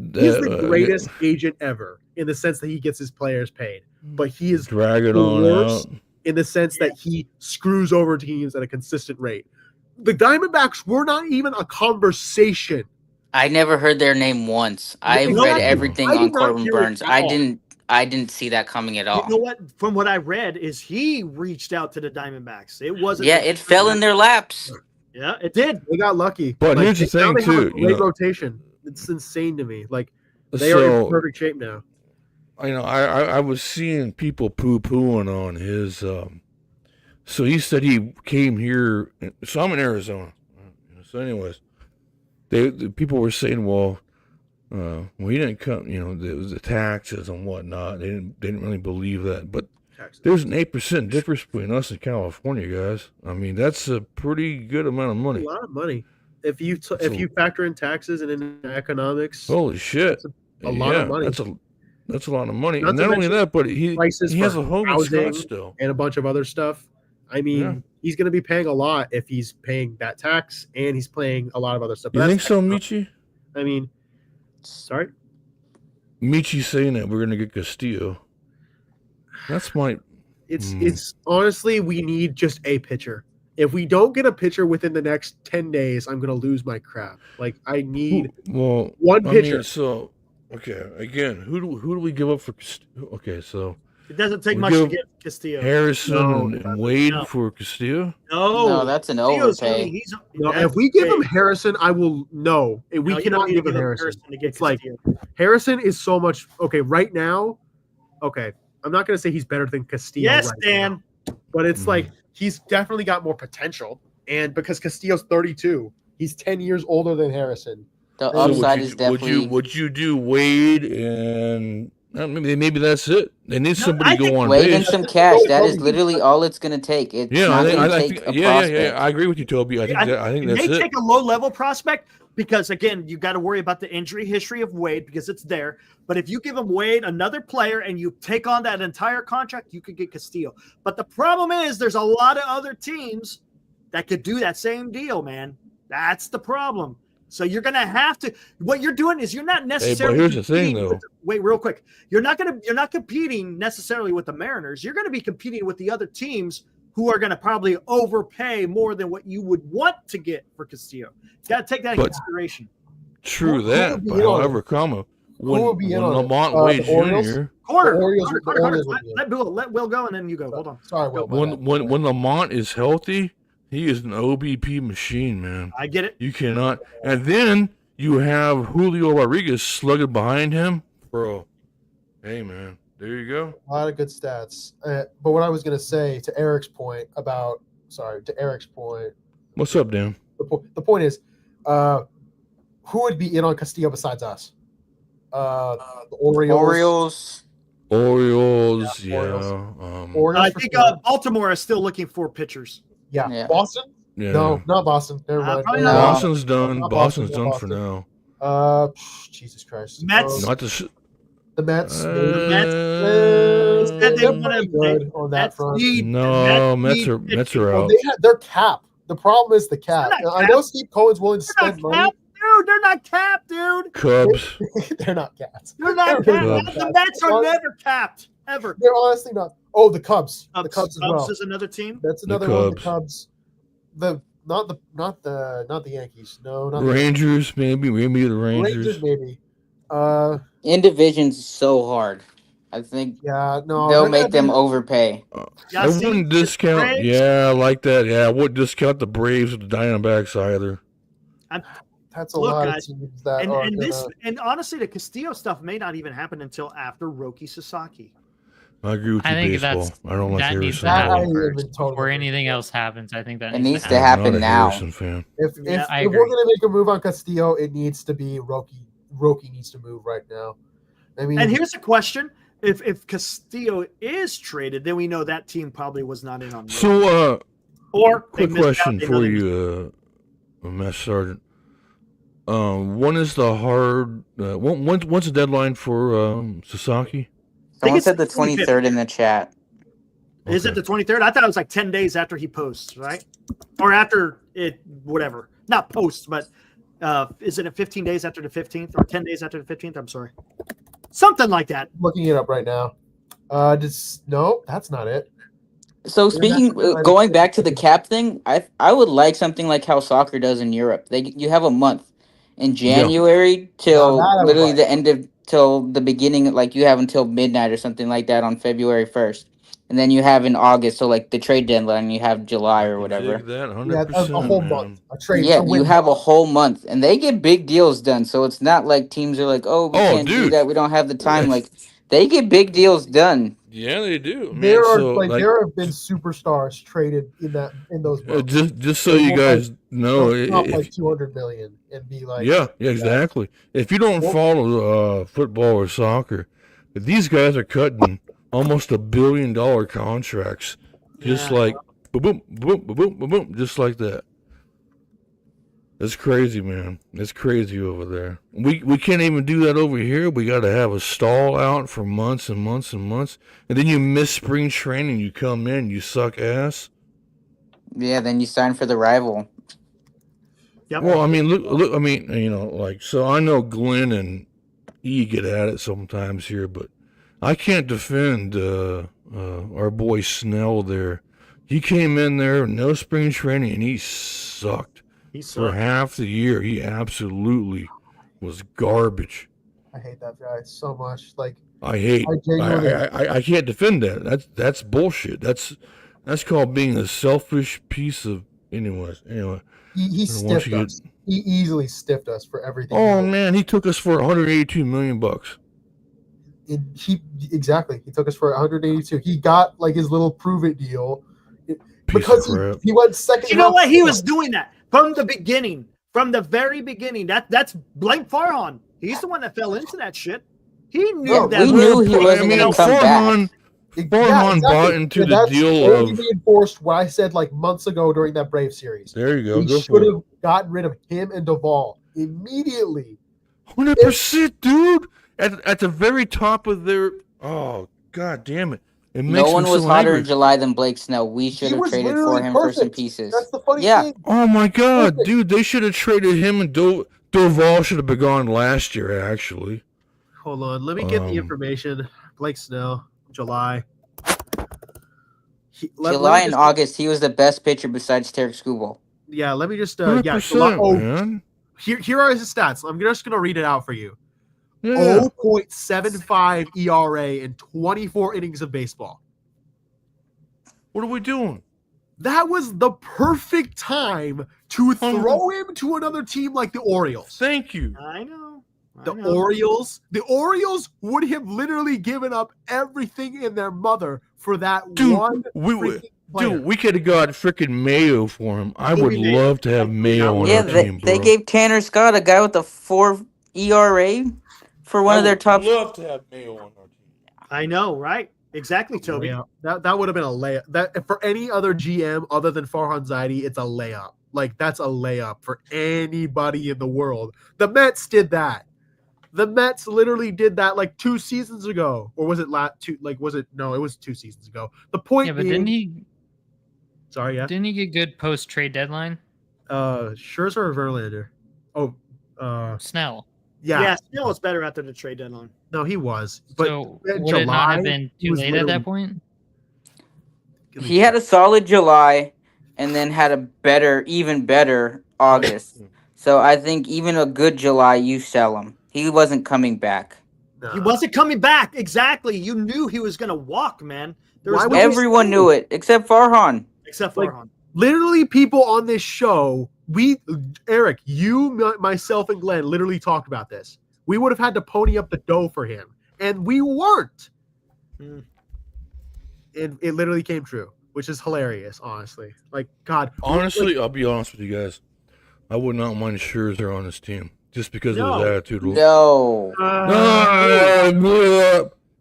greatest agent ever in the sense that he gets his players paid. But he is drag it the on worst out. in the sense that he screws over teams at a consistent rate. The Diamondbacks were not even a conversation. I never heard their name once. I You know read what? everything I did on not Corbin hear it Burns. at I all. didn't see that coming at all. You know what? From what I read, is he reached out to the Diamondbacks. It wasn't. Yeah, it fell in their laps. Yeah, it did. They got lucky. But here's the now thing, they have a too, great rotation. It's insane to me. Like, they are in perfect shape now. I was seeing people poo-pooing on his. So he said he came here. So I'm in Arizona. So, anyways, the people were saying, well, he didn't come. There was the taxes and whatnot. They didn't really believe that. But there's an 8% difference between us and California, guys. I mean, that's a pretty good amount of money. A lot of money. If you factor in taxes and in economics, Holy shit! a lot of money. That's a lot of money. Not And to not only mention that, but he prices has for a home in housing Scottsdale. and a bunch of other stuff. I mean, he's going to be paying a lot if he's paying that tax and he's paying a lot of other stuff. You think so, Michi? I mean, sorry? Michi saying that we're going to get Castillo. That's my... It's honestly, we need just a pitcher. If we don't get a pitcher within the next 10 days, I'm going to lose my crap. Like, I need one pitcher. Okay, again, who do we give up for Castillo? Okay, so... It doesn't take much to get Castillo. Harrison and Wade for Castillo? No, that's an overpay. If we give him Harrison, I will no. We cannot give him Harrison. It's like Harrison is so much right now. Okay, I'm not going to say he's better than Castillo. Yes, right Dan. now, but it's like he's definitely got more potential, and because Castillo's 32, he's 10 years older than Harrison. The upside is definitely. Would you do Wade and maybe that's it? They need somebody to go on Wade base. and some cash. That is literally all it's going to take. It's not going to take a prospect. I agree with you, Toby. I think that's it. They take a low-level prospect because, again, you got to worry about the injury history of Wade because it's there. But if you give him Wade, another player, and you take on that entire contract, you could get Castillo. But the problem is there's a lot of other teams that could do that same deal, man. That's the problem. So you're going to have to. What you're doing is you're not necessarily. But here's the thing, though. Wait, real quick. You're not competing necessarily with the Mariners. You're going to be competing with the other teams who are going to probably overpay more than what you would want to get for Castillo. Got to take that into consideration. True that, but however, when Lamont Wade Jr. Let Will go and then you go. Hold on. Sorry, Will. When Lamont is healthy, he is an OBP machine, man. I get it. You cannot. And then you have Julio Rodriguez slugging behind him, bro. Hey, man, there you go. A lot of good stats. But what I was going to say to Eric's point What's up, Dan? The point is, who would be in on Castillo besides us? The Orioles. Orioles, yeah. Orioles I think Baltimore is still looking for pitchers. Yeah. Boston? Yeah. No, not Boston. Never mind. probably not. Boston's done. Not Boston's Boston, done not for Boston. now. Jesus Christ. Mets. Not the. The Mets. Said they They're wanna pretty good on that front. No, Mets are out. They're capped. The problem is the cap. They're not I know Steve Cohen's willing to They're spend not money. capped, dude. They're not capped, dude. Cubs. They're not capped. They're not They're capped. not The capped. Mets are never capped, ever. They're honestly not. Oh, the Cubs. The Cubs as well. Cubs is another team. That's another The one. The Cubs. Cubs. not the Yankees. No, not the Rangers, maybe the Rangers. Maybe. In division's so hard. I think Yeah, no, they'll they're gonna make them be- overpay. I wouldn't discount. Braves? Yeah, I like that. Yeah, I wouldn't discount the Braves or the Diamondbacks either. That's a Look, lot of guys, teams that and are and gonna, this and honestly, the Castillo stuff may not even happen until after Roki Sasaki. I agree with you, I think baseball. I don't like that needs to Harrison. I happen even first totally before agree. anything else happens. I think that It needs needs to to happen. I'm happen not a now. Harrison fan. If Yeah, I if agree. we're gonna make a move on Castillo, it needs to be Roki. Roki needs to move right now. I mean, And here's the question: If Castillo is traded, then we know that team probably was not in on Roki. So, Or they quick missed out, question they know for they missed you, Master Sergeant. When is the hard? When's the deadline for Sasaki? Someone it's said the the 25th. 23rd in the chat. Is it the 23rd? I thought it was like 10 days after he posts, right? Or after it, whatever. Not posts, but is it 15 days after the 15th or 10 days after the 15th? I'm sorry. Something like that. looking it up right now. No, that's not it. So speaking, International going back to the cap thing, I would like something like how soccer does in Europe. You have a month in January till Now that I would literally like. the end of till the beginning, like you have until midnight or something like that on February 1st, and then you have in August, so like the trade deadline, you have July or whatever. Dig that Yeah, 100%, a whole man. month. A trade. Yeah, a you window. have a whole month, and they get big deals done. So it's not like teams are like, "Oh, we Oh, can't do dude. that. We don't have the time." Like they get big deals done. Yeah, they do, man. There are So, there have been superstars traded in those months. just so They you won't, guys know, They'll drop if, like 200 million and be like, yeah, exactly. If you don't Well- follow football or soccer, but these guys are cutting almost $1 billion contracts, just Yeah. like boom, boom, boom, boom, boom, boom, just like that. It's crazy, man. It's crazy over there. We can't even do that over here. We got to have a stall out for months and months and months, and then you miss spring training. You come in, you suck ass. Yeah, then you sign for the rival. Yep. Well, I mean, look. I mean, you know, like, so I know Glenn and E get at it sometimes here, but I can't defend our boy Snell there. He came in there, no spring training, and he sucked. He's For half the year. He absolutely was garbage. I hate that guy so much. Like, I hate. I genuinely- I can't defend that. That's bullshit. That's called being a selfish piece of. Anyway. he Once stiffed you get- us. He easily stiffed us for everything. Oh man, he took us for $182 million. Exactly. He took us for 182. He got like his little prove it deal Piece because of crap. he went second. You know round what? He pick. was doing that from the beginning, from the very beginning. That's blame Farhan. He's the one that fell into that shit. He knew No, that. we knew he wasn't gonna come back. Farhan bought into the that's deal totally of. reinforced what I said like months ago during that Brave series. There you go. We Go should for it. have gotten rid of him and Duvall immediately. 100%, dude. At the very top of their. Oh god damn it! It makes No one me was so hotter angry. in July than Blake Snell. We should have was traded literally for him for some perfect. pieces. That's the funny Yeah. thing. Oh my god, Perfect. dude! They should have traded him and Duvall should have been gone last year. Actually, Hold on, let me get the Um, information. Blake Snell, July. July and August, he was the best pitcher besides Tarek Skubal. Yeah, let me just 100%, man. Here are his stats. I'm just gonna read it out for you. Yeah. 0.75 ERA in 24 innings of baseball. What are we doing? That was the perfect time to throw him to another team like the Orioles. Thank you. I know. The Orioles would have literally given up everything in their mother for that Dude, one we freaking player. Dude, we could have got freaking Mayo for him. I would Maybe Mayo. love to have Mayo on Yeah, our they, team, they bro. gave Tanner Scott, a guy with a 4 ERA, for one of their top. love to have Mayo on our team. I know, right? Exactly, Toby. Yeah, that would have been a layup. That for any other GM other than Farhan Zaidi, it's a layup. Like that's a layup for anybody in the world. The Mets did that. The Mets literally did that like 2 seasons ago, or was it No, it was 2 seasons ago. The point Yeah, but being, didn't he get good post trade deadline? Scherzer or Verlander? Snell. Yeah. Snell was better after the trade deadline. No, he was. But So in would it not July, have been he too was late at literally- that point? He had a solid July, and then had a even better August. So I think even a good July, you sell him. He wasn't coming back. He wasn't coming back. Exactly. You knew he was going to walk, man. There was Why no would you Everyone knew it except Farhan. except like, Farhan. literally people on this show, Eric, you, myself, and Glenn literally talked about this. We would have had to pony up the dough for him, and we weren't. It literally came true, which is hilarious, honestly. Like, God. Honestly, I'll be honest with you guys. I would not mind Scherzer on this team just because of his attitude. No.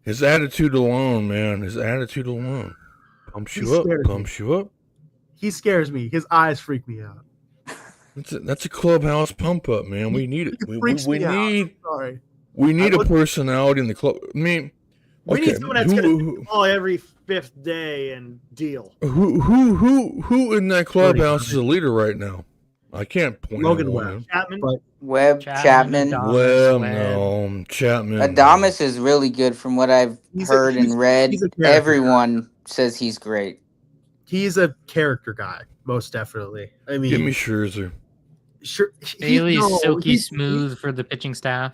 His attitude alone, man. His attitude alone pumps you up. Pumps you up. He scares me. His eyes freak me out. That's a clubhouse pump up, man. We need it. We need a personality in the club. I mean, we need someone that's going to call every fifth day and deal. Who in that clubhouse is a leader right now? I can't point Logan Webb. Chapman. No, Chapman. Adames is really good from what I've heard and read. Everyone says he's great. He's a character guy, most definitely. I mean, give me Scherzer. Bailey's silky smooth for the pitching staff.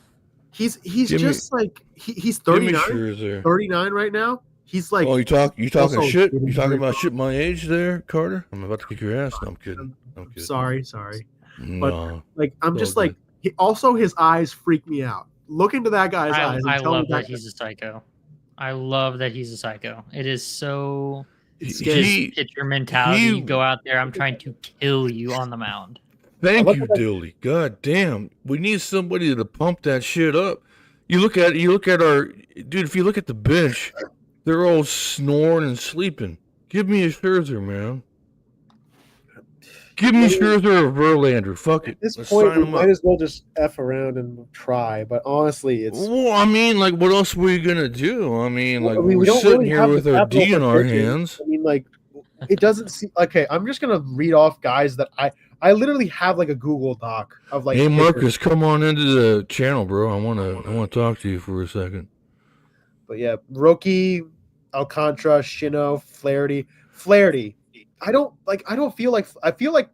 He's just like he's 39. 39 right now. He's like, oh, you talking shit? You talking about shit my age there, Carter? I'm about to kick your ass. No, I'm kidding. Sorry. No. But like, I'm just like, also his eyes freak me out. Look into that guy's eyes. I love that he's a psycho. I love that he's a psycho. It is so just pitcher mentality. You go out there, I'm trying to kill you on the mound. Thank you, Dilly. God damn. We need somebody to pump that shit up. You look at our dude, if you look at the bench, they're all snoring and sleeping. Give me a Scherzer, man. Give me Scherzer or Verlander. Fuck it. At this point, we might as well just F around and try. But honestly, it's... Well, I mean, like, what else were you going to do? I mean, like, we're sitting here with our D in our hands. I mean, like, it doesn't seem... Okay, I'm just going to read off guys that I literally have, like, a Google Doc of, like... Hey, Marcus, come on into the channel, bro. I want to talk to you for a second. But, yeah, Roki, Alcantara, Shino, Flaherty. I feel like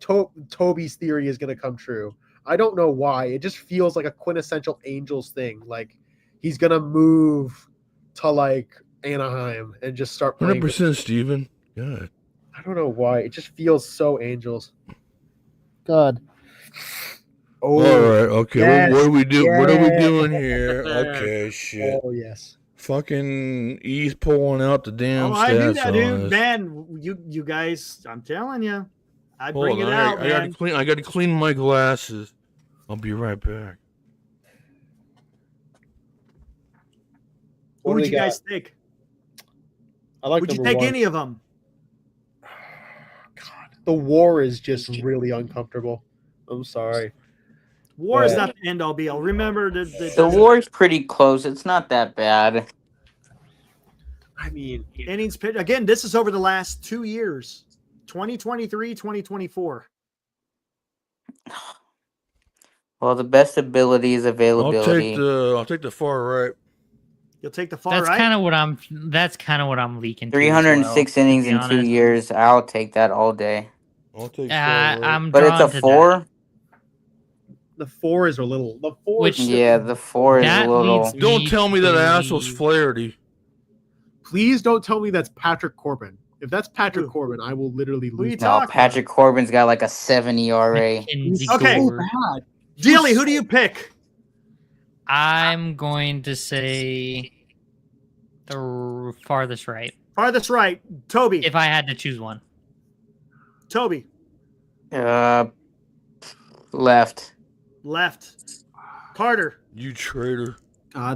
Toby's theory is going to come true. I don't know why. It just feels like a quintessential Angels thing. Like he's going to move to like Anaheim and just start playing. 100% Steven. God. I don't know why. It just feels so Angels. God. Oh, all right. Okay. Yes, what are we doing? Yes, what are we doing here? Okay. Shit. Oh, yes. Fucking E's pulling out the damn stats. I knew that, dude. Man, you guys, I'm telling you, I bring it out, man. I got to clean my glasses. I'll be right back. Who would you guys take? Would you take any of them? God, the war is just really uncomfortable. I'm sorry. War is not the end all be all. Remember the war is pretty close. It's not that bad. I mean, innings pitch again. This is over the last 2 years, 2023, 2024. Well, the best ability is availability. I'll take the far right. You'll take the far right. That's kind of what I'm leaking. 306 innings in 2 years. I'll take that all day. I'll take. But it's a 4. The 4 is a little. The 4. The 4 is a little. Don't tell me that asshole's Flaherty. Please don't tell me that's Patrick Corbin. If that's Patrick Corbin, I will literally lose. No, Patrick Corbin's got like a 7 ERA. Okay, Dealey, who do you pick? I'm going to say the farthest right. Farthest right, Toby. If I had to choose one, Toby. Left. Carter. You traitor.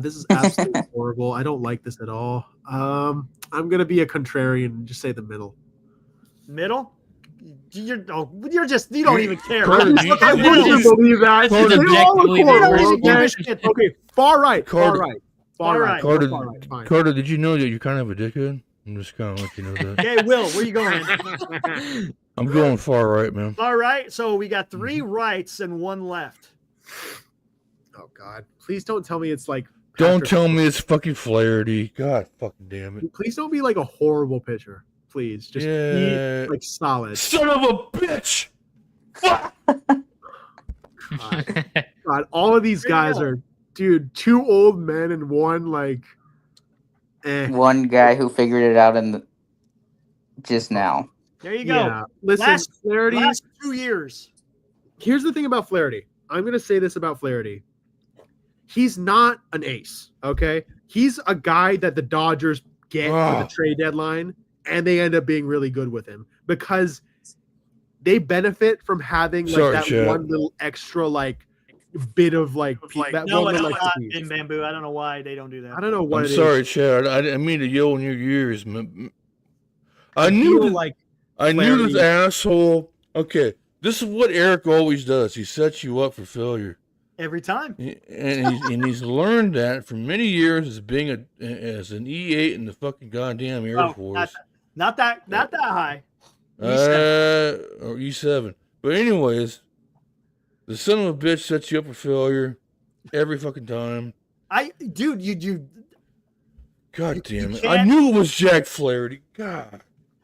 This is absolutely horrible. I don't like this at all. I'm gonna be a contrarian and just say the middle. Middle? You don't even care. Carter, I wouldn't believe that. Okay, far right. Carter, Carter, did you know that you're kind of a dickhead? I'm just kind of let you know that. Okay, Will, where you going? I'm going far right, man. Far right. So we got 3 rights and 1 left. Oh God! Please don't tell me it's like. Don't tell me it's fucking Flaherty. God fucking damn it! Please don't be like a horrible pitcher. please. Just Yeah. be like solid. Son of a bitch! Fuck! God, all of these There you guys go. are, dude, 2 old men and one like, One guy who figured it out just now. There you go. Yeah, listen, Last Flaherty. 2 years. Here's the thing about Flaherty. I'm gonna say this about Flaherty. He's not an ace. Okay, he's a guy that the Dodgers get for the trade deadline, and they end up being really good with him because they benefit from having like Sorry, that Chad. one little extra like bit of like that No, one it's little not extra piece. in Bamboo. I don't know why they don't do that. I don't know what I'm it is. sorry, Chad. I didn't mean to yell in your ears. Man. I I knew feel this, like I knew this Flaherty- asshole. Okay, this is what Eric always does. He sets you up for failure. Every time. And he's learned that for many years as being as an E8 in the fucking goddamn Air Oh, Force. not that high. Or E7. But anyways, the son of a bitch sets you up for failure every fucking time. Dude, you God damn it! can't- I knew it was Jack Flaherty. God.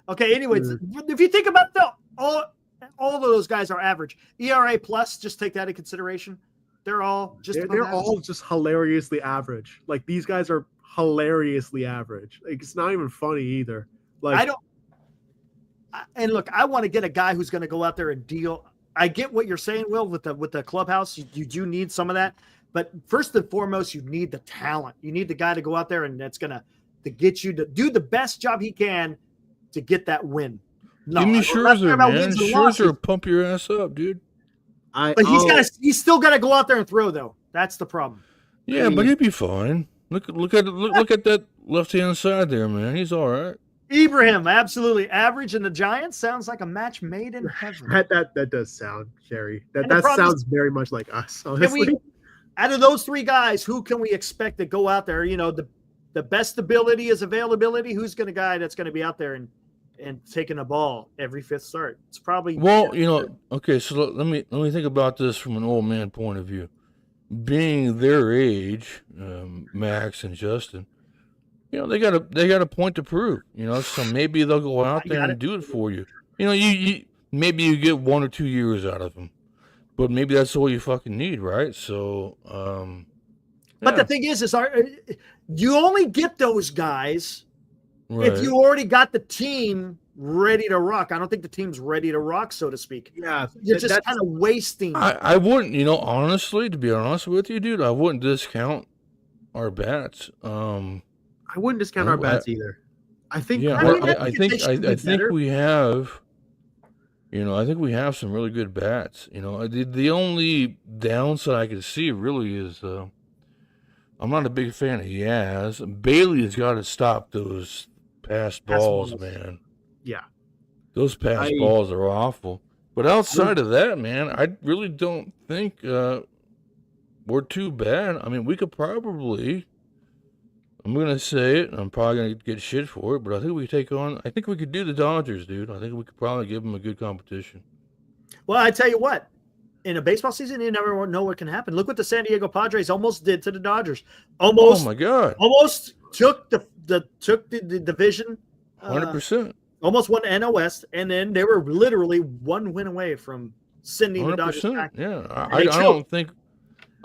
Okay, anyways, if you think about all of those guys are average. ERA plus, just take that into consideration. They're all just they're all just hilariously average. Like these guys are hilariously average. Like it's not even funny either. Like and look, I want to get a guy who's going to go out there and deal. I get what you're saying, Will, with the clubhouse. You do need some of that, but first and foremost, you need the talent. You need the guy to go out there and that's going to get you to do the best job he can to get that win. No, Give me I'm not talking Scherzer, about man. wins and losses. Scherzer, pump your ass up, dude. But he's still got to go out there and throw, though. That's the problem. Yeah, but he'd be fine. Look at that left hand side there, man. He's all right. Ibrahim, absolutely average, and the Giants sounds like a match made in heaven. that does sound Sherry. And the That problem sounds very much like us. Can Honestly, out of those 3 guys, who can we expect to go out there? You know, the best ability is availability. Who's going to guy that's going to be out there and taking a ball every 5th start? It's probably okay. So let me think about this from an old man point of view. Being their age, Max and Justin, they got a point to prove. So maybe they'll go out there and do it for you. You maybe you get 1 or 2 years out of them, but maybe that's all you fucking need, right? So, But the thing is you only get those guys right. if you already got the team ready to rock. I don't think the team's ready to rock, so to speak. yeah, You're just kind of wasting. I wouldn't, honestly, to be honest with you, dude, I wouldn't discount our bats. I wouldn't discount our bats either. I think. Yeah, I think we have. I think we have some really good bats. The only downside I could see really is I'm not a big fan of Yaz. Bailey has got to stop those pass balls, man. Yeah, those pass balls are awful. But outside of that, man, I really don't think we're too bad. I mean, we could probably. I'm gonna say it. I'm probably gonna get shit for it, but I think we could do the Dodgers, dude. I think we could probably give them a good competition. Well, I tell you what, in a baseball season, you never know what can happen. Look what the San Diego Padres almost did to the Dodgers. Oh my god! Almost took the division. 100%. Almost won the NL West, and then they were literally 1 win away from sending the Dodgers back. Yeah,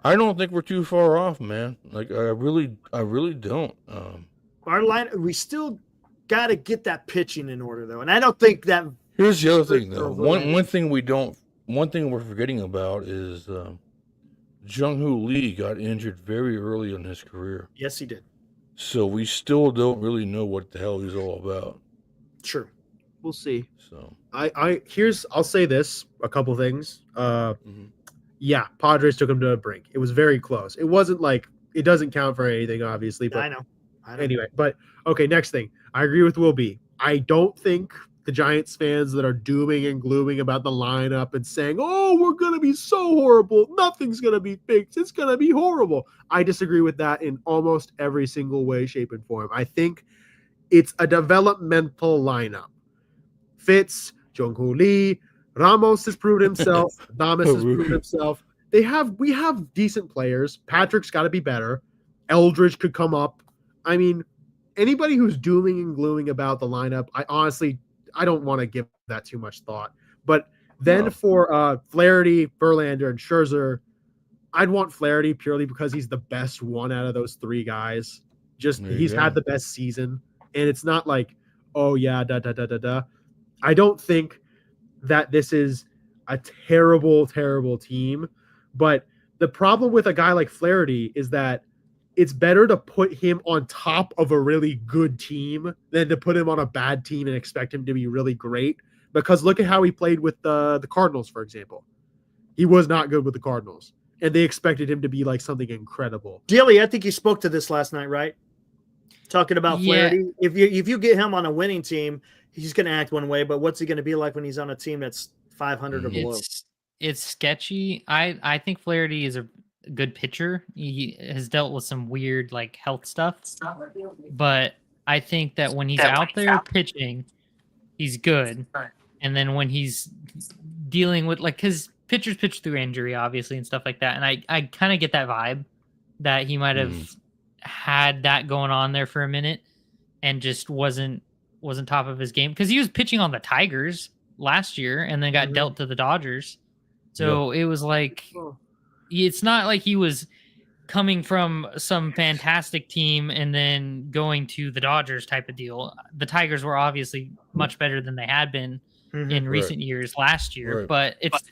I don't think we're too far off, man. Like I really don't. Our line, we still got to get that pitching in order, though, and I don't think that. Here's the other thing, though. One thing we're forgetting about is Jung-Hoo Lee got injured very early in his career. Yes, he did. So we still don't really know what the hell he's all about. True. We'll see. So I'll say this, a couple things. Yeah, Padres took him to a brink. It was very close. It wasn't like it doesn't count for anything, obviously. But I know. Anyway, but okay, next thing. I agree with Will B. I don't think the Giants fans that are dooming and glooming about the lineup and saying, "Oh, we're gonna be so horrible. Nothing's gonna be fixed. It's gonna be horrible." I disagree with that in almost every single way, shape, and form. I think it's a developmental lineup. Fitz, Jung-Hoo Lee, Ramos has proved himself. Thomas has proved himself. We have decent players. Patrick's got to be better. Eldridge could come up. I mean, anybody who's dooming and glooming about the lineup, I honestly I don't want to give that too much thought. But then for Flaherty, Verlander, and Scherzer, I'd want Flaherty purely because he's the best one out of those three guys. Just he's had the best season, and it's not like, oh yeah, I don't think that this is a terrible, terrible team, but the problem with a guy like Flaherty is that it's better to put him on top of a really good team than to put him on a bad team and expect him to be really great. Because look at how he played with the Cardinals, for example. He was not good with the Cardinals, and they expected him to be like something incredible. Dilly, I think you spoke to this last night, right? Talking about Flaherty. If you get him on a winning team, he's going to act one way, but what's he going to be like when he's on a team that's 500 or below? It's sketchy. I think Flaherty is a good pitcher. He has dealt with some weird like health stuff, but I think that when he's out there pitching, he's good. And then when he's dealing with like, because pitchers pitch through injury, obviously, and stuff like that, and I kind of get that vibe that he might have had that going on there for a minute and just wasn't top of his game, because he was pitching on the Tigers last year and then got dealt to the Dodgers. So it was like, it's not like he was coming from some fantastic team and then going to the Dodgers type of deal. The Tigers were obviously much better than they had been in recent years last year, but it's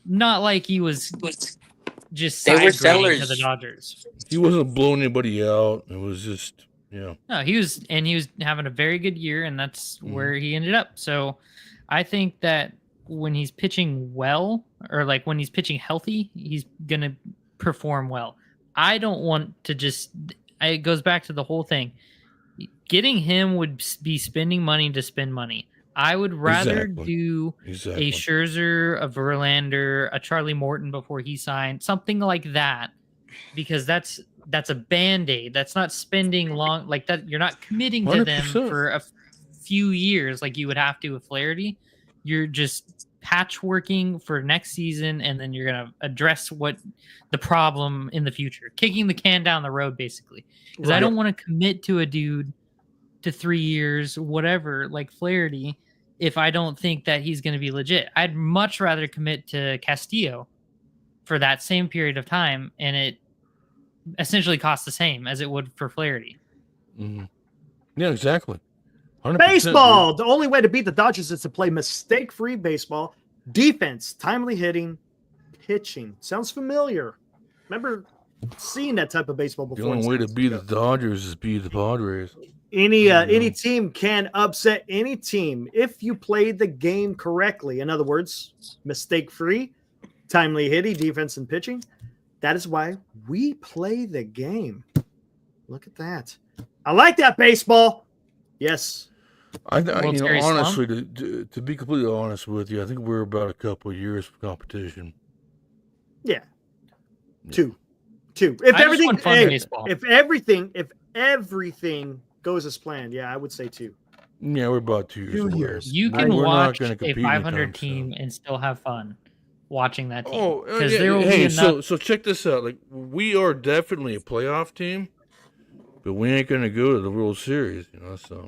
not like he was just They were side grading to sellers. the Dodgers. He wasn't blowing anybody out. It was just, No, he was having a very good year, and that's where he ended up. So I think that when he's pitching well, or like when he's pitching healthy, he's going to perform well. I don't want to just, it goes back to the whole thing. Getting him would be spending money to spend money. I would rather do a Scherzer, a Verlander, a Charlie Morton before he signed, something like that, because that's a Band-Aid. That's not spending long like that. You're not committing to them 100%. for a few years like you would have to with Flaherty. You're just patchworking for next season, and then you're going to address what the problem in the future, kicking the can down the road, basically. Because I don't want to commit to a dude to 3 years, whatever, like Flaherty, if I don't think that he's going to be legit. I'd much rather commit to Castillo for that same period of time, and it essentially costs the same as it would for Flaherty. Yeah, exactly. 100%, Baseball. dude. The only way to beat the Dodgers is to play mistake-free baseball, defense, timely hitting, pitching. Sounds familiar. Remember seeing that type of baseball The before? only way to beat the Dodgers is beat the Padres. Any team can upset any team if you play the game correctly. In other words, mistake-free, timely hitting, defense, and pitching. That is why we play the game. Look at that. I like that, baseball. Yes. Honestly, to be completely honest with you, I think we're about a couple of years of competition. Yeah. Two. If I everything, just want fun baseball. if everything goes as planned, yeah, I would say two. Yeah, we're about 2 years. 2 away. years. You can We're not watch gonna a compete 500 anytime team soon. and still have fun watching that team. Oh, Because there will be hey, enough. so check this out. Like, we are definitely a playoff team, but we ain't gonna go to the World Series, So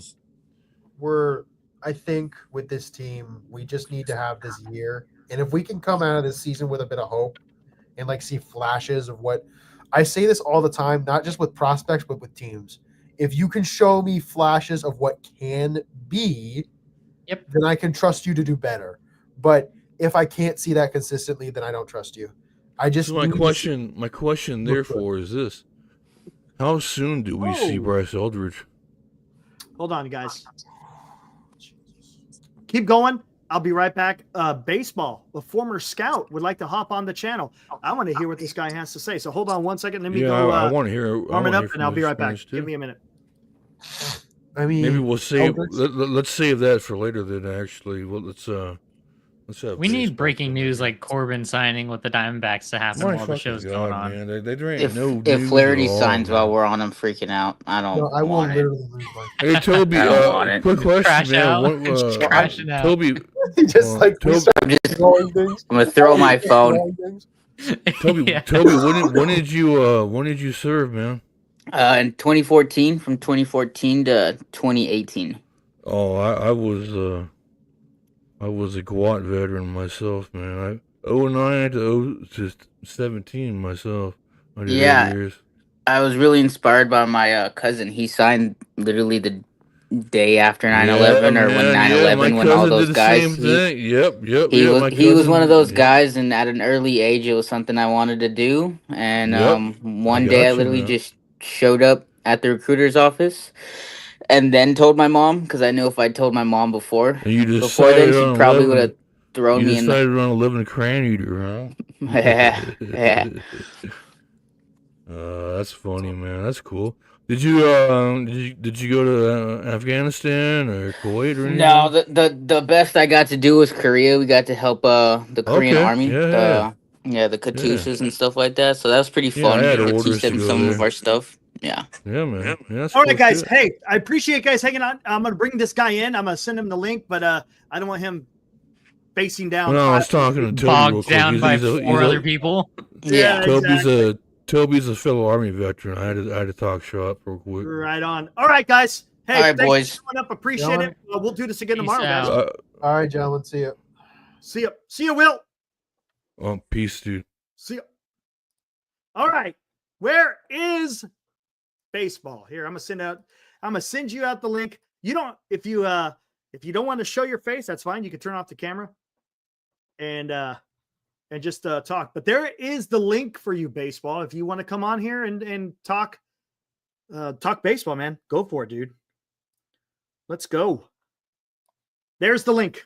I think with this team, we just need to have this year. And if we can come out of this season with a bit of hope and like see flashes of what I say this all the time, not just with prospects, but with teams. If you can show me flashes of what can be, then I can trust you to do better. But if I can't see that consistently, then I don't trust you. so my question therefore is this: how soon do we see Bryce Eldridge? Hold on, guys. Keep going. I'll be right back. Baseball, a former scout, would like to hop on the channel. I want to hear what this guy has to say. So hold on one second. Let me go. I want to hear. Warm it up, and I'll be right back. Give me a minute. I mean, maybe we'll save. Eldridge- Let's save that for later. Then actually, well, let's have. We need baseball breaking for news later. like Corbin signing with the Diamondbacks to happen My while the fucking show's God, going on. man. There ain't If no if news Flaherty at all, signs man. while we're on, I'm freaking out. I don't. No, I will want it. literally lose my. Hey Toby, I don't want it. quick Crash question, man. out. What, Just crashing out. Toby, Just like we Toby- start I'm just. throwing things. I'm gonna throw my phone. throwing things. Toby, Yeah. Toby, when did you serve, man? In 2014, from 2014 to 2018. Oh, I was I was a Guat veteran myself, man. I 09 to 17 myself. I did 8 Yeah, years. I was really inspired by my cousin. He signed literally the day after Yeah, 9/11, or when man. nine Yeah, my eleven, when all cousin those did the guys same thing. Yep, yep, he yep. was My he was one of those cousin. guys, and at an early age it was something I wanted to do. And Yep. I one day I got you, literally man. just showed up at the recruiter's office and then told my mom, because I knew if I told my mom And you before then, decided she on probably would 11. have thrown You me in the decided on 11 crayon eater, yeah, yeah. huh? That's funny, man. That's cool. Did you go to Afghanistan or Kuwait or No, anything? the best I got to do was Korea. We got to help the Korean Okay. army, Yeah, the yeah. Katyushas and stuff like that. So that was pretty Yeah, I fun. had Got to teach orders to them go some of there. our stuff. Yeah. Yeah, man. Yeah, that's All cool right, guys. shit. Hey, I appreciate you guys hanging on. I'm gonna bring this guy in. I'm gonna send him the link, but I don't want him facing down. Well, I was talking to Toby real Bogged quick. down by four other people. Yeah. Toby's exactly. Toby's a fellow army veteran. I had to talk shop real quick. Right on. All right, guys. Hey, All right, thanks boys. for showing up. Appreciate it. We'll do this again Peace tomorrow, guys. out. All right, gentlemen. See you. See you. See you, Will. Peace, dude. See you. All right. Where is baseball? Here, I'm gonna send you out the link. You don't if you don't want to show your face, that's fine. You can turn off the camera and just talk. But there is the link for you, baseball. If you want to come on here and talk baseball, man, go for it, dude. Let's go. There's the link.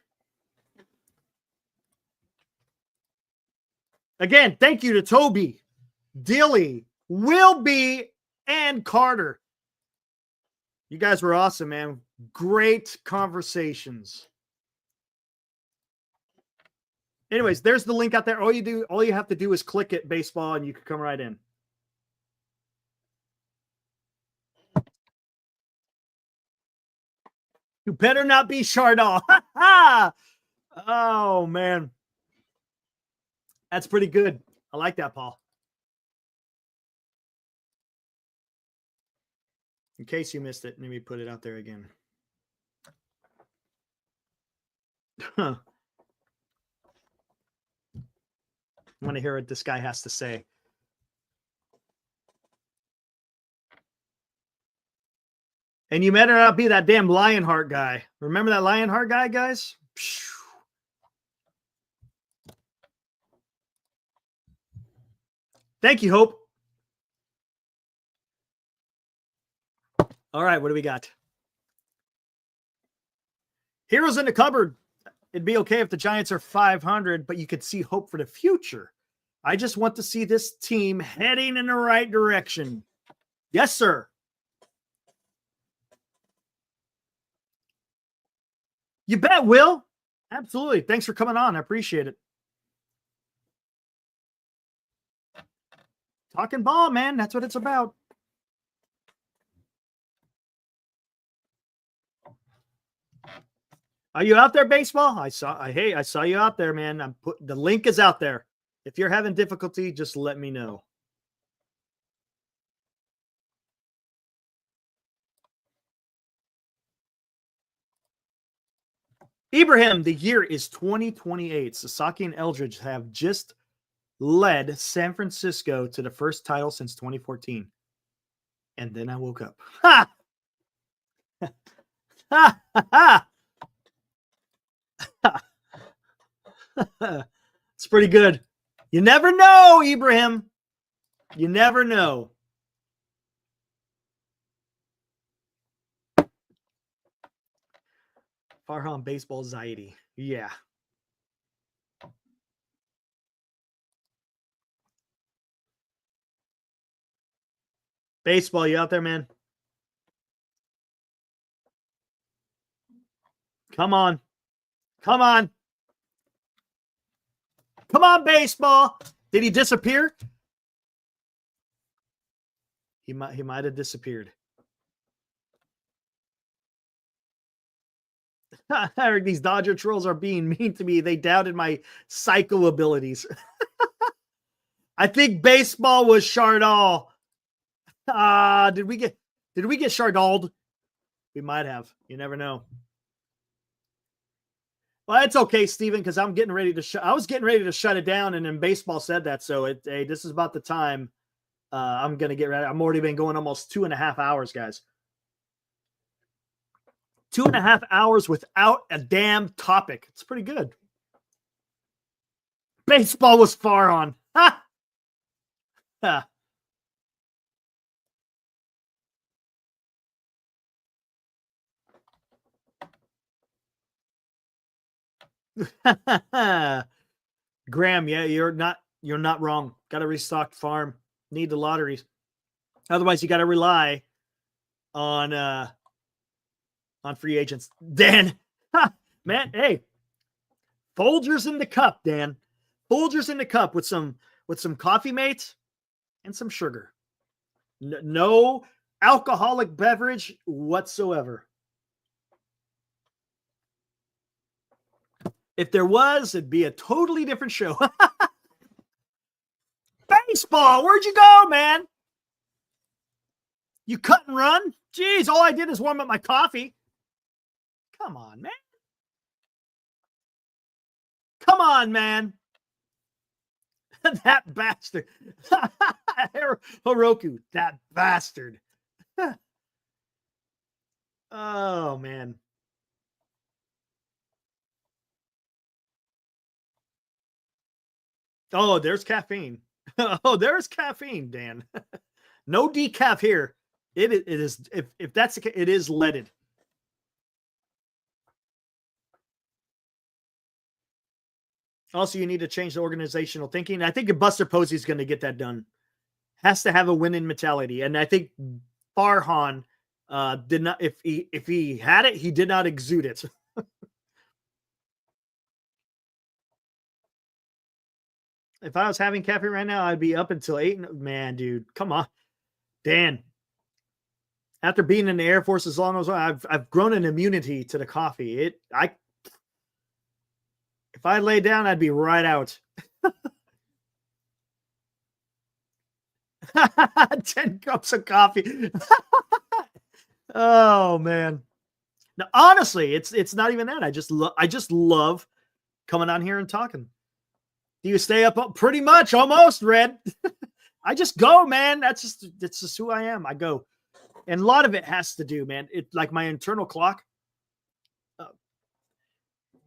Again, thank you to Toby, Dilly, Wilby, and Carter. You guys were awesome, man. Great conversations. Anyways, there's the link out there. All you have to do is click it, baseball, and you can come right in. You better not be Chardon. Oh, man. That's pretty good. I like that, Paul. In case you missed it, let me put it out there again. I want to hear what this guy has to say. And you better not be that damn Lionheart guy. Remember that Lionheart guy, guys? Thank you, Hope. All right, what do we got? Heroes in the cupboard. It'd be okay if the Giants are 500, but you could see hope for the future. I just want to see this team heading in the right direction. Yes, sir. You bet, Will. Absolutely. Thanks for coming on. I appreciate it. Talking ball, man. That's what it's about. Are you out there, baseball? I saw you out there, man. The link is out there. If you're having difficulty, just let me know. Ibrahim, the year is 2028. Sasaki and Eldridge have just led San Francisco to the first title since 2014. And then I woke up. Ha! Ha! Ha! It's pretty good. You never know, Ibrahim. You never know. Farhan baseball anxiety. Yeah. Baseball, you out there, man? Come on. Come on. Come on, baseball. Did he disappear? He might have disappeared. I heard these Dodger trolls are being mean to me. They doubted my psycho abilities. I think baseball was Chardal. Did we get Chardald? We might have. You never know. Well, it's okay, Steven, because I'm getting ready to I was getting ready to shut it down, and then baseball said that. So hey, this is about the time I'm gonna get ready. I'm already been going almost 2.5 hours, guys. 2.5 hours without a damn topic. It's pretty good. Baseball was far on. Ha! Ha. Graham, yeah, you're not wrong. Got to restock farm. Need the lotteries. Otherwise, you got to rely on free agents. Dan, man, hey, Folgers in the cup, Dan. Folgers in the cup with some coffee mates and some sugar. No alcoholic beverage whatsoever. If there was, it'd be a totally different show. Baseball, where'd you go, man? You cut and run? Jeez, all I did is warm up my coffee. Come on, man. Come on, man. That bastard. Hiroku, that bastard. Oh, man. Oh, there's caffeine. Oh, there's caffeine, Dan. No decaf here. It is if that's the case, it is leaded. Also, you need to change the organizational thinking. I think Buster Posey is going to get that done. Has to have a winning mentality, and I think Farhan did not. If he had it, he did not exude it. If I was having caffeine right now, I'd be up until 8. Man, dude, come on, Dan. After being in the Air Force as long as I've grown an immunity to the coffee. If I lay down, I'd be right out. 10 cups of coffee. Oh man. Now, honestly, it's not even that. I just love coming on here and talking. Do you stay up pretty much almost, Red? I just go, man. That's just who I am. I go. And a lot of it has to do, man. It like my internal clock.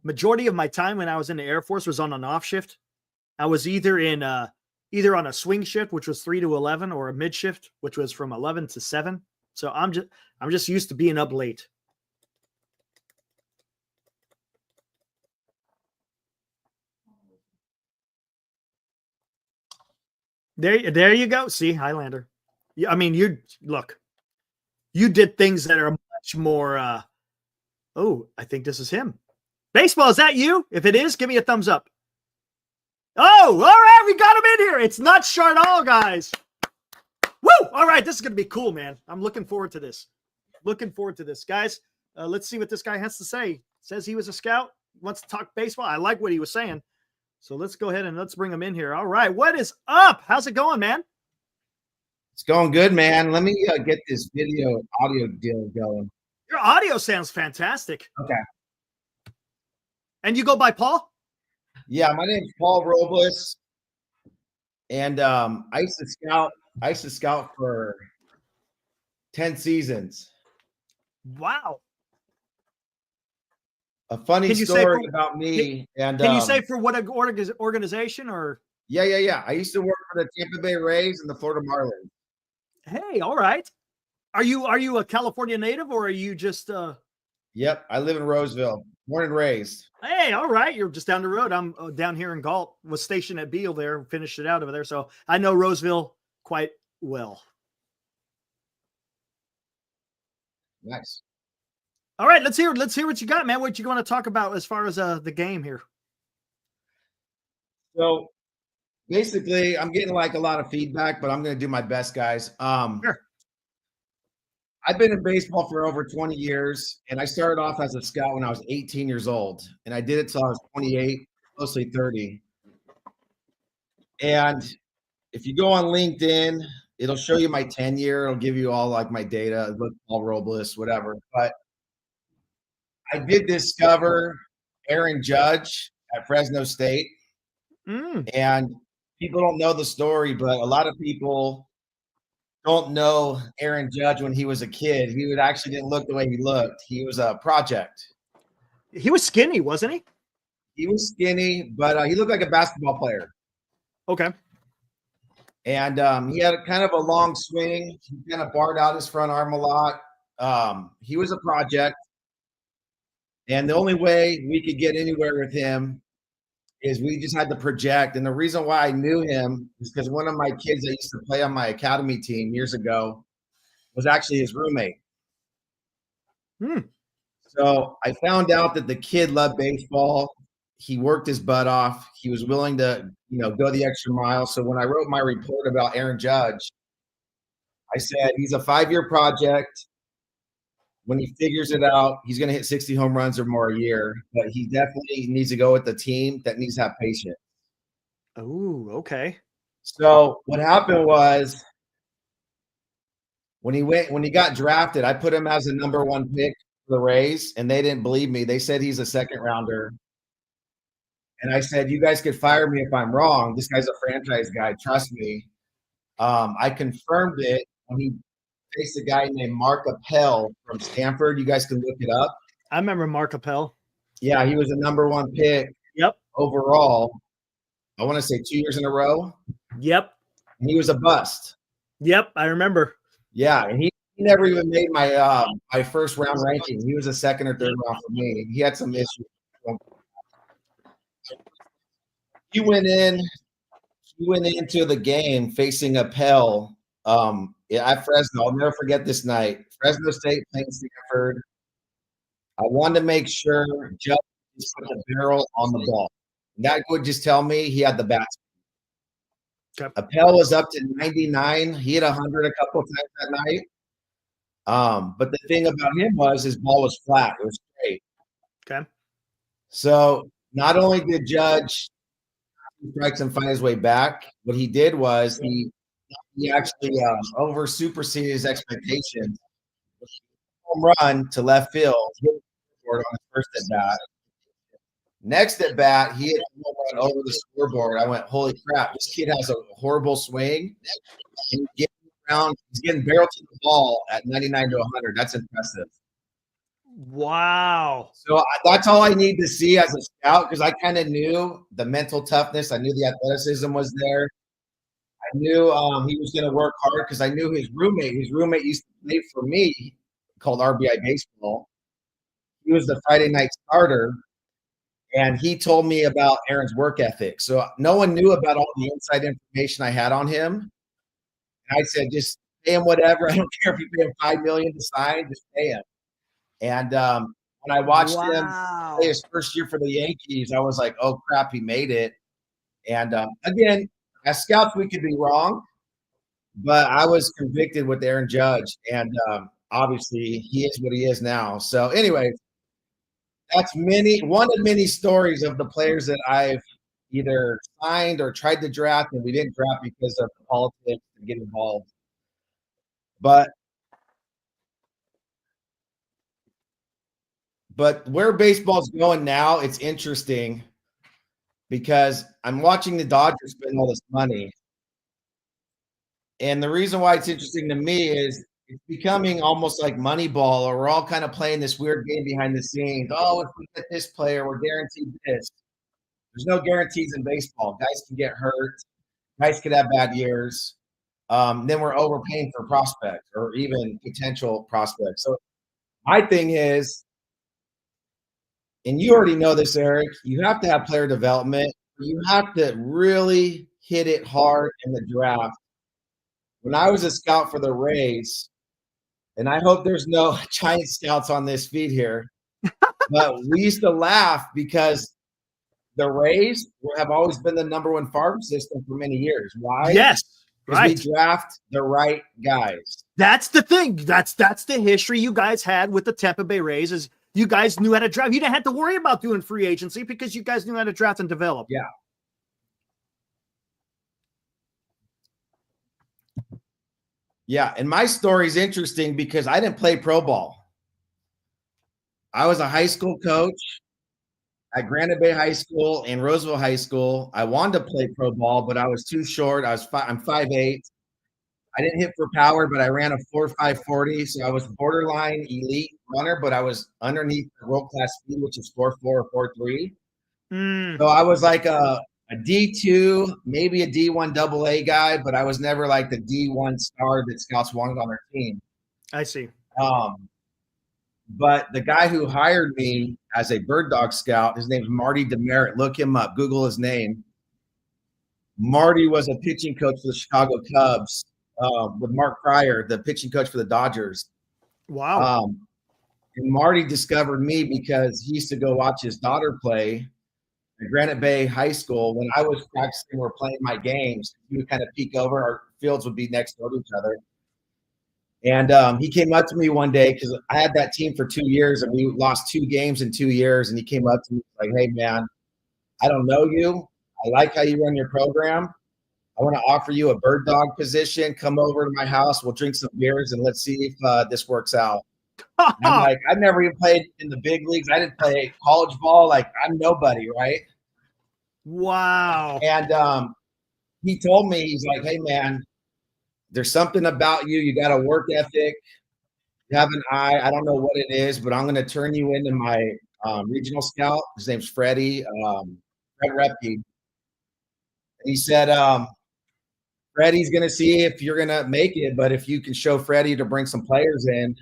Majority of my time when I was in the Air Force was on an off shift. I was either on a swing shift, which was 3 to 11, or a mid shift, which was from 11 to 7. So I'm just used to being up late. There you go. See, Highlander. I mean, you did things that are much more. Oh, I think this is him. Baseball, is that you? If it is, give me a thumbs up. Oh, all right, we got him in here. It's not Chardall, guys. Woo! All right, this is going to be cool, man. I'm looking forward to this. Guys. Let's see what this guy has to say. Says he was a scout, wants to talk baseball. I like what he was saying. So let's go ahead and let's bring him in here. All right, what is up? How's it going, man? It's going good, man. Let me get this video audio deal going. Your audio sounds fantastic. Okay. And you go by Paul? Yeah, my name's Paul Robles, and I used to scout for 10 seasons. Wow. A funny story about me. Can you say for what organization or? Yeah. I used to work for the Tampa Bay Rays and the Florida Marlins. Hey, all right. Are you a California native or are you just? Yep, I live in Roseville, born and raised. Hey, all right. You're just down the road. I'm down here in Galt. Was stationed at Beale there, finished it out over there, so I know Roseville quite well. Nice. All right, let's hear what you got, man. What you want to talk about as far as the game here? So basically, I'm getting like a lot of feedback, but I'm going to do my best, guys. Sure. I've been in baseball for over 20 years, and I started off as a scout when I was 18 years old, and I did it till I was 28, mostly 30. And if you go on LinkedIn, it'll show you my tenure. It'll give you all like my data, look, Paul Robles, whatever. But I did discover Aaron Judge at Fresno State. And people don't know the story, but a lot of people don't know Aaron Judge when he was a kid. He actually didn't look the way he looked. He was a project. He was skinny, wasn't he? He was skinny, but he looked like a basketball player. Okay. And he had kind of a long swing. He kind of barred out his front arm a lot. He was a project. And the only way we could get anywhere with him is we just had to project. And the reason why I knew him is because one of my kids that used to play on my academy team years ago was actually his roommate. So I found out that the kid loved baseball. He worked his butt off. He was willing to, go the extra mile. So when I wrote my report about Aaron Judge, I said he's a 5-year project. When he figures it out, he's going to hit 60 home runs or more a year. But he definitely needs to go with the team that needs to have patience. Oh, okay. So what happened was when he got drafted, I put him as the number 1 pick for the Rays, and they didn't believe me. They said he's a 2nd rounder. And I said, you guys could fire me if I'm wrong. This guy's a franchise guy. Trust me. I confirmed it when he faced a guy named Mark Appel from Stanford. You guys can look it up. I remember Mark Appel. Yeah, he was a number 1 pick. Yep. Overall. I want to say 2 years in a row. Yep. And he was a bust. Yep, I remember. Yeah, and he never even made my my first round ranking. He was a 2nd or 3rd round for me. He had some issues. He went into the game facing Appel at Fresno. I'll never forget this night. Fresno State playing Stanford. I wanted to make sure Judge just put the barrel on the ball. And that would just tell me he had the bat. Okay. Appel was up to 99. He hit 100 a couple of times that night. But the thing about him was his ball was flat. It was straight. Okay. So not only did Judge strikes and find his way back, what he did was he actually over superseded his expectations. Home run to left field, hit the scoreboard on his first at bat. Next at bat, he hit a home run over the scoreboard. I went, holy crap, this kid has a horrible swing. And he's getting barrel to the ball at 99 to 100. That's impressive. Wow. So that's all I need to see as a scout, because I kind of knew the mental toughness. I knew the athleticism was there. I knew he was going to work hard because I knew his roommate. His roommate used to play for me, called RBI Baseball. He was the Friday night starter, and he told me about Aaron's work ethic. So no one knew about all the inside information I had on him. And I said, just pay him whatever. I don't care if you pay him $5 million to sign, just pay him. And when I watched him play his first year for the Yankees, I was like, oh, crap, he made it. And again, as scouts, we could be wrong, but I was convicted with Aaron Judge. And obviously, he is what he is now. So anyway, that's one of many stories of the players that I've either signed or tried to draft, and we didn't draft because of the politics and get involved. But where baseball's going now, it's interesting because I'm watching the Dodgers spend all this money. And the reason why it's interesting to me is it's becoming almost like Moneyball, or we're all kind of playing this weird game behind the scenes. Oh, if we get this player, we're guaranteed this. There's no guarantees in baseball. Guys can get hurt. Guys could have bad years. Then we're overpaying for prospects or even potential prospects. So my thing is, and you already know this, Eric, you have to have player development. You have to really hit it hard in the draft. When I was a scout for the Rays, and I hope there's no giant scouts on this feed here, but we used to laugh because the Rays have always been the number 1 farm system for many years. Why? Yes. Because Right. we draft the right guys. That's the thing. That's the history you guys had with the Tampa Bay Rays is you guys knew how to draft. You didn't have to worry about doing free agency because you guys knew how to draft and develop. Yeah. Yeah, and my story is interesting because I didn't play pro ball. I was a high school coach. at Granite Bay High School and Roseville High School. I wanted to play pro ball, but I was too short. I'm 5'8". I didn't hit for power, but I ran a 4.5 40. So I was borderline elite runner, but I was underneath the world class speed, which is 4.4 or 4.3. So I was like a D2, maybe a D1 AA guy, but I was never like the D1 star that scouts wanted on their team. I see. But the guy who hired me as a bird dog scout, his name's Marty Demerit. Look him up. Google his name. Marty was a pitching coach for the Chicago Cubs with Mark Pryor, the pitching coach for the Dodgers. Wow. And Marty discovered me because he used to go watch his daughter play at Granite Bay High School. When I was practicing or playing my games, he would kind of peek over. Our fields would be next door to each other. And he came up to me one day because I had that team for 2 years and we lost 2 games in 2 years. And he came up to me like, "Hey, man, I don't know you. I like how you run your program. I want to offer you a bird dog position. Come over to my house. We'll drink some beers and let's see if this works out." And I'm like, I've never even played in the big leagues. I didn't play college ball. Like, I'm nobody, right? Wow. And he told me, he's like, "Hey, man, there's something about you. You got a work ethic. You have an eye. I don't know what it is, but I'm going to turn you into my regional scout." His name's Freddie, Fred Repke. He said, "Freddie's going to see if you're going to make it, but if you can show Freddie to bring some players in,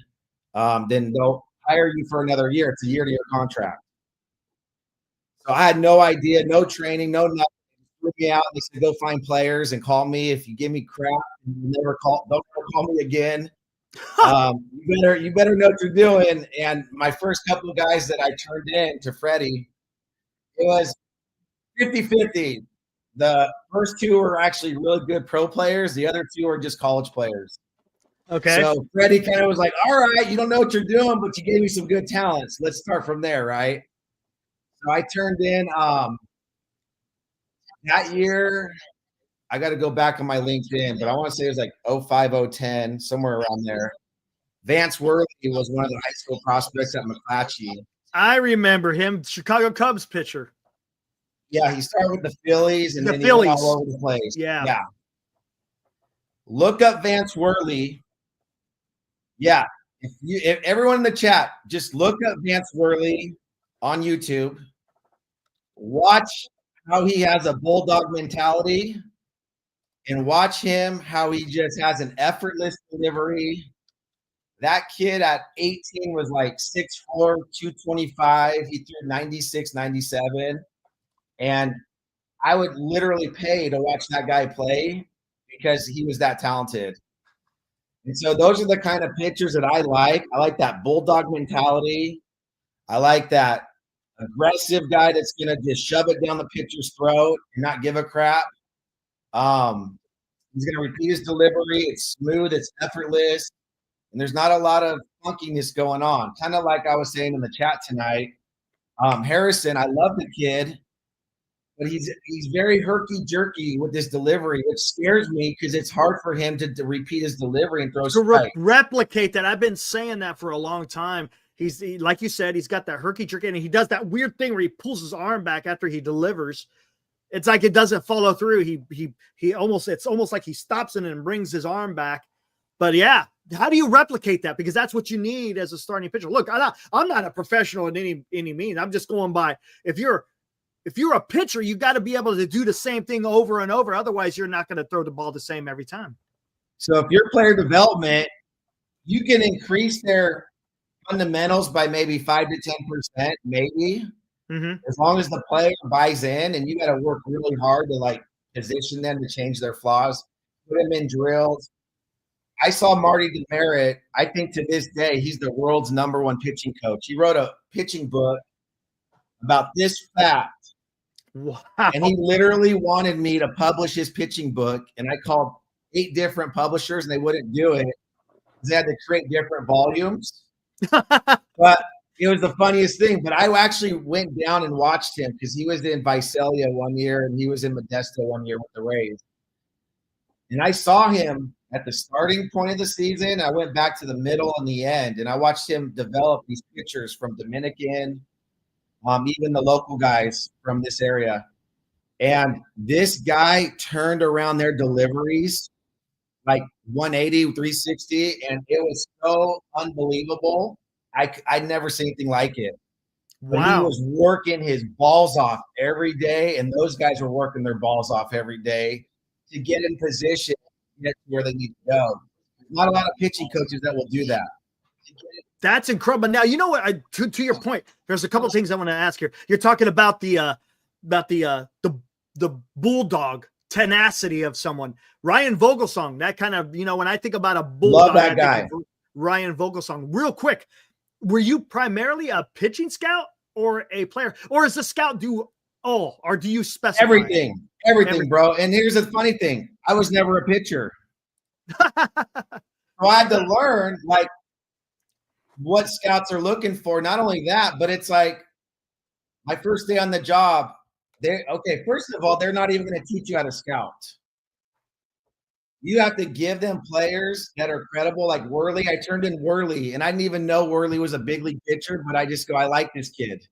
then they'll hire you for another year. It's a year-to-year contract." So I had no idea, no training, no nothing. They threw me out. They said, "Go find players and call me. If you give me crap, don't ever call me again. You better know what you're doing." And my first couple of guys that I turned in to Freddie, it was 50-50. The first 2 were actually really good pro players. The other 2 are just college players. Okay. So Freddie kind of was like, "All right, you don't know what you're doing, but you gave me some good talents. Let's start from there, right?" So I turned in that year. I got to go back on my LinkedIn, but I want to say it was like 05, 010, somewhere around there. Vance Worley was one of the high school prospects at McClatchy. I remember him, Chicago Cubs pitcher. Yeah, he started with the Phillies and The then Phillies. he went all over the place. Yeah. Look up Vance Worley. Yeah. If everyone in the chat, just look up Vance Worley on YouTube. Watch how he has a bulldog mentality and watch him how he just has an effortless delivery. That kid at 18 was like 6'4", 225. He threw 96, 97. And I would literally pay to watch that guy play because he was that talented. And so those are the kind of pitchers that I like. I like that bulldog mentality. I like that aggressive guy that's going to just shove it down the pitcher's throat and not give a crap. He's going to repeat his delivery. It's smooth. It's effortless. And there's not a lot of funkiness going on. Kind of like I was saying in the chat tonight. Harrison, I love the kid, but he's very herky-jerky with this delivery, which scares me because it's hard for him to repeat his delivery and throw strikes. Replicate that. I've been saying that for a long time. Like you said, he's got that herky-jerky, and he does that weird thing where he pulls his arm back after he delivers. It's like it doesn't follow through. It's almost like he stops it and brings his arm back. But yeah, how do you replicate that? Because that's what you need as a starting pitcher. Look, I'm not a professional in any means. I'm just going by if you're a pitcher, you got to be able to do the same thing over and over. Otherwise, you're not going to throw the ball the same every time. So if you're player development, you can increase their fundamentals by maybe 5 to 10%, maybe. As long as the player buys in, and you got to work really hard to like position them to change their flaws, put them in drills. I saw Marty Demerit. I think to this day, he's the world's #1 pitching coach. He wrote a pitching book about this fact. Wow. And he literally wanted me to publish his pitching book. And I called 8 different publishers and they wouldn't do it because they had to create different volumes. But it was the funniest thing. But I actually went down and watched him because he was in Visalia one year and he was in Modesto one year with the Rays. And I saw him at the starting point of the season. I went back to the middle and the end, and I watched him develop these pitchers from Dominican even the local guys from this area. And this guy turned around their deliveries like 180, 360, and it was so unbelievable. I'd never seen anything like it. But he Wow. was working his balls off every day, and those guys were working their balls off every day to get in position to get to where they need to go. Not a lot of pitching coaches that will do that. That's incredible. Now, you know what? To your point, there's a couple things I want to ask here. You're talking about the bulldog tenacity of someone. Ryan Vogelsong, that kind of, when I think about a bulldog, Love that I guy. think of Ryan Vogelsong. Real quick, were you primarily a pitching scout or a player, or does the scout do all, or do you specify Everything, bro. And here's the funny thing: I was never a pitcher, so I had to learn like what scouts are looking for. Not only that, but it's like my first day on the job. First of all, they're not even going to teach you how to scout. You have to give them players that are credible, like Worley. I turned in Worley, and I didn't even know Worley was a big league pitcher, but I just go, I like this kid.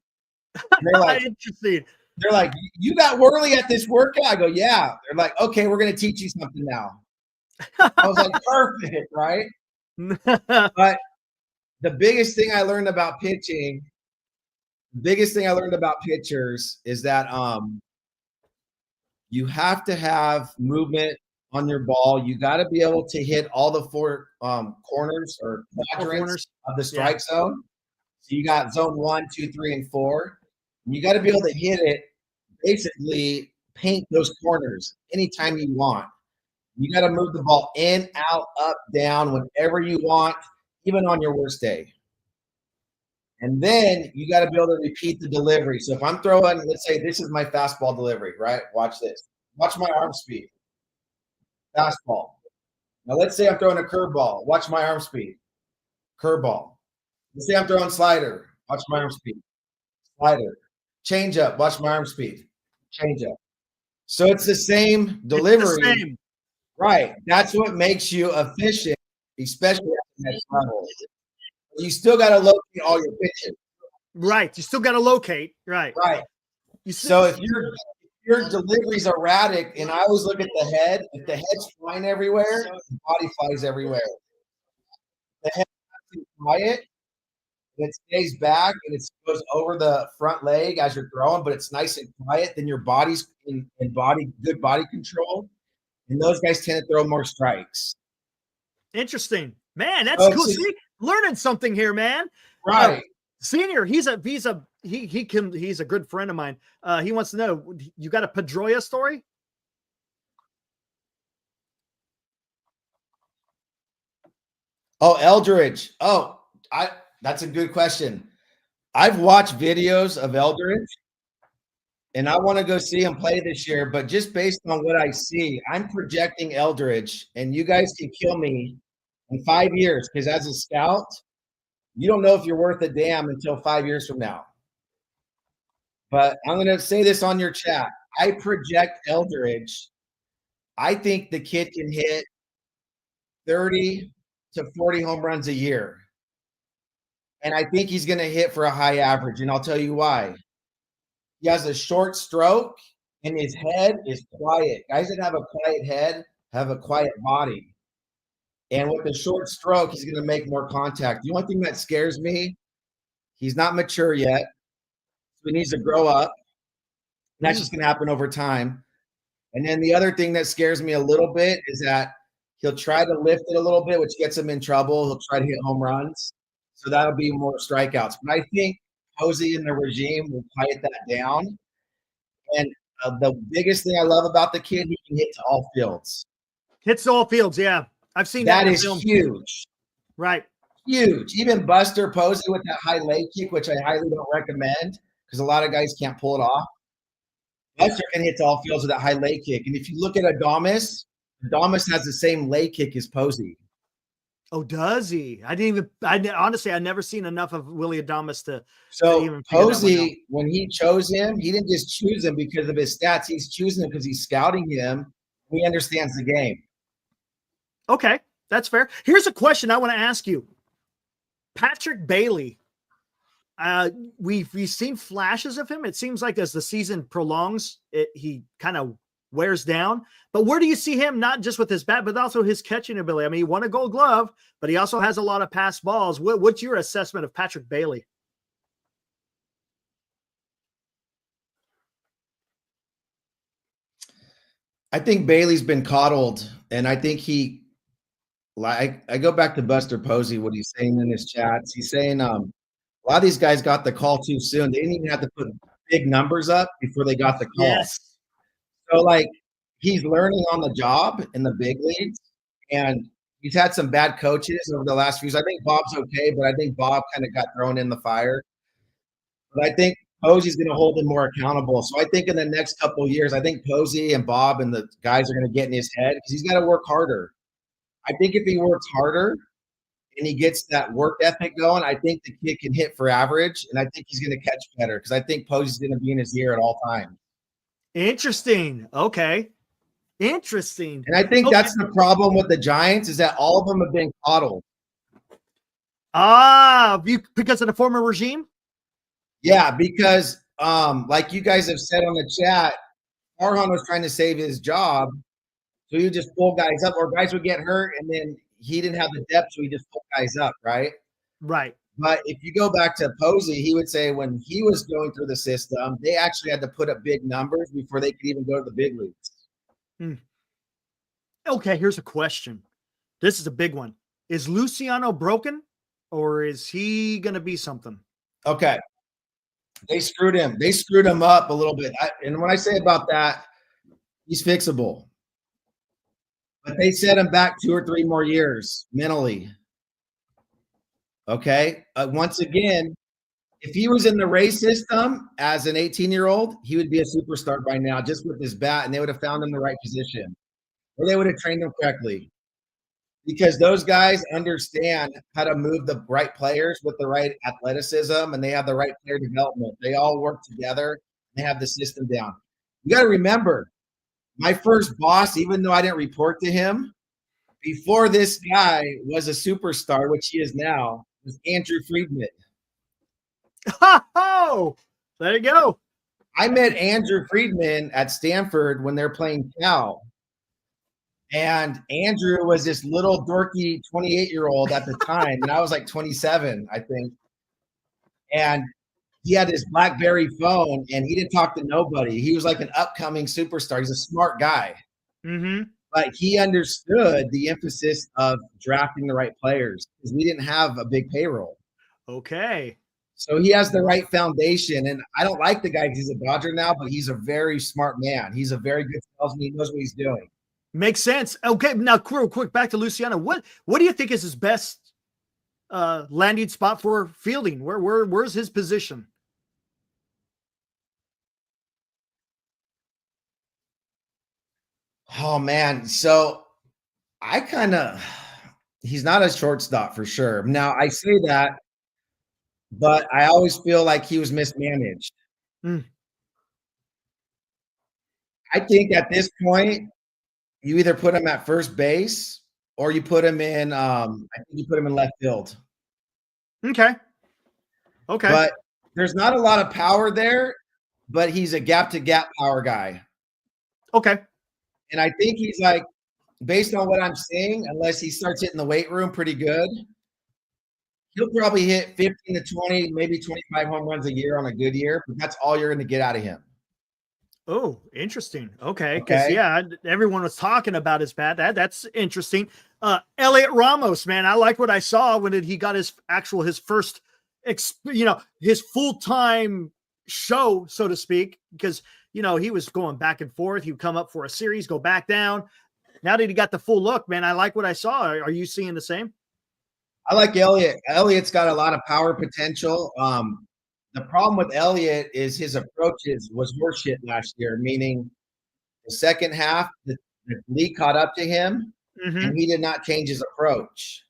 And they're like, interesting. They're like, you got Worley at this workout? I go, yeah. They're like, okay, we're going to teach you something now. I was like, perfect, right? But the biggest thing I learned about pitching, pitchers is that you have to have movement on your ball. You got to be able to hit all the four corners or quadrants of the strike zone. So you got zone 1, 2, 3, and 4. And you got to be able to hit it, basically paint those corners anytime you want. You got to move the ball in, out, up, down, whenever you want, even on your worst day. And then you got to be able to repeat the delivery. So if I'm throwing, let's say this is my fastball delivery, right? Watch this. Watch my arm speed. Fastball. Now let's say I'm throwing a curveball. Watch my arm speed. Curveball. Let's say I'm throwing slider. Watch my arm speed. Slider. Change up. Watch my arm speed. Change up. So it's the same delivery. It's the same. Right. That's what makes you efficient, especially at the next level. You still got to locate all your pitches. Right. You still got to locate. Right. Right. So if your delivery's erratic, and I always look at the head, if the head's flying everywhere, the body flies everywhere. The head is quiet, and it stays back, and it goes over the front leg as you're throwing, but it's nice and quiet, then your body's in good body control, and those guys tend to throw more strikes. Interesting. Man, that's cool. See, learning something here, man. Right. Senior, he's a good friend of mine. He wants to know, you got a Pedroia story? Oh, Eldridge. Oh, that's a good question. I've watched videos of Eldridge, and I want to go see him play this year, but just based on what I see, I'm projecting Eldridge, and you guys can kill me in 5 years, because as a scout, you don't know if you're worth a damn until 5 years from now. But I'm going to say this on your chat. I project Eldridge. I think the kid can hit 30 to 40 home runs a year. And I think he's going to hit for a high average, and I'll tell you why. He has a short stroke, and his head is quiet. Guys that have a quiet head have a quiet body. And with the short stroke, he's going to make more contact. The only thing that scares me, he's not mature yet. So he needs to grow up. And that's just going to happen over time. And then the other thing that scares me a little bit is that he'll try to lift it a little bit, which gets him in trouble. He'll try to hit home runs. So that'll be more strikeouts. But I think Posey and the regime will quiet that down. And the biggest thing I love about the kid, he can hit to all fields. Hits to all fields, yeah. I've seen that. That is huge. Right. Huge. Even Buster Posey with that high leg kick, which I highly don't recommend because a lot of guys can't pull it off. Buster can hit to all fields with that high leg kick. And if you look at Adames has the same leg kick as Posey. Oh, does he? Honestly, I've never seen enough of Willie Adames to So Posey, when he chose him, he didn't just choose him because of his stats. He's choosing him because he's scouting him. He understands the game. Okay, that's fair. Here's a question I want to ask you. Patrick Bailey we've seen flashes of him. It seems like as the season prolongs, he kind of wears down. But where do you see him, not just with his bat, but also his catching ability? I mean, he won a Gold Glove, but he also has a lot of pass balls. What's your assessment of Patrick Bailey? I think Bailey's been coddled, and I think I go back to Buster Posey, what he's saying in his chats. He's saying a lot of these guys got the call too soon. They didn't even have to put big numbers up before they got the call. Yes. So, like, he's learning on the job in the big leagues, and he's had some bad coaches over the last few years. I think Bob's okay, but I think Bob kind of got thrown in the fire. But I think Posey's going to hold him more accountable. So I think in the next couple of years, I think Posey and Bob and the guys are going to get in his head because he's got to work harder. I think if he works harder and he gets that work ethic going, I think the kid can hit for average, and I think he's going to catch better because I think Posey's going to be in his ear at all times. Interesting. Okay. Interesting. And I think that's the problem with the Giants is that all of them have been coddled. Because of the former regime? Yeah, because like you guys have said on the chat, Farhan was trying to save his job, so he would just pull guys up, or guys would get hurt, and then he didn't have the depth, so he just pulled guys up, right? Right. But if you go back to Posey, he would say when he was going through the system, they actually had to put up big numbers before they could even go to the big leagues. Okay, here's a question. This is a big one. Is Luciano broken, or is he going to be something? Okay. They screwed him. They screwed him up a little bit. And when I say about that, he's fixable. But they set him back 2 or 3 more years mentally. Okay. Once again, if he was in the Rays system as an 18-year-old, he would be a superstar by now just with his bat, and they would have found him the right position. Or they would have trained him correctly. Because those guys understand how to move the right players with the right athleticism, and they have the right player development. They all work together. They have the system down. You got to remember, my first boss, even though I didn't report to him, before this guy was a superstar, which he is now, was Andrew Friedman. Oh, there you go. I met Andrew Friedman at Stanford when they're playing Cal. And Andrew was this little dorky 28-year-old at the time, and I was like 27, I think. And he had his BlackBerry phone, and he didn't talk to nobody. He was like an upcoming superstar. He's a smart guy. Mm-hmm. But he understood the emphasis of drafting the right players because we didn't have a big payroll. Okay. So he has the right foundation. And I don't like the guy because he's a Dodger now, but he's a very smart man. He's a very good salesman. He knows what he's doing. Makes sense. Okay, now real quick, back to Luciano. What do you think is his best landing spot for fielding? Where's his position? Oh man, so he's not a shortstop for sure. Now I say that, but I always feel like he was mismanaged. I think at this point, you either put him at first base or you put him in. I think you put him in left field. Okay. But there's not a lot of power there, but he's a gap-to-gap power guy. Okay. And I think he's like, based on what I'm seeing, unless he starts hitting the weight room pretty good, he'll probably hit 15 to 20, maybe 25 home runs a year on a good year. But that's all you're going to get out of him. Oh, interesting. Okay. Because, everyone was talking about his bat. That's interesting. Elliot Ramos, man, I like what I saw when he got his first, his full-time show, so to speak, because, he was going back and forth. He would come up for a series, go back down. Now that he got the full look, man, I like what I saw. Are you seeing the same? I like Elliot. Elliot's got a lot of power potential. The problem with Elliott is his approaches was horseshit last year, meaning the second half, the league caught up to him, and he did not change his approach.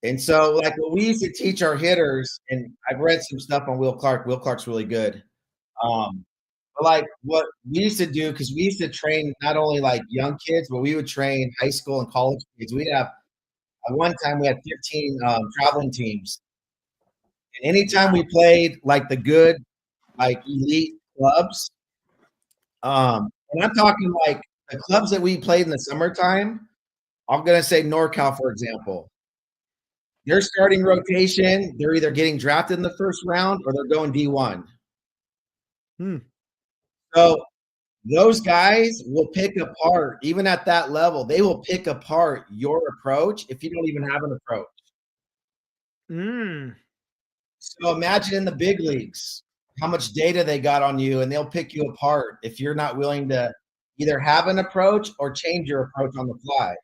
And so, like what we used to teach our hitters, and I've read some stuff on Will Clark. Will Clark's really good. But like what we used to do, because we used to train not only like young kids, but we would train high school and college kids. We'd have, at one time, we had 15 traveling teams. Anytime we played like the good, like elite clubs, and I'm talking like the clubs that we played in the summertime. I'm gonna say NorCal, for example. Their starting rotation, they're either getting drafted in the first round or they're going D1. So those guys will pick apart, even at that level, they will pick apart your approach if you don't even have an approach. So imagine in the big leagues how much data they got on you, and they'll pick you apart if you're not willing to either have an approach or change your approach on the fly.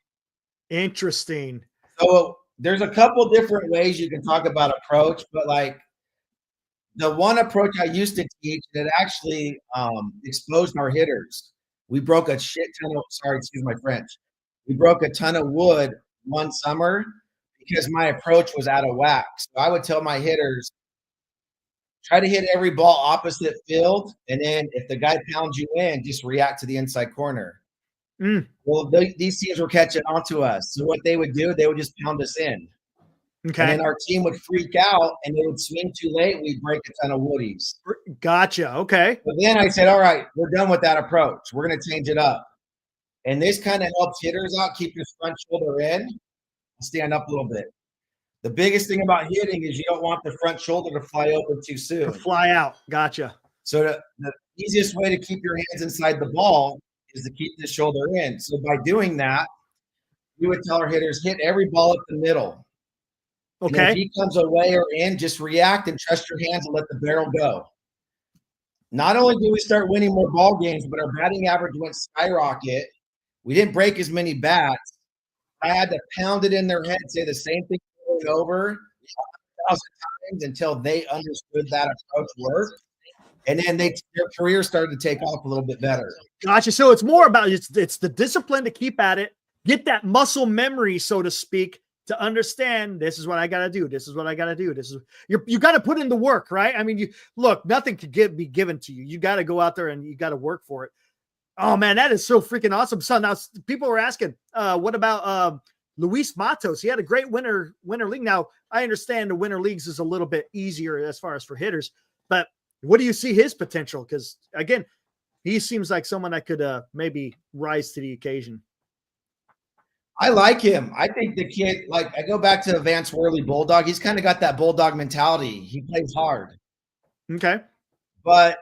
Interesting. So there's a couple different ways you can talk about approach, but like the one approach I used to teach that actually exposed our hitters. We broke a shit ton of, sorry, excuse my French. We broke a ton of wood one summer because my approach was out of whack. So I would tell my hitters, try to hit every ball opposite field, and then if the guy pounds you in, just react to the inside corner. Well, these teams were catching on to us. So what they would do, they would just pound us in. Okay. And then our team would freak out and they would swing too late. We'd break a ton of woodies. Gotcha. Okay. But then I said, all right, we're done with that approach. We're going to change it up. And this kind of helps hitters out, keep your front shoulder in, stand up a little bit. The biggest thing about hitting is you don't want the front shoulder to fly open too soon. To fly out. Gotcha. So the easiest way to keep your hands inside the ball is to keep the shoulder in. So by doing that, we would tell our hitters, hit every ball up the middle. Okay. And if he comes away or in, just react and trust your hands and let the barrel go. Not only did we start winning more ball games, but our batting average went skyrocket. We didn't break as many bats. I had to pound it in their head, say the same thing over and over 1,000 times until they understood that approach worked. And then their career started to take off a little bit better. Gotcha. So it's more about it's the discipline to keep at it, get that muscle memory, so to speak, to understand this is what I got to do. This is what I got to do. This is you got to put in the work, right? I mean, nothing could be given to you. You got to go out there and you got to work for it. Oh man, that is so freaking awesome. So now people were asking, what about Luis Matos? He had a great winter league. Now I understand the winter leagues is a little bit easier as far as for hitters, but what do you see his potential? Because again, he seems like someone that could maybe rise to the occasion. I like him. I think the kid, like I go back to Vance Worley Bulldog. He's kind of got that Bulldog mentality. He plays hard. Okay. But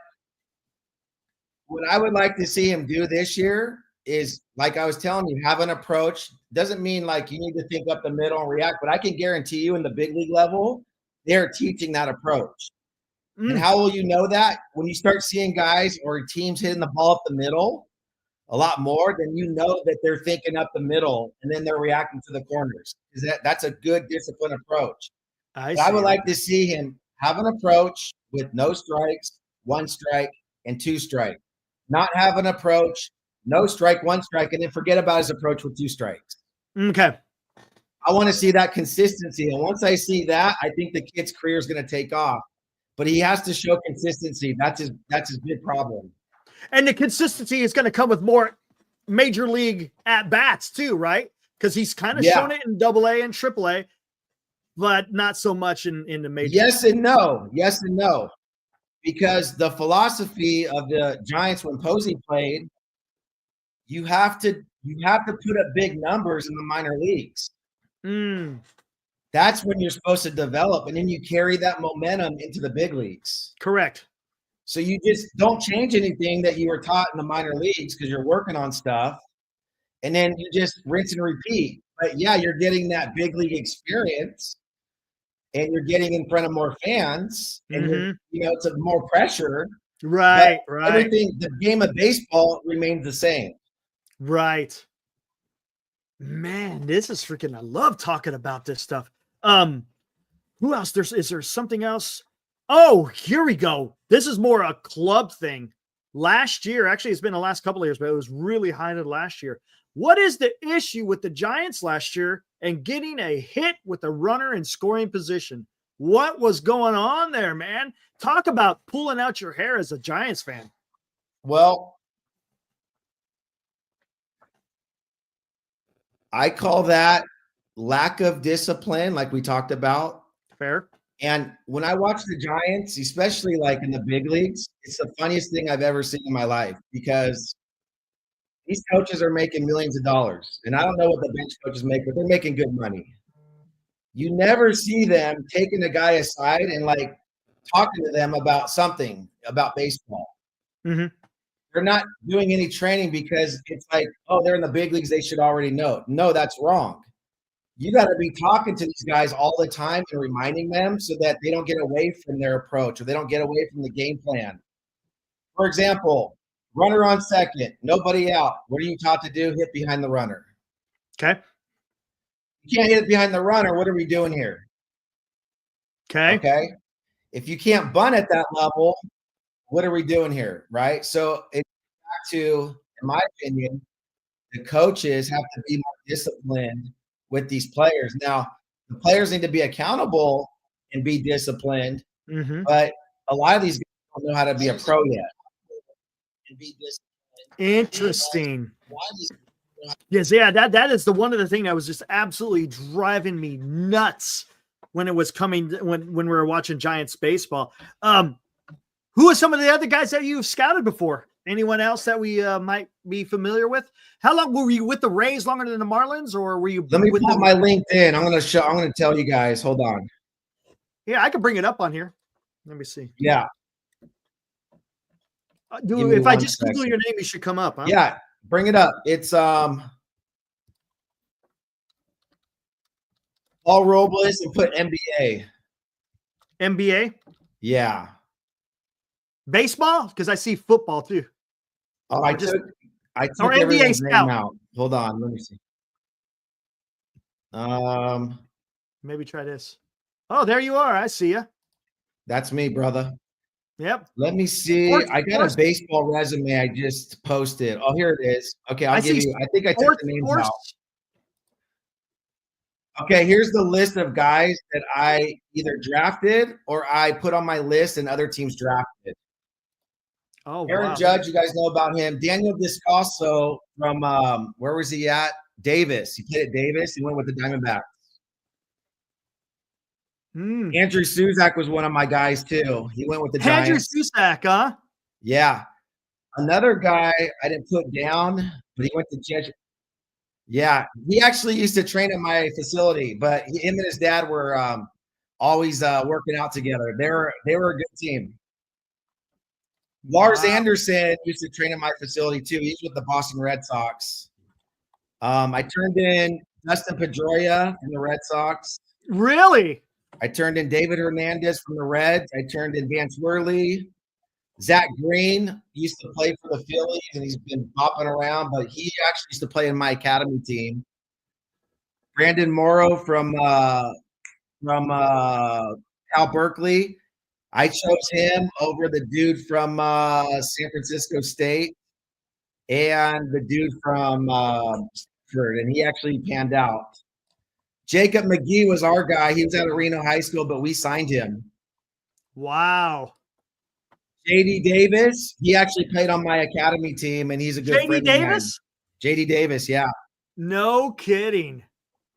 what I would like to see him do this year is, like I was telling you, have an approach. Doesn't mean like you need to think up the middle and react, but I can guarantee you in the big league level, they're teaching that approach. And how will you know that? When you start seeing guys or teams hitting the ball up the middle a lot more, then you know that they're thinking up the middle and then they're reacting to the corners. That's a good disciplined approach. I would like to see him have an approach with no strikes, 1 strike, and 2 strike. Not have an approach, no strike, 1 strike, and then forget about his approach with 2 strikes. Okay. I want to see that consistency. And once I see that, I think the kid's career is going to take off. But he has to show consistency. That's his big problem. And the consistency is going to come with more major league at bats too, right? Because he's kind of shown it in AA and AAA, but not so much in the major. Yes and no. Yes and no. Because the philosophy of the Giants when Posey played, you have to put up big numbers in the minor leagues. That's when you're supposed to develop, and then you carry that momentum into the big leagues. Correct. So you just don't change anything that you were taught in the minor leagues because you're working on stuff, and then you just rinse and repeat. But yeah, you're getting that big league experience, and you're getting in front of more fans, and it's a more pressure. Right, but right. Everything, the game of baseball remains the same. Right. Man, this is freaking. I love talking about this stuff. Who else? Is there something else? Oh, here we go. This is more a club thing. Last year, actually, it's been the last couple of years, but it was really heightened last year. What is the issue with the Giants last year and getting a hit with a runner in scoring position? What was going on there, man? Talk about pulling out your hair as a Giants fan. Well, I call that lack of discipline, like we talked about. Fair. And when I watch the Giants, especially like in the big leagues, it's the funniest thing I've ever seen in my life because these coaches are making millions of dollars. And I don't know what the bench coaches make, but they're making good money. You never see them taking a guy aside and like talking to them about something about baseball. Mhm. They're not doing any training because it's like, oh, they're in the big leagues. They should already know. No, that's wrong. You got to be talking to these guys all the time and reminding them so that they don't get away from their approach or they don't get away from the game plan. For example, runner on second, nobody out. What are you taught to do? Hit behind the runner. Okay. You can't hit behind the runner. What are we doing here? Okay. Okay. If you can't bunt at that level, what are we doing here? Right. So it's back to, in my opinion, the coaches have to be more disciplined with these players. Now, the players need to be accountable and be disciplined, Mm-hmm. but a lot of these guys don't know how to be a pro yet. Interesting. Yes, yeah, that is the one of the thing that was just absolutely driving me nuts when it was coming when we were watching Giants baseball. Who are some of the other guys that you've scouted before? Anyone else that we might be familiar with? How long were you with the Rays? Longer than the Marlins, or were you? Let me with pull up my LinkedIn. I'm gonna tell you guys. Hold on. Yeah, I can bring it up on here. Let me see. Yeah. If I just Google your name, you should come up. Huh? Yeah, bring it up. It's Paul Robles and put NBA. NBA. Yeah. Baseball, because I see football too. Oh, I took or NBA everyone's scout. name out. Hold on, let me see. Maybe try this. Oh, there you are. I see you. That's me, brother. Yep. Let me see. I got a baseball resume I just posted. Oh, here it is. Okay, I'll give you. I think I took the names out. Okay, here's the list of guys that I either drafted or I put on my list and other teams drafted. Oh, Aaron wow. Judge, you guys know about him. Daniel Descalso from where was he at? Davis. He played at Davis. He went with the Diamondbacks. Andrew Suzak was one of my guys too. He went with the Giants. Andrew Suzak, huh? Yeah. Another guy I didn't put down, but he went to Judge. Yeah, he actually used to train at my facility, but him and his dad were always working out together. They were a good team. Lars Anderson used to train at my facility too. He's with the Boston Red Sox. I turned in Dustin Pedroia from the Red Sox. Really? I turned in David Hernandez from the Reds. I turned in Vance Worley. Zach Green used to play for the Phillies, and he's been bopping around, but he actually used to play in my academy team. Brandon Morrow from Cal Berkeley. I chose him over the dude from San Francisco State and the dude from Stanford, and he actually panned out. Jacob McGee was our guy. He was out of Reno High School, but we signed him. Wow. JD Davis, he actually played on my academy team, and he's a good friend of mine. JD Davis, yeah. No kidding.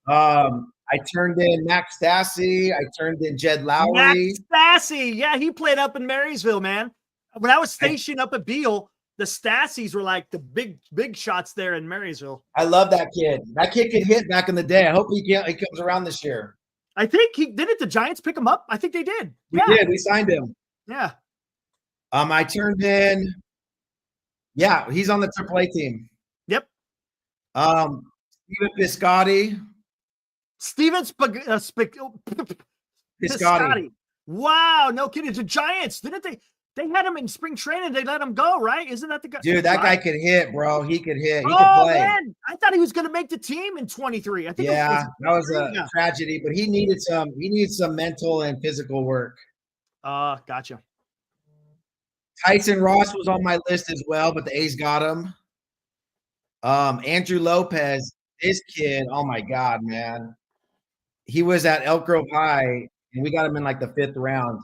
I turned in Max Stassi. I turned in Jed Lowry. Max Stassi, yeah, he played up in Marysville, man. When I was stationed up at Beale, the Stassis were like the big shots there in Marysville. I love that kid. That kid could hit back in the day. I hope he comes around this year. I think didn't the Giants pick him up? I think they did. We did. We signed him. Yeah. I turned in. Yeah, he's on the AAA team. Yep. Steven Piscotty. Steven Piscotty. Wow, no kidding. The Giants, didn't they? They had him in spring training. They let him go, right? Isn't that the guy? Dude, that guy could hit, bro. He could hit. He could play. Man. I thought he was going to make the team in 23. I think. Yeah, that was a tragedy, but he needed some mental and physical work. Gotcha. Tyson Ross was on my list as well, but the A's got him. Andrew Lopez, this kid, oh my God, man. He was at Elk Grove High, and we got him in like the 5th round.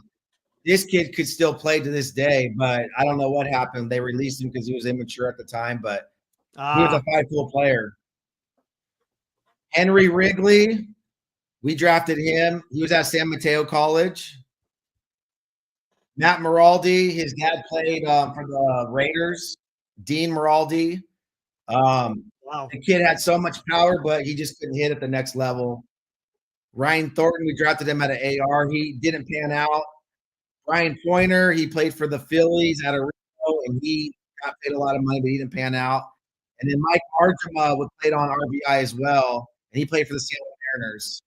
This kid could still play to this day, but I don't know what happened. They released him because he was immature at the time, but he was a 5-tool player. Henry Wrigley, We drafted him. He was at San Mateo College. Matt Maraldi, his dad played for the Raiders. Dean Maraldi. Wow. The kid had so much power, but he just couldn't hit at the next level. Ryan Thornton, we drafted him at an AR. He didn't pan out. Brian Pointer, he played for the Phillies at a Rio, and he got paid a lot of money, but he didn't pan out. And then Mike Arjuma played on RBI as well, and he played for the Seattle Mariners.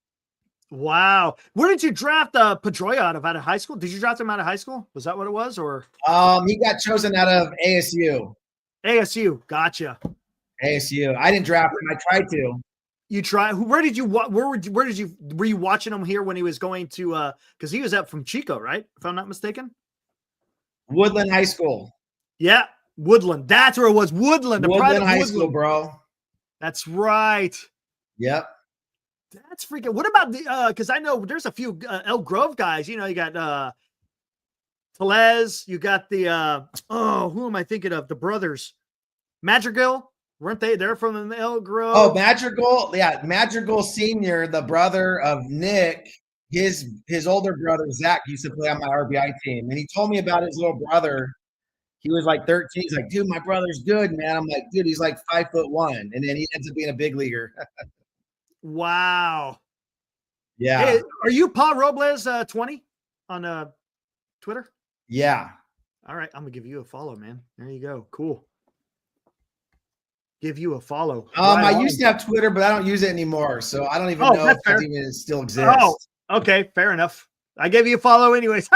Wow. Where did you draft Pedroia out of high school? Did you draft him out of high school? Was that what it was? Or he got chosen out of ASU. ASU. Gotcha. ASU. I didn't draft him. I tried to. You try. Where did you? Where did you? Were you watching him here when he was going to? Because he was up from Chico, right? If I'm not mistaken. Woodland High School. Yeah, Woodland. That's where it was. Woodland. Woodland High School, bro. That's right. Yep. That's freaking. What about the? Because I know there's a few Elk Grove guys. You know, you got Telez. You got the. Who am I thinking of? The brothers, Madrigal. Weren't they? They're from the Elk Grove. Oh, Madrigal. Yeah, Madrigal Senior, the brother of Nick. His older brother Zach used to play on my RBI team, and he told me about his little brother. He was like 13. He's like, dude, my brother's good, man. I'm like, dude, he's like 5'1", and then he ends up being a big leaguer. Wow. Yeah. Hey, are you Pa Robles 20 on Twitter? Yeah. All right, I'm gonna give you a follow, man. There you go. Cool. Give you a follow. I used to have Twitter, but I don't use it anymore, so I don't even know if it even still exists. Oh, okay, fair enough. I gave you a follow anyways.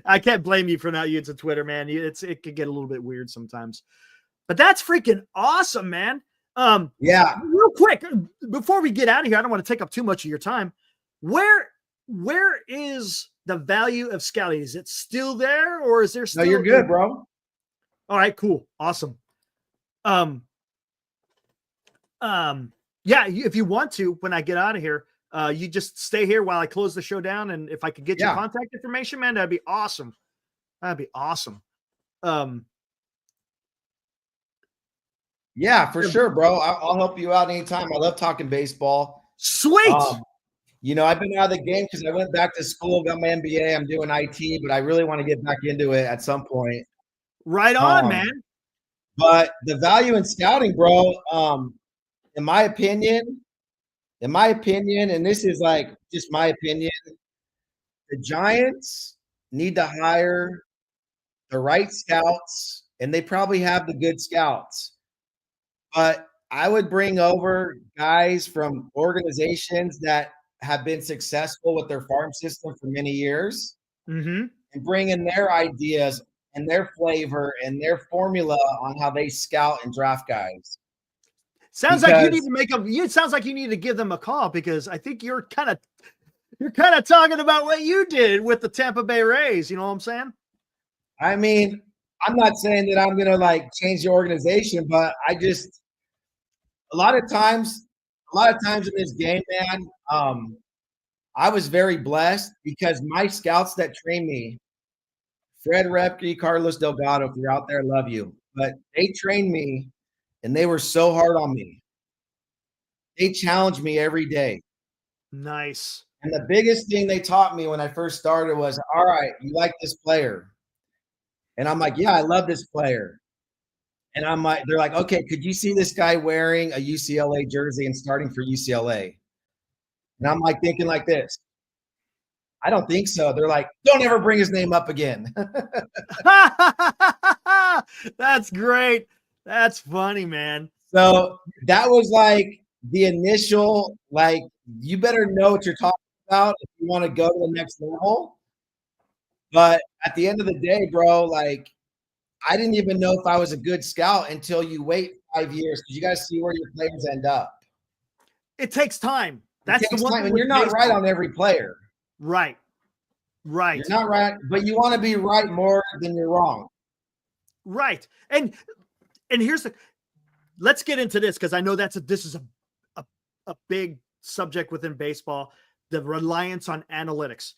I can't blame you for not using Twitter, man. It could get a little bit weird sometimes. But that's freaking awesome, man. Yeah. Real quick, before we get out of here, I don't want to take up too much of your time. Where is the value of scouting? Is it still there, or is there still? No, you're good, bro. All right, cool, awesome. Yeah, if you want to, when I get out of here, you just stay here while I close the show down, and if I could get your contact information, man, that'd be awesome. That'd be awesome. Yeah, for sure, bro. I'll help you out anytime. I love talking baseball. Sweet. You know, I've been out of the game because I went back to school, got my MBA. I'm doing IT, but I really want to get back into it at some point. Right on, man. But the value in scouting, bro, in my opinion, and this is like just my opinion, the Giants need to hire the right scouts, and they probably have the good scouts. But I would bring over guys from organizations that have been successful with their farm system for many years, and bring in their ideas and their flavor and their formula on how they scout and draft guys. Sounds like you need to it sounds like you need to give them a call, because I think you're kind of talking about what you did with the Tampa Bay Rays. You know what I'm saying? I mean, I'm not saying that I'm gonna like change the organization, but I just a lot of times in this game, man, I was very blessed because my scouts that train me, Fred Repke, Carlos Delgado, if you're out there, love you. But they trained me, and they were so hard on me. They challenged me every day. Nice. And the biggest thing they taught me when I first started was, all right, you like this player? And I'm like, yeah, I love this player. And I'm like, they're like, okay, could you see this guy wearing a UCLA jersey and starting for UCLA? And I'm like thinking like this. I don't think so. They're like, don't ever bring his name up again. That's great. That's funny, man. So that was like the initial, like, you better know what you're talking about if you want to go to the next level. But at the end of the day, bro, like, I didn't even know if I was a good scout until you wait 5 years, because you got to see where your players end up. It takes time. That's the one. And you're not right on every player. Right. Right. You're not right, but you want to be right more than you're wrong. Right. And here's let's get into this, because I know this is a big subject within baseball, the reliance on analytics.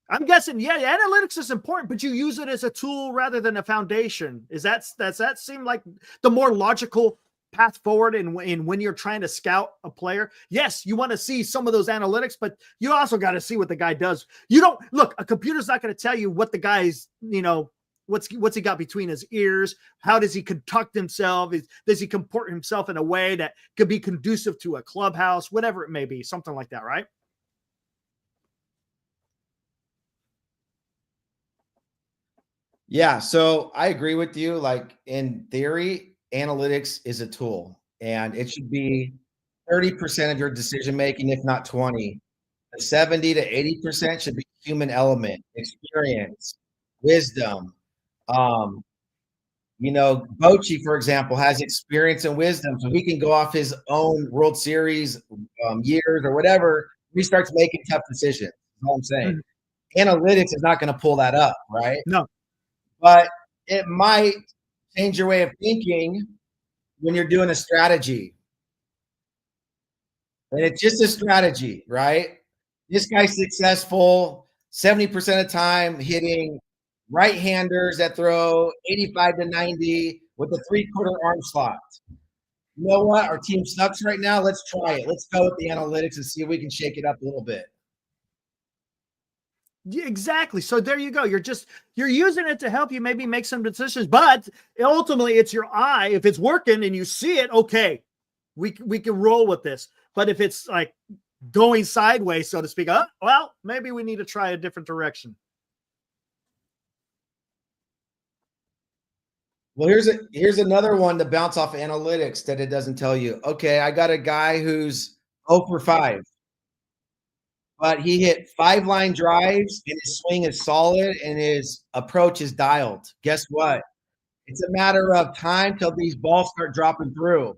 I'm guessing, analytics is important, but you use it as a tool rather than a foundation. Does that seem like the more logical path forward in when you're trying to scout a player. Yes, you want to see some of those analytics, but you also got to see what the guy does. You don't look, a computer's not going to tell you what the guy's, what's he got between his ears. How does he conduct himself? Does he comport himself in a way that could be conducive to a clubhouse, whatever it may be, something like that, right? Yeah, so I agree with you. Like in theory, analytics is a tool, and it should be 30% of your decision making, if not 20. The 70 to 80% should be human element, experience, wisdom. Um, Bochy, for example, has experience and wisdom, so he can go off his own World Series years or whatever. He starts making tough decisions. That's all I'm saying. Analytics is not going to pull that up, right? No. But it might change your way of thinking when you're doing a strategy. And it's just a strategy, right? This guy's successful 70% of the time hitting right-handers that throw 85 to 90 with a three-quarter arm slot. You know what? Our team sucks right now. Let's try it. Let's go with the analytics and see if we can shake it up a little bit. Yeah, exactly. So there you go. You're using it to help you maybe make some decisions, but ultimately it's your eye. If it's working and you see it, okay, we can roll with this. But if it's like going sideways, so to speak, well, maybe we need to try a different direction. Well, here's another one to bounce off analytics that it doesn't tell you. Okay, I got a guy who's 0 for 5. But he hit 5 line drives, and his swing is solid, and his approach is dialed. Guess what? It's a matter of time till these balls start dropping through.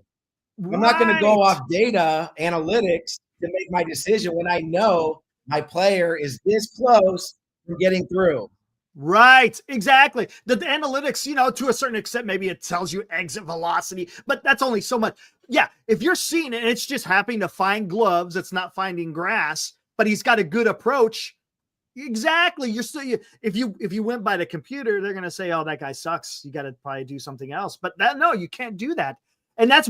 I'm not going to go off data analytics to make my decision when I know my player is this close from getting through. Right, exactly. The analytics, to a certain extent, maybe it tells you exit velocity, but that's only so much. Yeah, if you're seeing it and it's just happening to find gloves, it's not finding grass, but he's got a good approach. Exactly. You're still, if you went by the computer, they're going to say, oh, that guy sucks. You got to probably do something else. But no, you can't do that. And that's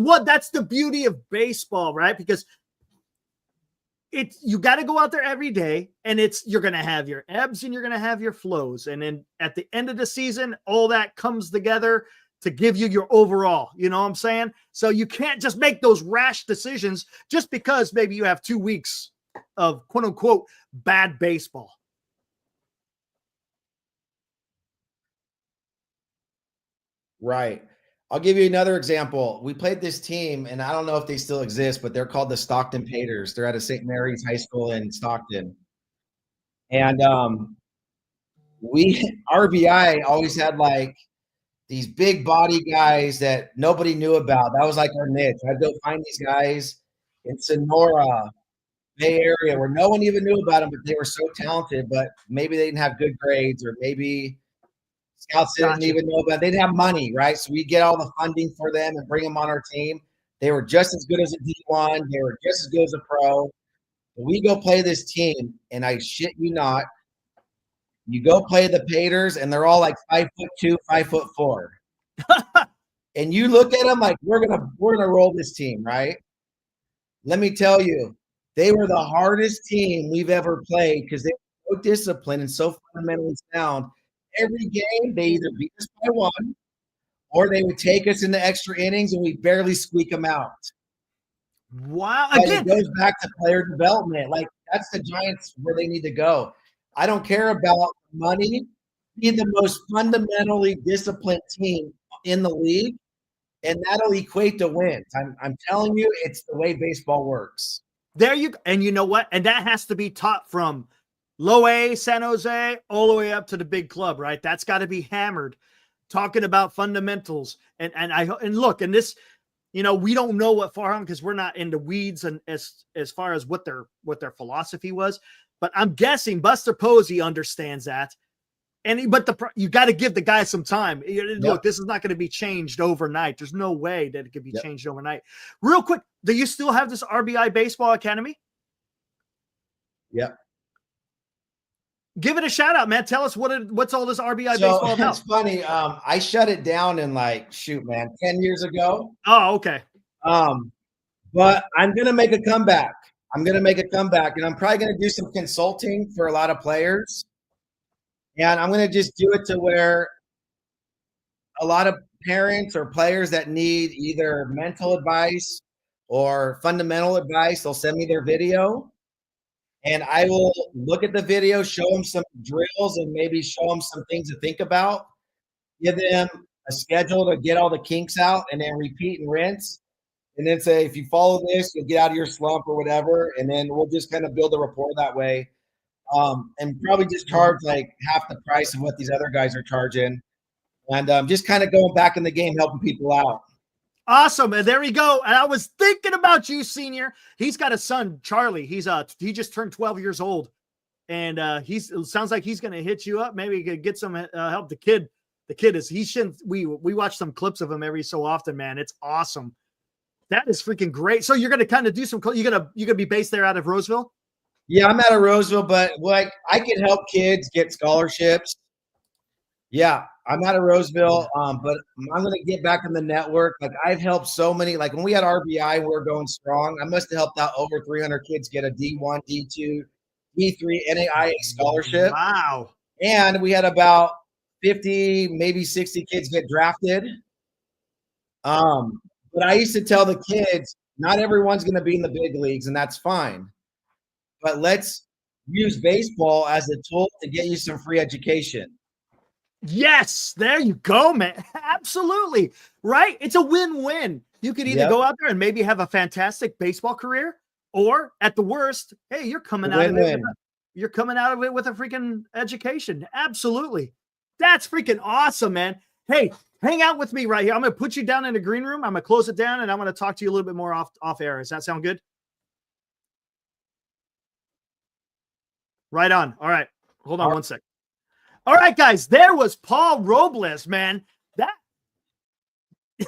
the beauty of baseball, right? Because you got to go out there every day, and you're going to have your ebbs and you're going to have your flows. And then at the end of the season, all that comes together to give you your overall, you know what I'm saying? So you can't just make those rash decisions just because maybe you have 2 weeks of quote unquote bad baseball. Right. I'll give you another example. We played this team, and I don't know if they still exist, but they're called the Stockton Paters. They're at a St. Mary's High School in Stockton. And RBI always had like these big body guys that nobody knew about. That was like our niche. I'd go find these guys in Sonora, Bay Area, where no one even knew about them, but they were so talented, but maybe they didn't have good grades, or maybe scouts didn't even know about it. They didn't have money, right? So we get all the funding for them and bring them on our team. They were just as good as a D1. They were just as good as a pro. But we go play this team, and I shit you not, you go play the Paters, and they're all like 5'2", 5'4". And you look at them like, we're gonna roll this team, right? Let me tell you, they were the hardest team we've ever played because they were so disciplined and so fundamentally sound. Every game, they either beat us by 1, or they would take us into extra innings and we barely squeak them out. Wow. But again, it goes back to player development. Like, that's the Giants where they need to go. I don't care about money. Be the most fundamentally disciplined team in the league, and that'll equate to wins. I'm telling you, it's the way baseball works. There you go. And you know what? And that has to be taught from low A, San Jose, all the way up to the big club, right? That's got to be hammered. Talking about fundamentals. And look, and this, we don't know what Farham, because we're not in the weeds and as far as what their philosophy was. But I'm guessing Buster Posey understands that. But you got to give the guy some time. Look, this is not going to be changed overnight. There's no way that it could be changed overnight. Real quick, do you still have this RBI Baseball Academy? Yep. Give it a shout out, man. Tell us what's all this RBI baseball about. It's funny. I shut it down in 10 years ago. Oh, okay. But I'm gonna make a comeback. And I'm probably gonna do some consulting for a lot of players. And I'm gonna just do it to where a lot of parents or players that need either mental advice or fundamental advice, they'll send me their video. And I will look at the video, show them some drills, and maybe show them some things to think about. Give them a schedule to get all the kinks out, and then repeat and rinse. And then say, if you follow this, you'll get out of your slump or whatever. And then we'll just kind of build a rapport that way. And probably just charge like half the price of what these other guys are charging. And just kind of going back in the game, helping people out. Awesome. And there we go. And I was thinking about you, Senior. He's got a son, Charlie. He just turned 12 years old. And it sounds like he's going to hit you up. Maybe he could get some help. The kid we watch some clips of him every so often, man. It's awesome. That is freaking great. So you're going to kind of do you're going to be based there out of Roseville? Yeah, I'm out of Roseville, but like I can help kids get scholarships. Yeah, I'm out of Roseville, but I'm going to get back in the network. Like I've helped so many. Like when we had RBI, we were going strong. I must have helped out over 300 kids get a D1, D2, D3 NAIA scholarship. Wow. And we had about 50, maybe 60 kids get drafted. But I used to tell the kids, not everyone's going to be in the big leagues, and that's fine. But let's use baseball as a tool to get you some free education. Yes, there you go, man. Absolutely. Right? It's a win-win. You could either go out there and maybe have a fantastic baseball career, or at the worst, hey, you're coming out of it with a freaking education. Absolutely. That's freaking awesome, man. Hey, hang out with me right here. I'm going to put you down in the green room. I'm going to close it down, and I'm going to talk to you a little bit more off air. Does that sound good? Right on. All right. Hold on one sec. All right, guys. There was Paul Robles, man.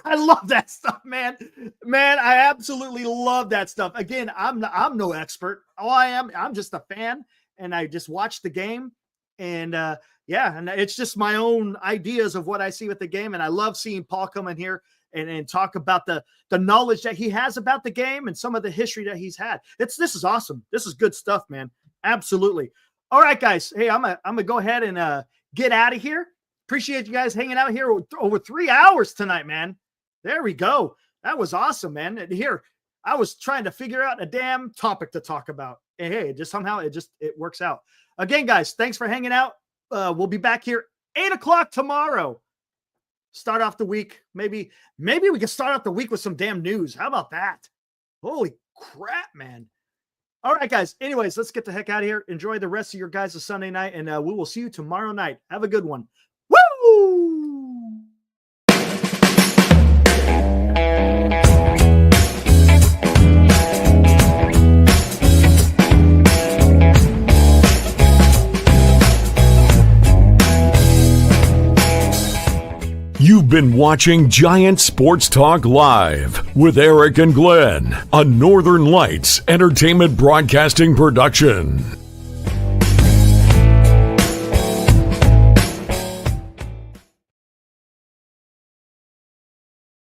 I love that stuff, man. Man, I absolutely love that stuff. Again, I'm no expert. All I am, I'm just a fan, and I just watch the game. And and it's just my own ideas of what I see with the game. And I love seeing Paul come in here and talk about the knowledge that he has about the game and some of the history that he's had. This is awesome. This is good stuff, man. Absolutely. All right, guys. Hey, I'm gonna go ahead and get out of here. Appreciate you guys hanging out here over 3 hours tonight, man. There we go. That was awesome, man. And here, I was trying to figure out a damn topic to talk about. And hey, it works out. Again, guys, thanks for hanging out. We'll be back here 8 o'clock tomorrow. Start off the week. Maybe we can start off the week with some damn news. How about that? Holy crap, man. All right, guys. Anyways, let's get the heck out of here. Enjoy the rest of your guys' Sunday night, and we will see you tomorrow night. Have a good one. Woo! You've been watching Giant Sports Talk Live with Eric and Glenn, a Northern Lights Entertainment Broadcasting production.